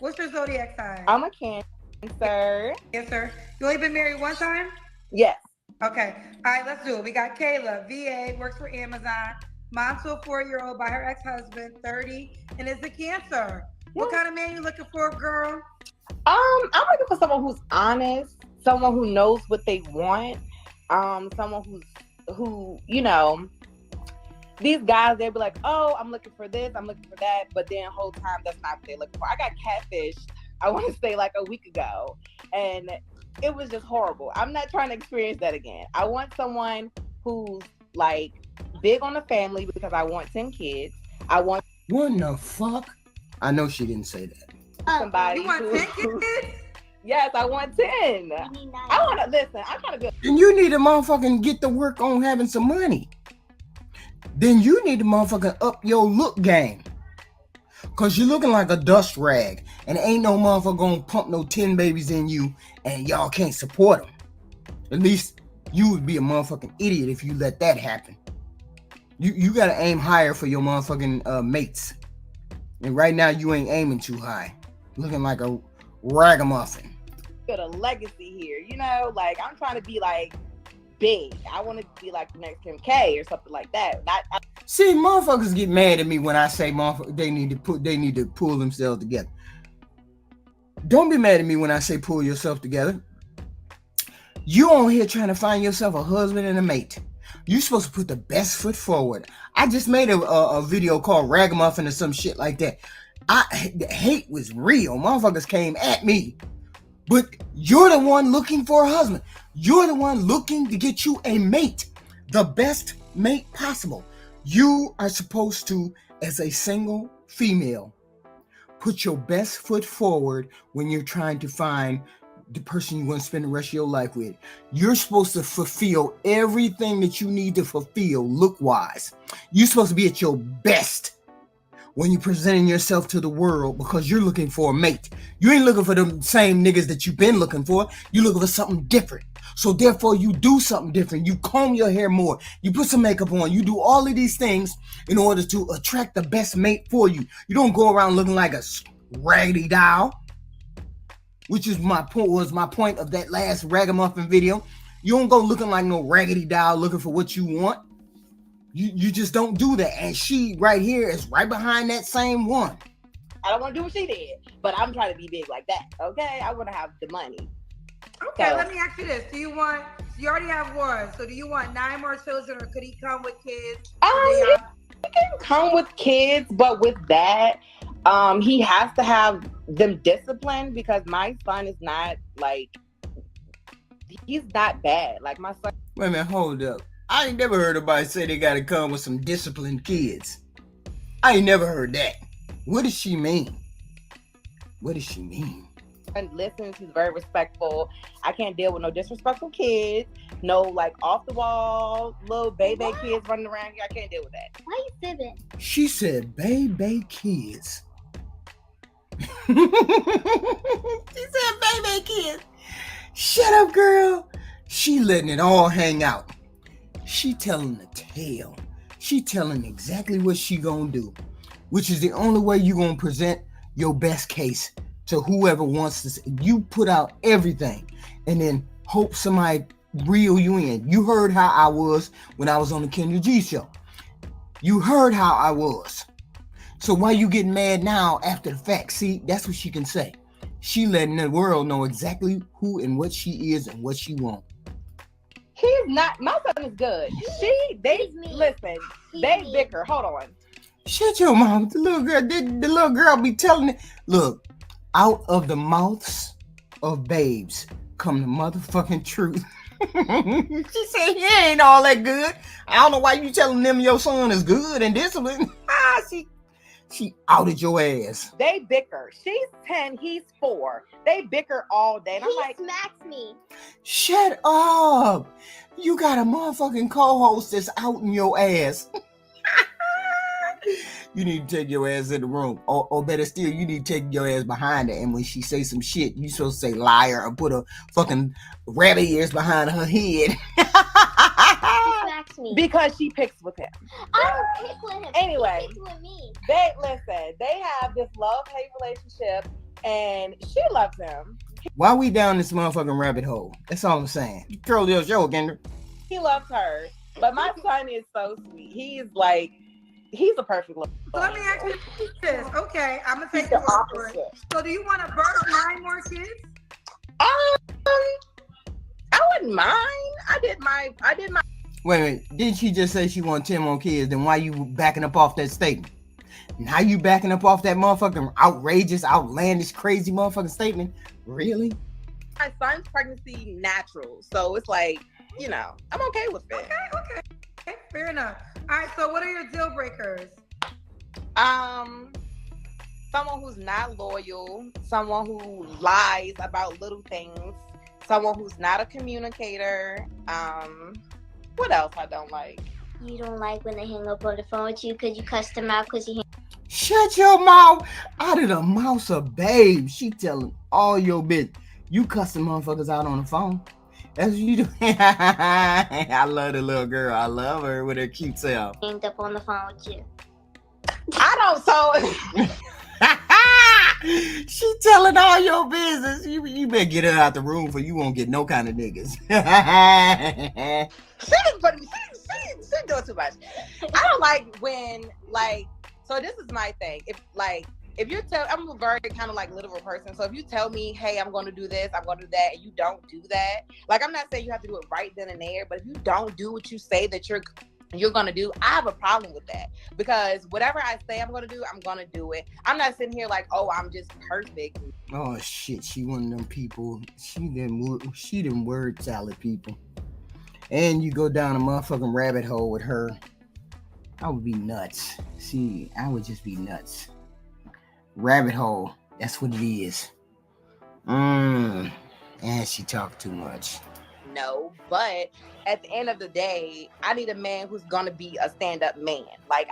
[SPEAKER 4] What's your zodiac sign?
[SPEAKER 8] I'm a Cancer.
[SPEAKER 4] Cancer. You only been married one time?
[SPEAKER 8] Yes.
[SPEAKER 4] Okay. All right, let's do it. We got Kayla, VA, works for Amazon. Mom to a 4-year-old by her ex-husband, 30, and is a Cancer. What kind of man you looking for, girl?
[SPEAKER 8] I'm looking for someone who's honest, someone who knows what they want, someone who, you know, these guys, they'll be like, oh, I'm looking for this, I'm looking for that, but then the whole time that's not what they're looking for. I got catfished, I want to say like a week ago, and it was just horrible. I'm not trying to experience that again. I want someone who's like big on the family because I want 10 kids. I want...
[SPEAKER 3] What the fuck? I know she didn't say that.
[SPEAKER 8] Somebody
[SPEAKER 4] you want 10 kids?
[SPEAKER 8] Yes, I want 10. I want to listen. I'm trying to be.
[SPEAKER 3] Then you need to motherfucking get to work on having some money. Then you need to motherfucking up your look game. Cause you're looking like a dust rag, and ain't no motherfucker gonna pump no 10 babies in you, and y'all can't support them. At least you would be a motherfucking idiot if you let that happen. You gotta aim higher for your motherfucking mates. And right now you ain't aiming too high. Looking like a ragamuffin.
[SPEAKER 8] Got a legacy here, you know, like I'm trying to be like big. I want to be like the next Kim K or something like that.
[SPEAKER 3] See, motherfuckers get mad at me when I say they need to pull themselves together. Don't be mad at me when I say pull yourself together. You on here trying to find yourself a husband and a mate. You're supposed to put the best foot forward. I just made a video called Ragamuffin or some shit like that. The hate was real. Motherfuckers came at me. But you're the one looking for a husband. You're the one looking to get you a mate. The best mate possible. You are supposed to, as a single female, put your best foot forward when you're trying to find the person you want to spend the rest of your life with. You're supposed to fulfill everything that you need to fulfill look-wise. You're supposed to be at your best when you're presenting yourself to the world because you're looking for a mate. You ain't looking for the same niggas that you've been looking for. You're looking for something different. So therefore, you do something different. You comb your hair more. You put some makeup on. You do all of these things in order to attract the best mate for you. You don't go around looking like a raggedy doll. Which is my point of that last ragamuffin video. You don't go looking like no raggedy doll looking for what you want. You just don't do that. And she right here is right behind that same one.
[SPEAKER 8] I don't want to do what she did, but I'm trying to be big like that. Okay, I want to have the money.
[SPEAKER 4] Okay,
[SPEAKER 8] So-
[SPEAKER 4] let me ask you this: do you want? You already have one, so do you want 9 more children, or could he come with kids?
[SPEAKER 8] He can come with kids, but with that, he has to have them disciplined because my son is not like he's not bad. Like my son.
[SPEAKER 3] Wait a minute, hold up. I ain't never heard nobody say they gotta come with some disciplined kids. I ain't never heard that. What does she mean? What does she mean?
[SPEAKER 8] And listens, he's very respectful. I can't deal with no disrespectful kids, no like off the wall little baby kids running around here. I can't deal with that.
[SPEAKER 9] Why you fibbing?
[SPEAKER 3] She said baby kids. She said baby kids. Shut up, girl. She letting it all hang out. She telling the tale. She telling exactly what she gonna do, which is the only way you gonna present your best case to whoever wants to. You put out everything and then hope somebody reel you in. You heard how I was when I was on the Kendra G show. You heard how I was. So why you getting mad now after the fact? See, that's what she can say. She letting the world know exactly who and what she is and what she wants.
[SPEAKER 8] He's not. My son is good. They listen. They bicker. Hold on.
[SPEAKER 3] Shut your mouth. The little girl be telling it. Look, out of the mouths of babes come the motherfucking truth. She said he ain't all that good. I don't know why you telling them your son is good and disciplined. She outed your ass.
[SPEAKER 8] They bicker. She's 10, he's 4. They bicker all day. And I'm like,
[SPEAKER 9] smacks me.
[SPEAKER 3] Shut up. You got a motherfucking co-host that's outing your ass. You need to take your ass in the room. Or better still, you need to take your ass behind her. And when she say some shit, you supposed to say liar or put a fucking rabbit ears behind her head.
[SPEAKER 9] Smacks me.
[SPEAKER 8] because she picks with him.
[SPEAKER 9] I don't pick with him.
[SPEAKER 8] Anyway,
[SPEAKER 9] He picks with me.
[SPEAKER 8] They have this love-hate relationship and she loves him.
[SPEAKER 3] Why we down this motherfucking rabbit hole? That's all I'm saying. You curl your show, Kendra.
[SPEAKER 8] He loves her. But my son is so sweet. He's a perfect love.
[SPEAKER 4] So let me ask you this. Okay, I'm gonna take
[SPEAKER 8] He's
[SPEAKER 4] the
[SPEAKER 8] the
[SPEAKER 4] word for it.
[SPEAKER 8] opposite.
[SPEAKER 4] So do you want to birth 9 more kids?
[SPEAKER 8] I wouldn't mind. I did my
[SPEAKER 3] Wait. Didn't she just say she want 10 more kids? Then why you backing up off that statement? Now you backing up off that motherfucking outrageous, outlandish, crazy motherfucking statement? Really?
[SPEAKER 8] my son's pregnancy natural. So it's like, I'm okay with it.
[SPEAKER 4] Okay, fair enough. All right, so what are your deal breakers?
[SPEAKER 8] Someone who's not loyal, someone who lies about little things, someone who's not a communicator. What else I don't like?
[SPEAKER 9] You don't like when they hang up on the phone with you because you cussed them out because you.
[SPEAKER 3] Shut your mouth. Out of the mouth of babe. She telling all your business. You cussing motherfuckers out on the phone. That's what you do. I love the little girl. I love her with her cute self.
[SPEAKER 9] Hanged up on the phone with you.
[SPEAKER 8] I don't. So
[SPEAKER 3] She telling all your business. You better get her out the room for you won't get no kind of niggas.
[SPEAKER 8] she doing too much. I don't like when So this is my thing. If you're I'm a very kind of literal person. So if you tell me, hey, I'm going to do this, I'm going to do that, and you don't do that, I'm not saying you have to do it right then and there, but if you don't do what you say that you're going to do, I have a problem with that, because whatever I say I'm going to do, I'm going to do it. I'm not sitting here I'm just perfect.
[SPEAKER 3] Oh shit, she one of them people. She them word salad people. And you go down a motherfucking rabbit hole with her. I would be nuts. See, I would just be nuts. Rabbit hole. That's what it is. And she talk too much.
[SPEAKER 8] No, but at the end of the day, I need a man who's gonna be a stand-up man. My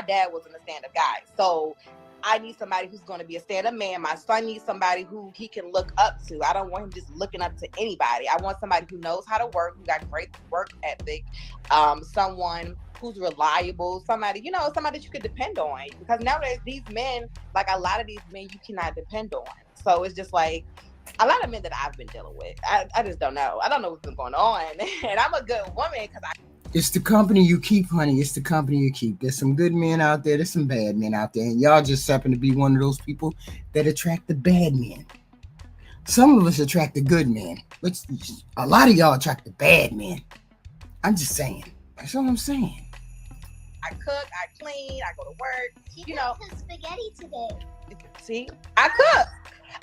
[SPEAKER 8] dad wasn't a stand-up guy, so I need somebody who's gonna be a stand-up man. My son needs somebody who he can look up to. I don't want him just looking up to anybody. I want somebody who knows how to work, who got great work ethic, someone who's reliable, somebody that you could depend on. Because nowadays these men, a lot of these men, you cannot depend on. So it's just a lot of men that I've been dealing with, I just don't know. I don't know what's been going on. And I'm a good woman because
[SPEAKER 3] It's the company you keep, honey. It's the company you keep. There's some good men out there. There's some bad men out there. And y'all just happen to be one of those people that attract the bad men. Some of us attract the good men. But a lot of y'all attract the bad men. I'm just saying. That's all I'm saying.
[SPEAKER 8] I cook, I clean, I go to work.
[SPEAKER 9] She
[SPEAKER 8] You know,
[SPEAKER 9] cooked spaghetti today.
[SPEAKER 8] see, I cook.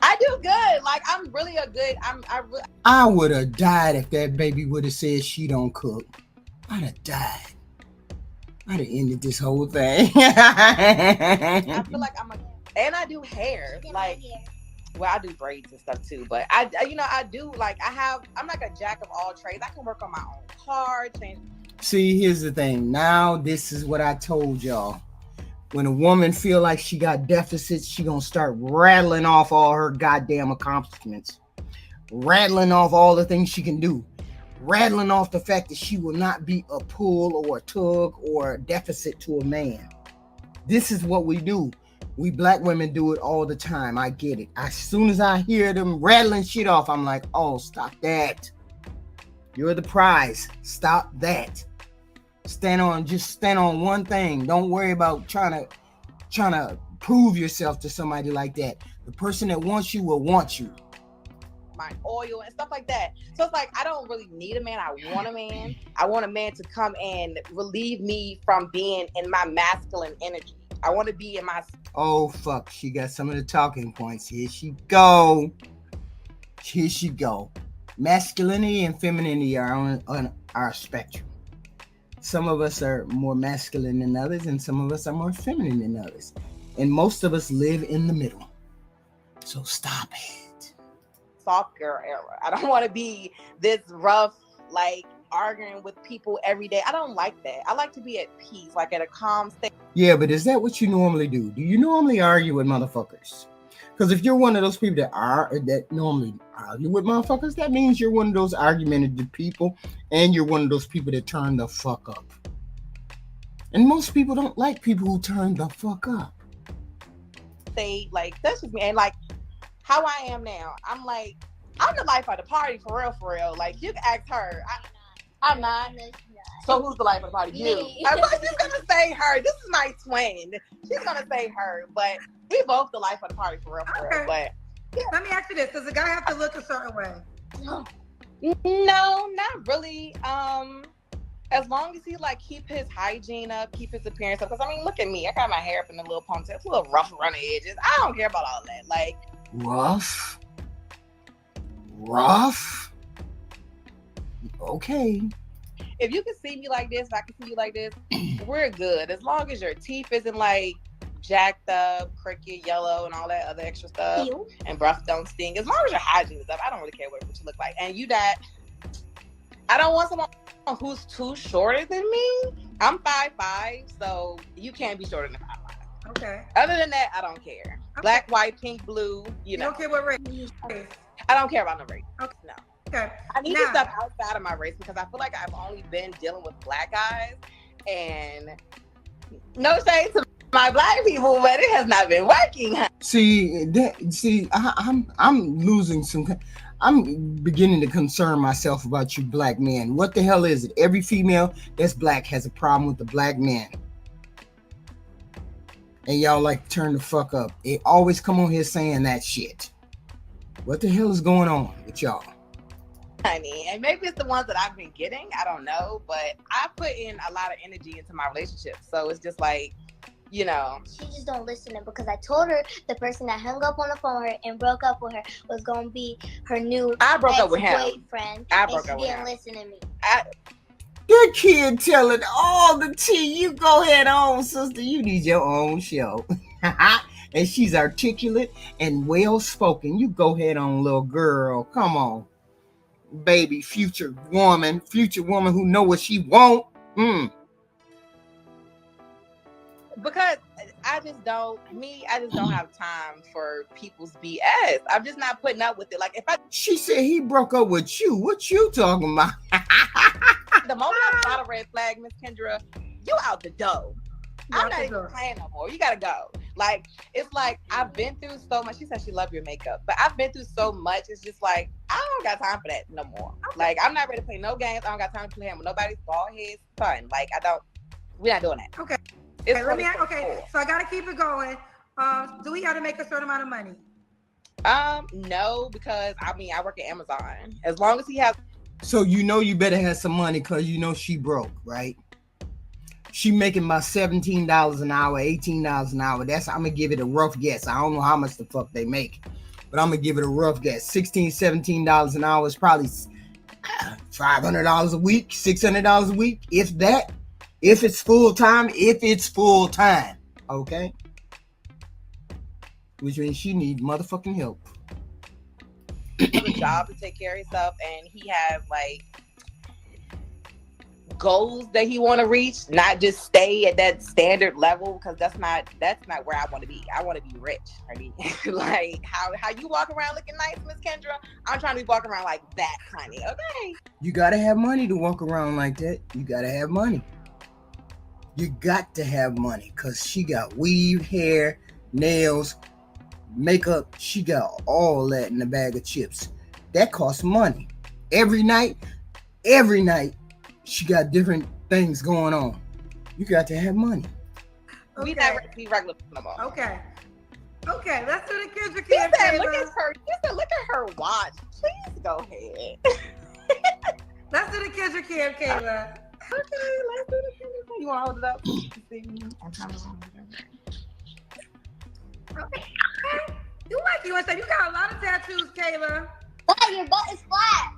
[SPEAKER 8] I do good. Like I'm really a good.
[SPEAKER 3] I would have died if that baby would have said she don't cook. I'd have died. I'd have ended this whole thing.
[SPEAKER 8] I feel like and I do hair. Like, well, I do braids and stuff too. But I do like I'm like a jack of all trades. I can work on my own car, change.
[SPEAKER 3] See, here's the thing. Now, this is what I told y'all. When a woman feel like she got deficits, she gonna start rattling off all her goddamn accomplishments. Rattling off all the things she can do. Rattling off the fact that she will not be a pull or a tug or a deficit to a man. This is what we do. We black women do it all the time. I get it. As soon as I hear them rattling shit off, I'm like, oh, stop that. You're the prize. Stop that. Stand on one thing. Don't worry about trying to prove yourself to somebody like that. The person that wants you will want you.
[SPEAKER 8] My oil and stuff like that. So it's like I don't really need a man. I want a man. I want a man to come and relieve me from being in my masculine energy. I want to be in my.
[SPEAKER 3] Oh fuck! She got some of the talking points. Here she go. Masculinity and femininity are on our spectrum. Some of us are more masculine than others, and some of us are more feminine than others. And most of us live in the middle. So stop it.
[SPEAKER 8] Soft girl era. I don't want to be this rough, like arguing with people every day. I don't like that. I like to be at peace, like at a calm state.
[SPEAKER 3] Yeah, but is that what you normally do? Do you normally argue with motherfuckers? Because if you're one of those people that normally argue with motherfuckers, that means you're one of those argumentative people, and you're one of those people that turn the fuck up. And most people don't like people who turn the fuck up.
[SPEAKER 8] Say like that's just me, and like how I am now. I'm like I'm the life of the party for real. Like you can ask her. I'm not. So who's the life of the party? You. I'm like, she's gonna say her. This is my twin. She's gonna say her, but we both the life of the party for real. But
[SPEAKER 4] yeah. Let me ask you this: does a guy have to look a certain way?
[SPEAKER 8] No, not really. As long as he like keep his hygiene up, keep his appearance up. Because I mean, look at me. I got my hair up in a little ponytail. It's a little rough around the edges. I don't care about all that. Like
[SPEAKER 3] rough. Okay.
[SPEAKER 8] If you can see me like this, if I can see you like this, we're good. As long as your teeth isn't like jacked up, crooked, yellow, and all that other extra stuff, and breath don't sting. As long as your hygiene is up, I don't really care what you look like. And I don't want someone who's too shorter than me. I'm 5'5", so you can't be shorter than 5'5".
[SPEAKER 4] Okay.
[SPEAKER 8] Other than that, I don't care. Okay. Black, white, pink, blue. You know.
[SPEAKER 4] You don't care what race?
[SPEAKER 8] I don't care about no race.
[SPEAKER 4] Okay.
[SPEAKER 8] No.
[SPEAKER 4] Okay.
[SPEAKER 8] I need stuff outside of my race because I feel like I've only been dealing with black guys, and no shade to my black people, but it has not been working.
[SPEAKER 3] I'm losing some. I'm beginning to concern myself about you black men. What the hell is it? Every female that's black has a problem with the black men. And y'all like to turn the fuck up. They always come on here saying that shit. What the hell is going on with y'all?
[SPEAKER 8] Honey, and maybe it's the ones that I've been getting. I don't know, but I put in a lot of energy into my relationship. So it's just like, you know.
[SPEAKER 9] She just don't listen to her because I told her the person that hung up on the phone with her and broke up with her was going to be her new boyfriend.
[SPEAKER 8] I broke up with him.
[SPEAKER 9] She didn't listen to me.
[SPEAKER 3] Good kid telling all the tea. You go ahead on, sister. You need your own show. And she's articulate and well-spoken. You go ahead on, little girl. Come on. Baby, future woman who know what she want.
[SPEAKER 8] Because I just don't have time for people's BS. I'm just not putting up with it. Like
[SPEAKER 3] she said he broke up with you. What you talking about?
[SPEAKER 8] The moment I spot a red flag, Miss Kendra, you out the door. I'm not even playing no more. You gotta go. Like, it's like, I've been through so much. She said she loved your makeup, but I've been through so much. It's just like, I don't got time for that no more. Like, I'm not ready to play no games. I don't got time to play with nobody's bald head son. Like, we're not doing that.
[SPEAKER 4] Okay.
[SPEAKER 8] It's
[SPEAKER 4] okay, so I got to keep it going. Do we got to make a certain amount of money?
[SPEAKER 8] No, because I mean, I work at Amazon. As long as he has.
[SPEAKER 3] So you better have some money because she broke, right? She making about $17 an hour, $18 an hour. I'm gonna give it a rough guess. I don't know how much the fuck they make, but I'm gonna give it a rough guess. $16, $17 an hour is probably $500 a week, $600 a week, if that. If it's full time, okay? Which means she needs motherfucking help.
[SPEAKER 8] He has a job to take care of himself, and he have like goals that he want to reach, not just stay at that standard level, because that's not where I want to be. I want to be rich. I mean, like how you walk around looking nice, Miss Kendra. I'm trying to be walking around like that, honey. Okay.
[SPEAKER 3] You gotta have money to walk around like that. You gotta have money. You got to have money because she got weave, hair, nails, makeup. She got all that in a bag of chips. That costs money. Every night, she got different things going on. You got to have money.
[SPEAKER 8] Okay. We never be regular no more.
[SPEAKER 4] Okay, let's do the Kendra
[SPEAKER 8] He
[SPEAKER 4] Kim.
[SPEAKER 8] said, look at her watch. Please go ahead.
[SPEAKER 4] Let's do the Kendra Kim, Kayla.
[SPEAKER 8] Okay, let's do the Kendra Kim. You want to hold it up?
[SPEAKER 4] Okay. You like you said you got a lot of tattoos, Kayla.
[SPEAKER 9] But your butt is flat.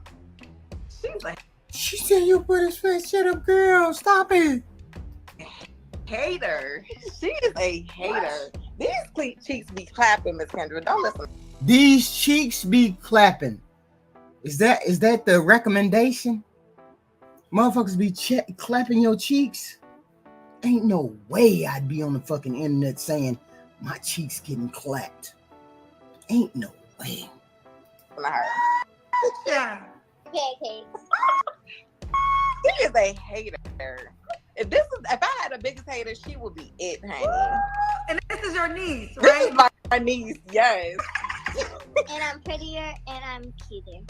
[SPEAKER 8] She's like,
[SPEAKER 3] she said you put his face. Shut up, girl. Stop it.
[SPEAKER 8] Hater. She is a hater. These cheeks be clapping, Miss Kendra. Don't listen.
[SPEAKER 3] These cheeks be clapping. Is that the recommendation? Motherfuckers be clapping your cheeks? Ain't no way I'd be on the fucking internet saying my cheeks getting clapped. Ain't no way.
[SPEAKER 4] Yeah.
[SPEAKER 9] Okay.
[SPEAKER 8] She is a hater. If I had a biggest hater, she would be it, honey.
[SPEAKER 4] And this is your niece,
[SPEAKER 8] This
[SPEAKER 4] right?
[SPEAKER 8] is my niece, yes.
[SPEAKER 9] And I'm prettier and I'm cuter.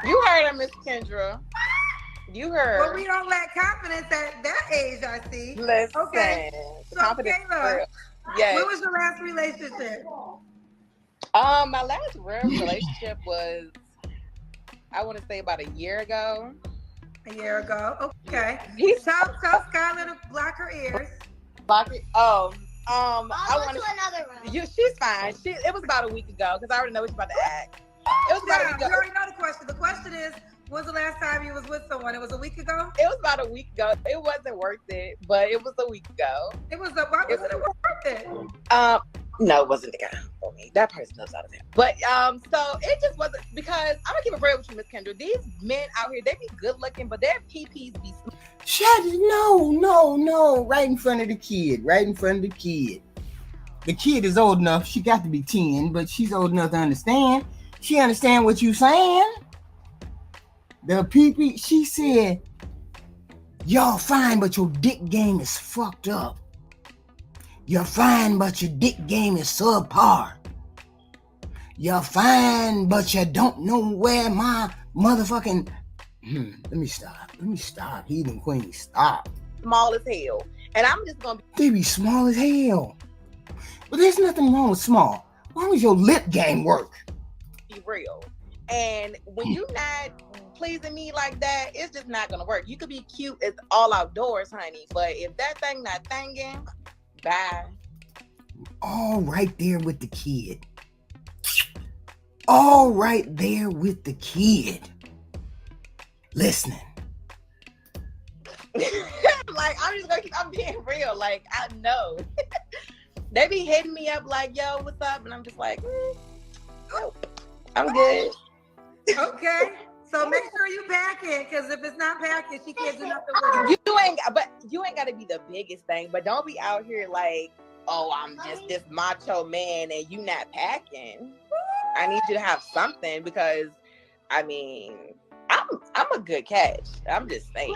[SPEAKER 8] You heard her, Miss Kendra. You heard.
[SPEAKER 4] But we don't lack confidence at that age, I see.
[SPEAKER 8] Listen.
[SPEAKER 4] Okay. So Kayla,
[SPEAKER 8] yes.
[SPEAKER 4] when was your last relationship?
[SPEAKER 8] My last real relationship was, I want to say about a year ago.
[SPEAKER 4] A year ago. Okay. Tell Skylar to block her ears.
[SPEAKER 8] Block it. Oh.
[SPEAKER 9] I'll go to another room.
[SPEAKER 8] She's fine. It was about a week ago because I already know what she's about to ask. It was about a week ago.
[SPEAKER 4] You already know the question. The question is, when's the last time you was with someone? It was a week ago?
[SPEAKER 8] It was about a week ago. It wasn't worth it, but it was a week ago.
[SPEAKER 4] Why wasn't it worth it?
[SPEAKER 8] No, it wasn't the guy for me. That person knows how to tell. But so it just wasn't, because I'm gonna keep it real with you, Miss Kendra. These men out here, they be good looking, but their PPs be
[SPEAKER 3] No. Right in front of the kid. The kid is old enough. She got to be 10, but she's old enough to understand. She understand what you saying. The PP, she said, y'all fine, but your dick game is fucked up. You're fine, but your dick game is subpar. You're fine, but you don't know where my motherfucking... Let me stop. Heathen Queen, stop.
[SPEAKER 8] Small as hell. And I'm just gonna
[SPEAKER 3] They be small as hell. But there's nothing wrong with small. Why does your lip game work?
[SPEAKER 8] be real. And when you're not pleasing me like that, it's just not gonna work. You could be cute as all outdoors, honey, but if that thing not thinging, bye.
[SPEAKER 3] All right there with the kid. Listening.
[SPEAKER 8] Like, I'm being real. Like, I know. They be hitting me up like, yo, what's up? And I'm just like, oh, I'm good.
[SPEAKER 4] Okay. So make sure you pack it, because if it's not packing, she can't do nothing with it.
[SPEAKER 8] You ain't got to be the biggest thing, but don't be out here like, oh, I'm just this macho man and you not packing. I need you to have something, because, I mean, I'm a good catch. I'm just saying.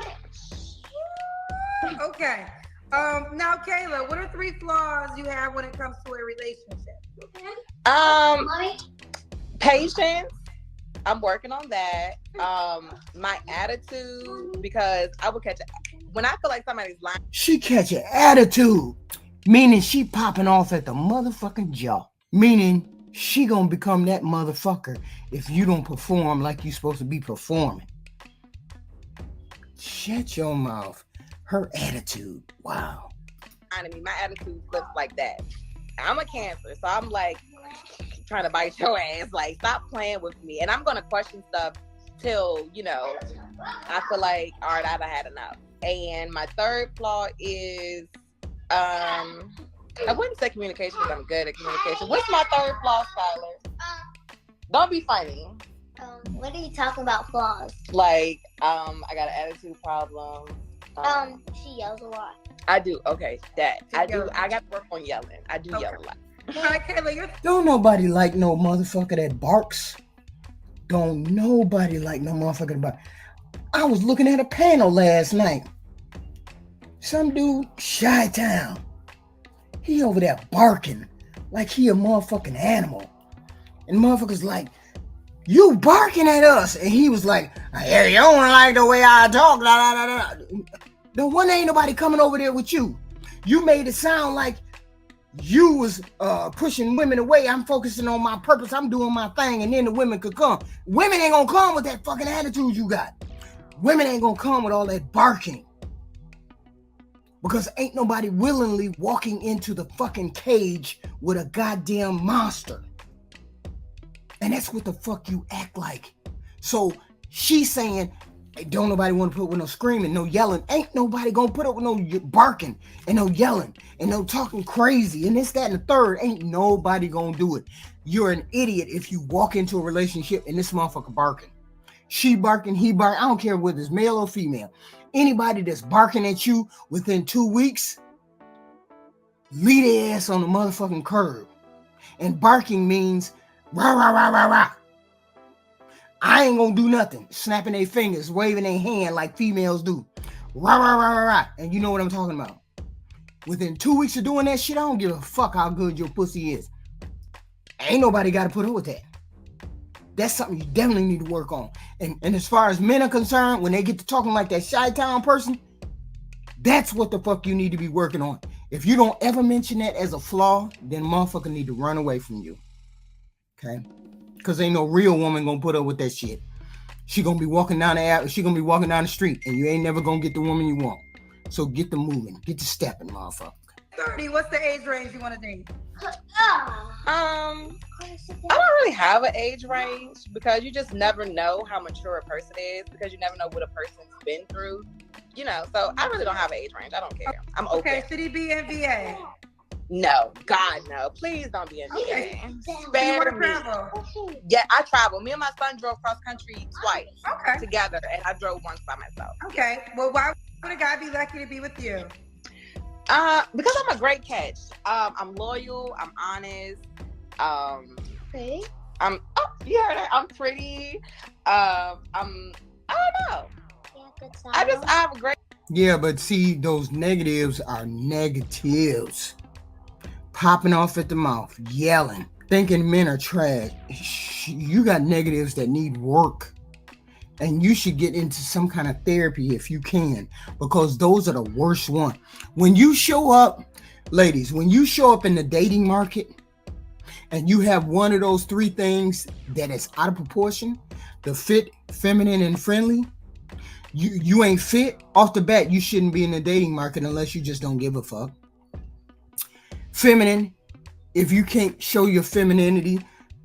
[SPEAKER 4] Okay. Now, Kayla, what are 3 flaws you have when it comes to a relationship?
[SPEAKER 8] Patience. I'm working on that. My attitude, because I will catch it when I feel like somebody's lying.
[SPEAKER 3] She catch an attitude, meaning she popping off at the motherfucking jaw. Meaning she gonna become that motherfucker if you don't perform like you supposed to be performing. Shut your mouth. Her attitude. Wow.
[SPEAKER 8] My attitude flips like that. I'm a Cancer, so I'm like trying to bite your ass. Like, stop playing with me. And I'm gonna question stuff till, I feel like, all right, I've had enough. And my third flaw is I wouldn't say communication because I'm good at communication. What's my third flaw, Skylar? Don't be funny.
[SPEAKER 9] What are you talking about, flaws?
[SPEAKER 8] Like, I got an attitude problem.
[SPEAKER 9] She yells a lot.
[SPEAKER 8] I do. Okay, that. I do. I got to work on yelling. I do yell a lot.
[SPEAKER 4] All right, Kayla,
[SPEAKER 3] Don't nobody like no motherfucker that barks. Don't nobody like no motherfucker that barks. I was looking at a panel last night. Some dude, Chi-Town. He over there barking like he a motherfucking animal. And motherfuckers like, you barking at us. And he was like, hey, you don't like the way I talk. La, la, la, la. The one ain't nobody coming over there with you. You made it sound like you was pushing women away. I'm focusing on my purpose. I'm doing my thing. And then the women could come. Women ain't gonna come with that fucking attitude you got. Women ain't gonna come with all that barking. Because ain't nobody willingly walking into the fucking cage with a goddamn monster. And that's what the fuck you act like. So she's saying, hey, don't nobody want to put up with no screaming, no yelling. Ain't nobody gonna put up with no barking and no yelling and no talking crazy and this, that, and the third. Ain't nobody gonna do it. You're an idiot if you walk into a relationship and this motherfucker barking. She barking, he barking. I don't care whether it's male or female. Anybody that's barking at you within 2 weeks, leave their ass on the motherfucking curb. And barking means rah, rah, rah, rah, rah. I ain't gonna do nothing. Snapping their fingers, waving their hand like females do. Rah, rah, rah, rah, rah. And you know what I'm talking about. Within 2 weeks of doing that shit, I don't give a fuck how good your pussy is. Ain't nobody got to put up with that. That's something you definitely need to work on. And as far as men are concerned, when they get to talking like that Chi-Town person, that's what the fuck you need to be working on. If you don't ever mention that as a flaw, then motherfucker need to run away from you. Okay? Because ain't no real woman gonna put up with that shit. She gonna be walking down the alley, she gonna be walking down the street, and you ain't never gonna get the woman you want. So get to moving, get to stepping, motherfucker.
[SPEAKER 4] 30, what's the age range you want to date?
[SPEAKER 8] I don't really have an age range because you just never know how mature a person is because you never know what a person's been through. So I really don't have an age range. I don't care. I'm open.
[SPEAKER 4] Okay, should he be in VA?
[SPEAKER 8] No, God, no. Please don't be in VA.
[SPEAKER 4] Okay.
[SPEAKER 8] Spare me. Yeah, I travel. Me and my son drove cross country twice together, and I drove once by myself.
[SPEAKER 4] Okay. Well, why would a guy be lucky to be with you?
[SPEAKER 8] Because I'm a great catch. I'm loyal. I'm honest.
[SPEAKER 9] Pretty?
[SPEAKER 8] You heard that? I'm pretty. I don't know. I have a great.
[SPEAKER 3] Yeah, but see, those negatives are negatives. Popping off at the mouth, yelling, thinking men are trash. You got negatives that need work. And you should get into some kind of therapy if you can, because those are the worst ones. When you show up, ladies, when you show up in the dating market and you have one of those 3 things that is out of proportion, the fit, feminine, and friendly, you ain't fit. Off the bat, you shouldn't be in the dating market unless you just don't give a fuck. Feminine, if you can't show your femininity,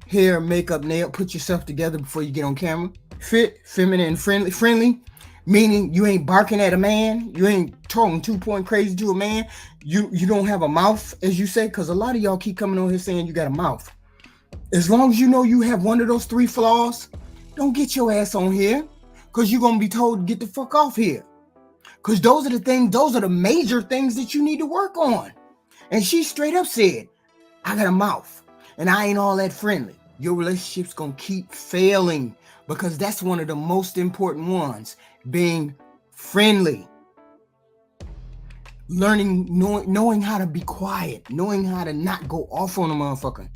[SPEAKER 3] hair, makeup, nail, put yourself together before you get on camera. Fit, feminine, and friendly, meaning you ain't barking at a man, you ain't talking 2-point crazy to a man, you don't have a mouth, as you say, because a lot of y'all keep coming on here saying you got a mouth. As long as you know you have one of those 3 flaws, don't get your ass on here, because you're going to be told to get the fuck off here. Because those are the major things that you need to work on. And she straight up said, I got a mouth, and I ain't all that friendly. Your relationship's going to keep failing. Because that's one of the most important ones, being friendly. knowing how to be quiet, knowing how to not go off on a motherfucker.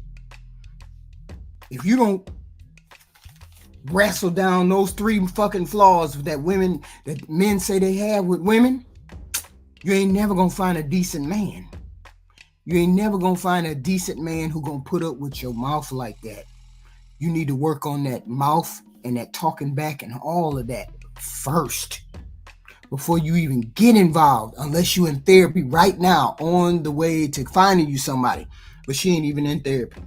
[SPEAKER 3] If you don't wrestle down those 3 fucking flaws that men say they have with women, you ain't never gonna find a decent man. You ain't never gonna find a decent man who gonna put up with your mouth like that. You need to work on that mouth and that talking back and all of that first before you even get involved, unless you in therapy right now on the way to finding you somebody. But she ain't even in therapy.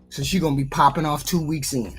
[SPEAKER 3] So she gonna be popping off 2 weeks in.